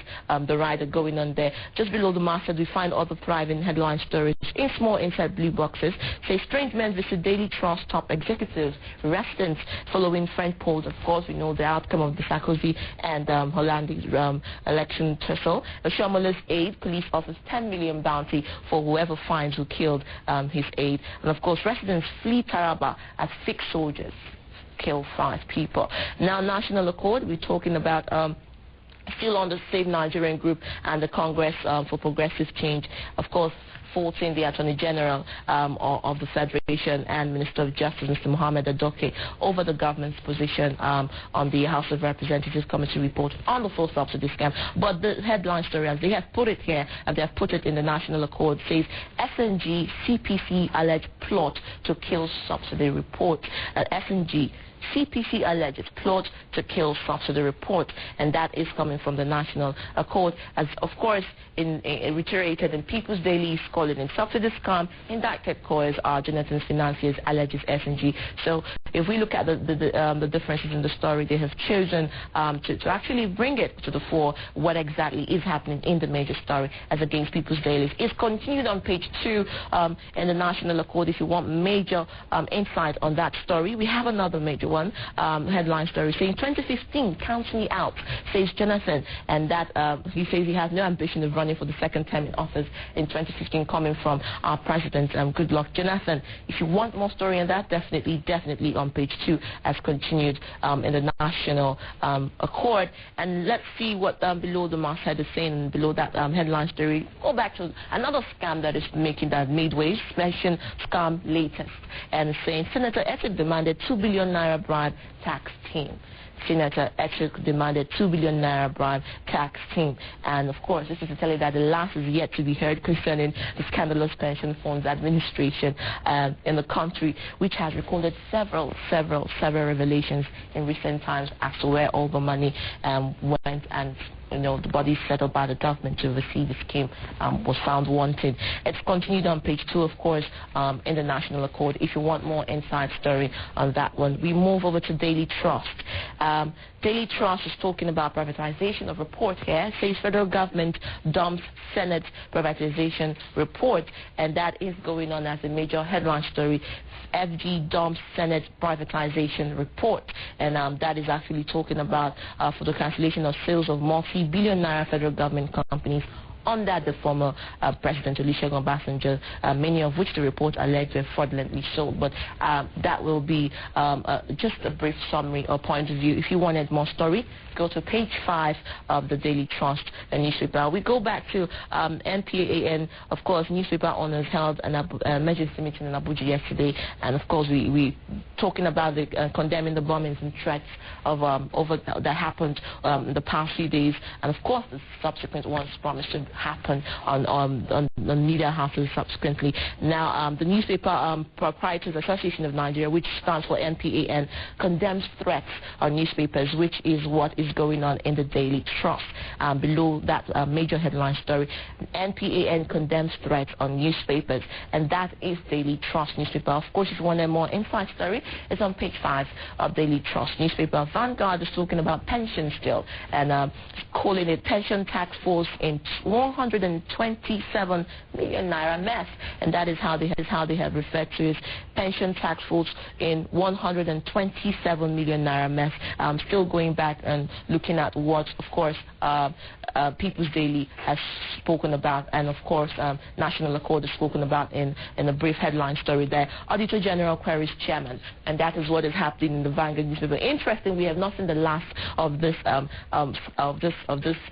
the rider going on there. Just below the masthead we find other thriving headline stories in small inside blue boxes. Say strange men visit Daily Trust top executives, residents following French polls. Of course we know the outcome of the Sarkozy and Hollande's election tussle. Oshomole's aide, police offers 10 million bounty for whoever finds who killed his aide. And of course residents flee Taraba as fixed soldiers kill 5 people. Now National Accord, we're talking about still on the Save Nigerian group and the Congress for Progressive Change, of course faulting the Attorney General of the Federation and Minister of Justice, Mr. Mohammed Adoke, over the government's position on the House of Representatives Committee report on the full subsidy scam. But the headline story, as they have put it here, and they have put it in the National Accord, says SNG CPC alleged plot to kill subsidy report. SNG CPC alleges plot to kill subsidy report, and that is coming from the National Accord, as of course reiterated in People's Daily is calling in subsidy scam, indicted cause are Jonathan's financiers, alleges S&G. So if we look at the differences in the story, they have chosen to actually bring it to the fore what exactly is happening in the major story as against People's Daily. It's continued on page 2 in the National Accord. If you want major insight on that story, we have another major one, headline story saying 2015 counts me out, says Jonathan, and that he says he has no ambition of running for the second term in office in 2015, coming from our president. Good luck, Jonathan. If you want more story on that, definitely on page 2 as continued in the National Accord. And let's see what below the masthead is saying, below that headline story. Go back to another scam that is making that midway, pension scam latest, and saying Senator Etrick demanded 2 billion naira bribe tax team. Senator Etrick demanded 2 billion naira bribe tax team. And of course, this is to tell you that the last is yet to be heard concerning the scandalous pension funds administration in the country, which has recorded several revelations in recent times as to where all the money went, and the body set up by the government to oversee the scheme was found wanting. It's continued on page 2, of course, in the National Accord. If you want more inside story on that one, we move over to Daily Trust. Daily Trust is talking about privatization of report here. It says federal government dumps Senate privatization report, and that is going on as a major headline story. FG dumps Senate privatization report, and that is actually talking about for the cancellation of sales of multi-billion naira federal government companies under the former President Olusegun Obasanjo, many of which the report alleged were fraudulently sold. But that will be just a brief summary or point of view. If you wanted more story, go to page 5 of the Daily Trust newspaper. We go back to NPAN, of course, newspaper owners held an emergency meeting in Abuja yesterday, and of course we talking about the condemning the bombings and threats of that happened in the past few days, and of course the subsequent ones promised to happen on media houses subsequently. Now the newspaper Proprietors Association of Nigeria, which stands for NPAN, condemns threats on newspapers, which is what is going on in the Daily Trust. Below that major headline story, NPAN condemns threats on newspapers, and that is Daily Trust newspaper. Of course, if you want a more inside story, it's on page 5 of Daily Trust newspaper. Vanguard is talking about pension still, and calling it pension tax force in 127 million naira mess, and that is how they have referred to it. Pension tax force in 127 million naira mess. Still going back and looking at what, of course, People's Daily has spoken about, and of course National Accord has spoken about in a brief headline story there. Auditor General queries chairman, and that is what is happening in the Vanguard newspaper. Interesting, we have not seen the last of this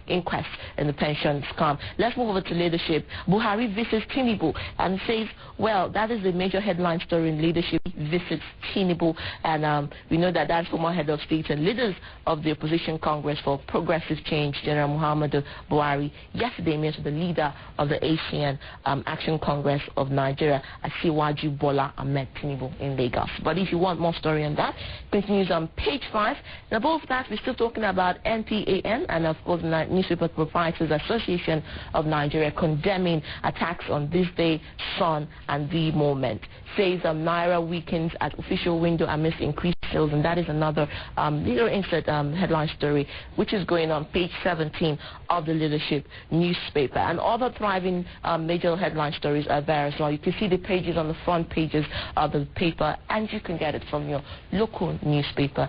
inquest in the pension scam. Let's move over to leadership. Buhari visits Tinubu and says, well, that is the major headline story in leadership. Visits Tinubu, and we know that that's former head of state and leaders of the opposition Congress for Progressive Change, General Muhammadu Buhari, yesterday met with the leader of the ASEAN Action Congress of Nigeria, Asiwaju Bola Ahmed Tinubu, in Lagos. But if you want more story on that, continues on page 5. And above that, we're still talking about NPAN and of course the Newspaper Proprietors Association of Nigeria condemning attacks on This Day, Sun, and The Moment. Says Naira weakens at official window amidst increased sales, and that is another little insert headline story which is going on page 17 of the leadership newspaper. And other thriving major headline stories are there as well. You can see the pages on the front pages of the paper, and you can get it from your local newspaper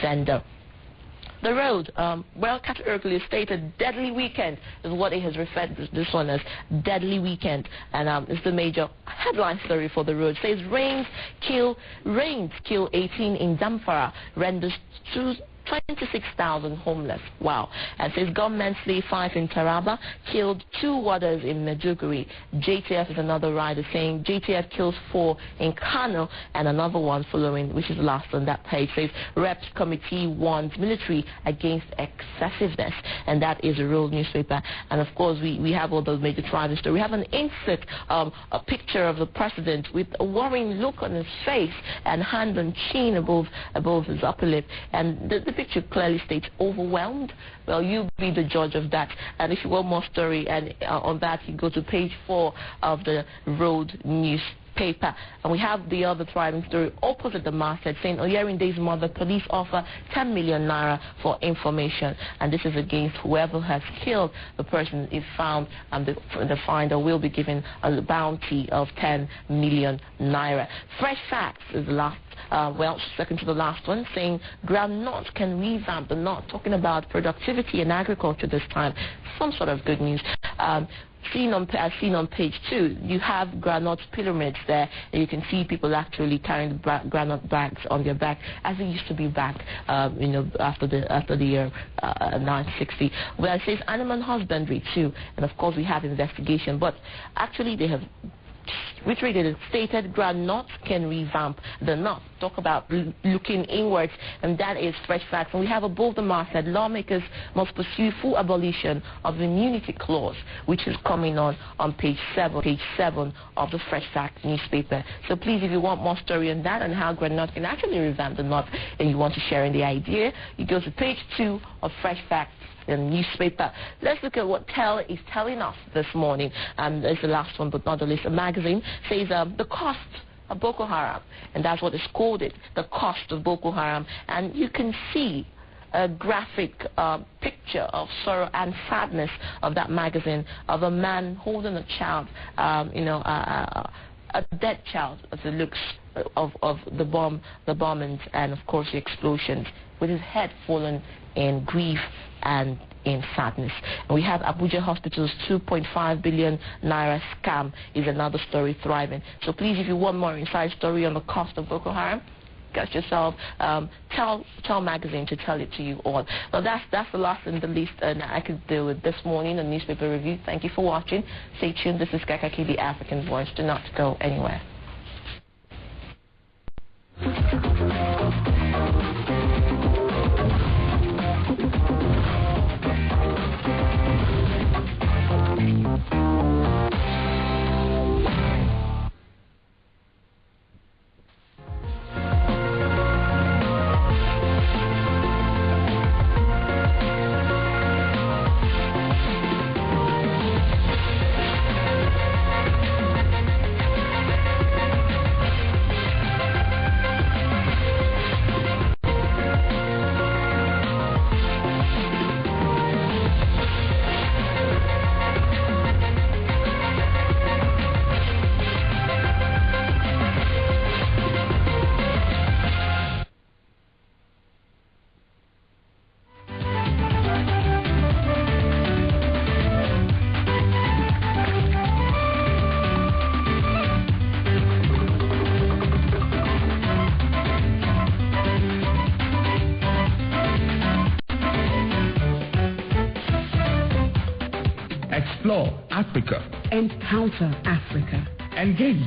vendor. The road, well, categorically stated, deadly weekend is what it has referred to this one as, deadly weekend, and it's the major headline story for the road. It says rains kill 18 in Zamfara, renders 26,000 homeless. Wow. And says gunmen slay 5 in Taraba, killed 2 warders in Medjugorje. JTF is another rider saying JTF kills 4 in Kano, and another one following, which is last on that page, says Reps Committee warns military against excessiveness. And that is a real newspaper. And of course, we have all those major tribal stories. We have an insert, a picture of the president with a worrying look on his face and hand on chin above his upper lip. And the picture clearly states overwhelmed. Well, you be the judge of that. And if you want more story and on that, you go to page 4 of the Road newspaper. And we have the other thriving story opposite the masthead saying Oyerinde's mother, police offer 10 million naira for information. And this is against whoever has killed the person is found, and the finder will be given a bounty of 10 million naira. Fresh Facts is the last. Second to the last one, saying groundnut can revamp the knot, talking about productivity in agriculture this time. Some sort of good news. As seen on page 2, you have groundnut pyramids there, and you can see people actually carrying groundnut bags on their back, as it used to be back, after the year 1960. Well, it says animal husbandry too, and of course we have investigation, but actually they have reiterated, stated groundnut can revamp the knot. Talk about looking inwards, and that is Fresh Facts. And we have above the masthead, lawmakers must pursue full abolition of the immunity clause, which is coming on page 7 of the Fresh Facts newspaper. So please, if you want more story on that and how groundnut can actually revamp the knot, and you want to share in the idea, you go to page 2 of Fresh Facts, the newspaper. Let's look at what Tell is telling us this morning. It's the last one but not the least. A magazine says the cost of Boko Haram, and that's what is quoted, the cost of Boko Haram. And you can see a graphic picture of sorrow and sadness of that magazine, of a man holding a child, a dead child, as it looks, of the bombings and of course the explosions, with his head fallen in grief and in sadness. And we have Abuja Hospital's 2.5 billion naira scam is another story thriving. So please, if you want more inside story on the cost of Boko Haram, get yourself Tell magazine to tell it to you all. Well, that's the last and the least I could deal with this morning on Newspaper Review. Thank you for watching. Stay tuned. This is Kaakaki B, African Voice. Do not go anywhere. Explore Africa. Encounter Africa. Engage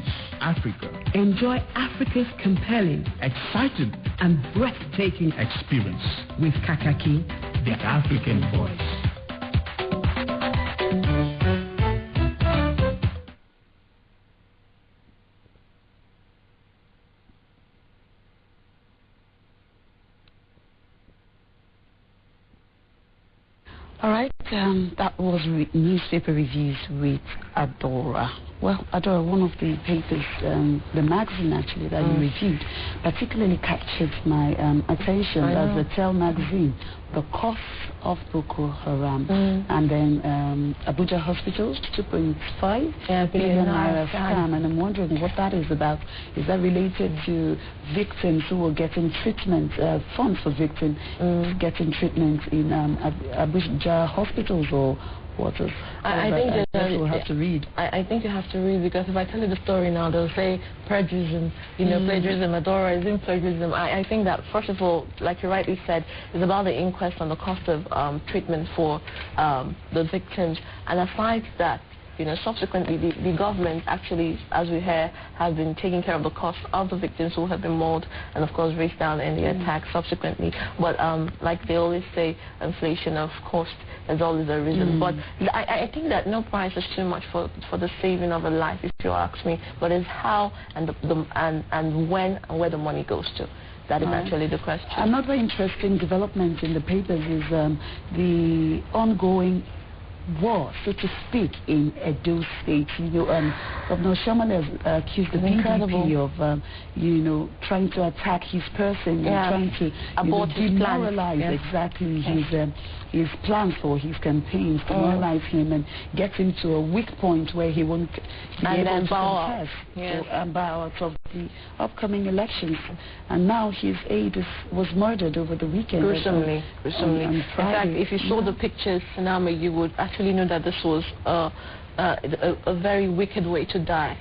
Africa. Enjoy Africa's compelling, exciting, and breathtaking experience with Kaakaki, the African Voice. All right, that was Newspaper Reviews with Adora. Well, Adora, one of the papers, the magazine actually that you reviewed, particularly captured my attention. That's the Tell magazine, the cost of Boko Haram, and then Abuja Hospitals, 2.5 billion naira scam. And I'm wondering what that is about. Is that related to victims who are getting treatment, funds for victims getting treatment in Abuja hospitals, or I think we'll have to read. I think you have to read, because if I tell you the story now, they'll say plagiarism, plagiarism, Adora is in plagiarism. I think that, first of all, like you rightly said, it's about the inquest on the cost of treatment for the victims. And aside that, subsequently, the government actually, as we hear, has been taking care of the cost of the victims who have been mauled and, of course, raised down in the attack subsequently. But like they always say, inflation of cost is always a reason. But I think that no price is too much for the saving of a life, if you ask me. But it's how and and when and where the money goes to. That is actually the question. Another interesting development in the papers is the ongoing war, so to speak, in Edo State. Governor Sherman has accused the PDP of, trying to attack his person, and trying to demoralize exactly his plans for his campaigns, demoralize him and get him to a weak point where he won't be able to contest and bow out of the upcoming elections. And now his aide was murdered over the weekend. Gruesomely. On Friday. In fact, if you saw the pictures, Tsunami, you would actually know that this was a very wicked way to die.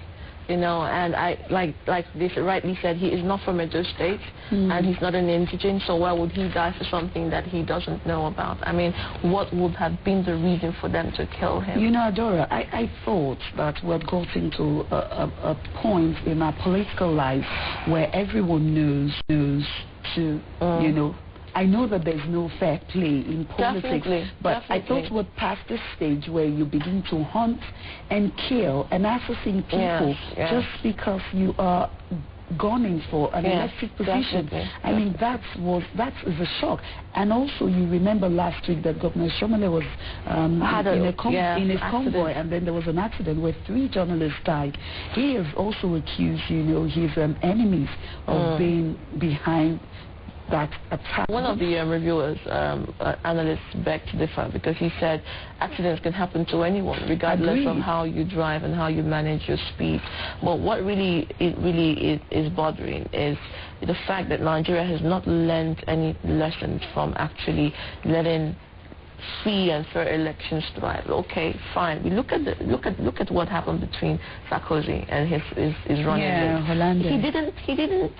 And I like this rightly said, he is not from Edo State, and he's not an indigent, so why would he die for something that he doesn't know about? I mean, what would have been the reason for them to kill him? Adora, I thought that we'd got into a point in our political life where everyone knows to, I know that there's no fair play in politics, but I thought we're past this stage where you begin to hunt and kill and assassinate people just because you are gunning for an elected position. I mean, that is a shock. And also, you remember last week that Governor Shomole was in his convoy, and then there was an accident where 3 journalists died. He is also accused, his enemies of being behind that attack. One of the reviewers, analysts, begged to differ, because he said accidents can happen to anyone, regardless of how you drive and how you manage your speed. But what really is bothering is the fact that Nigeria has not learned any lessons from actually letting free and fair elections thrive. Okay, fine. We look at what happened between Sarkozy and his running mate. He didn't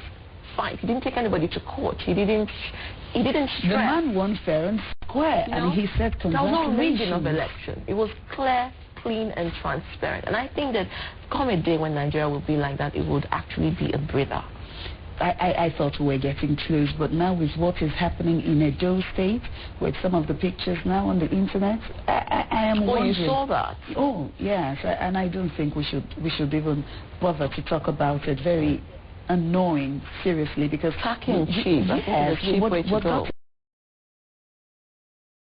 fight. He didn't take anybody to court. He didn't stress. The man won fair and square, and he said congratulations. There was no rigging of election. It was clear, clean, and transparent. And I think that come a day when Nigeria will be like that, it would actually be a breather. I thought we were getting close, but now with what is happening in Edo State, with some of the pictures now on the internet, I am wondering. Oh, you saw that? Oh, yes, and I don't think we should even bother to talk about it. Very annoying, seriously, because packing cheap. I think it's a cheap way to go.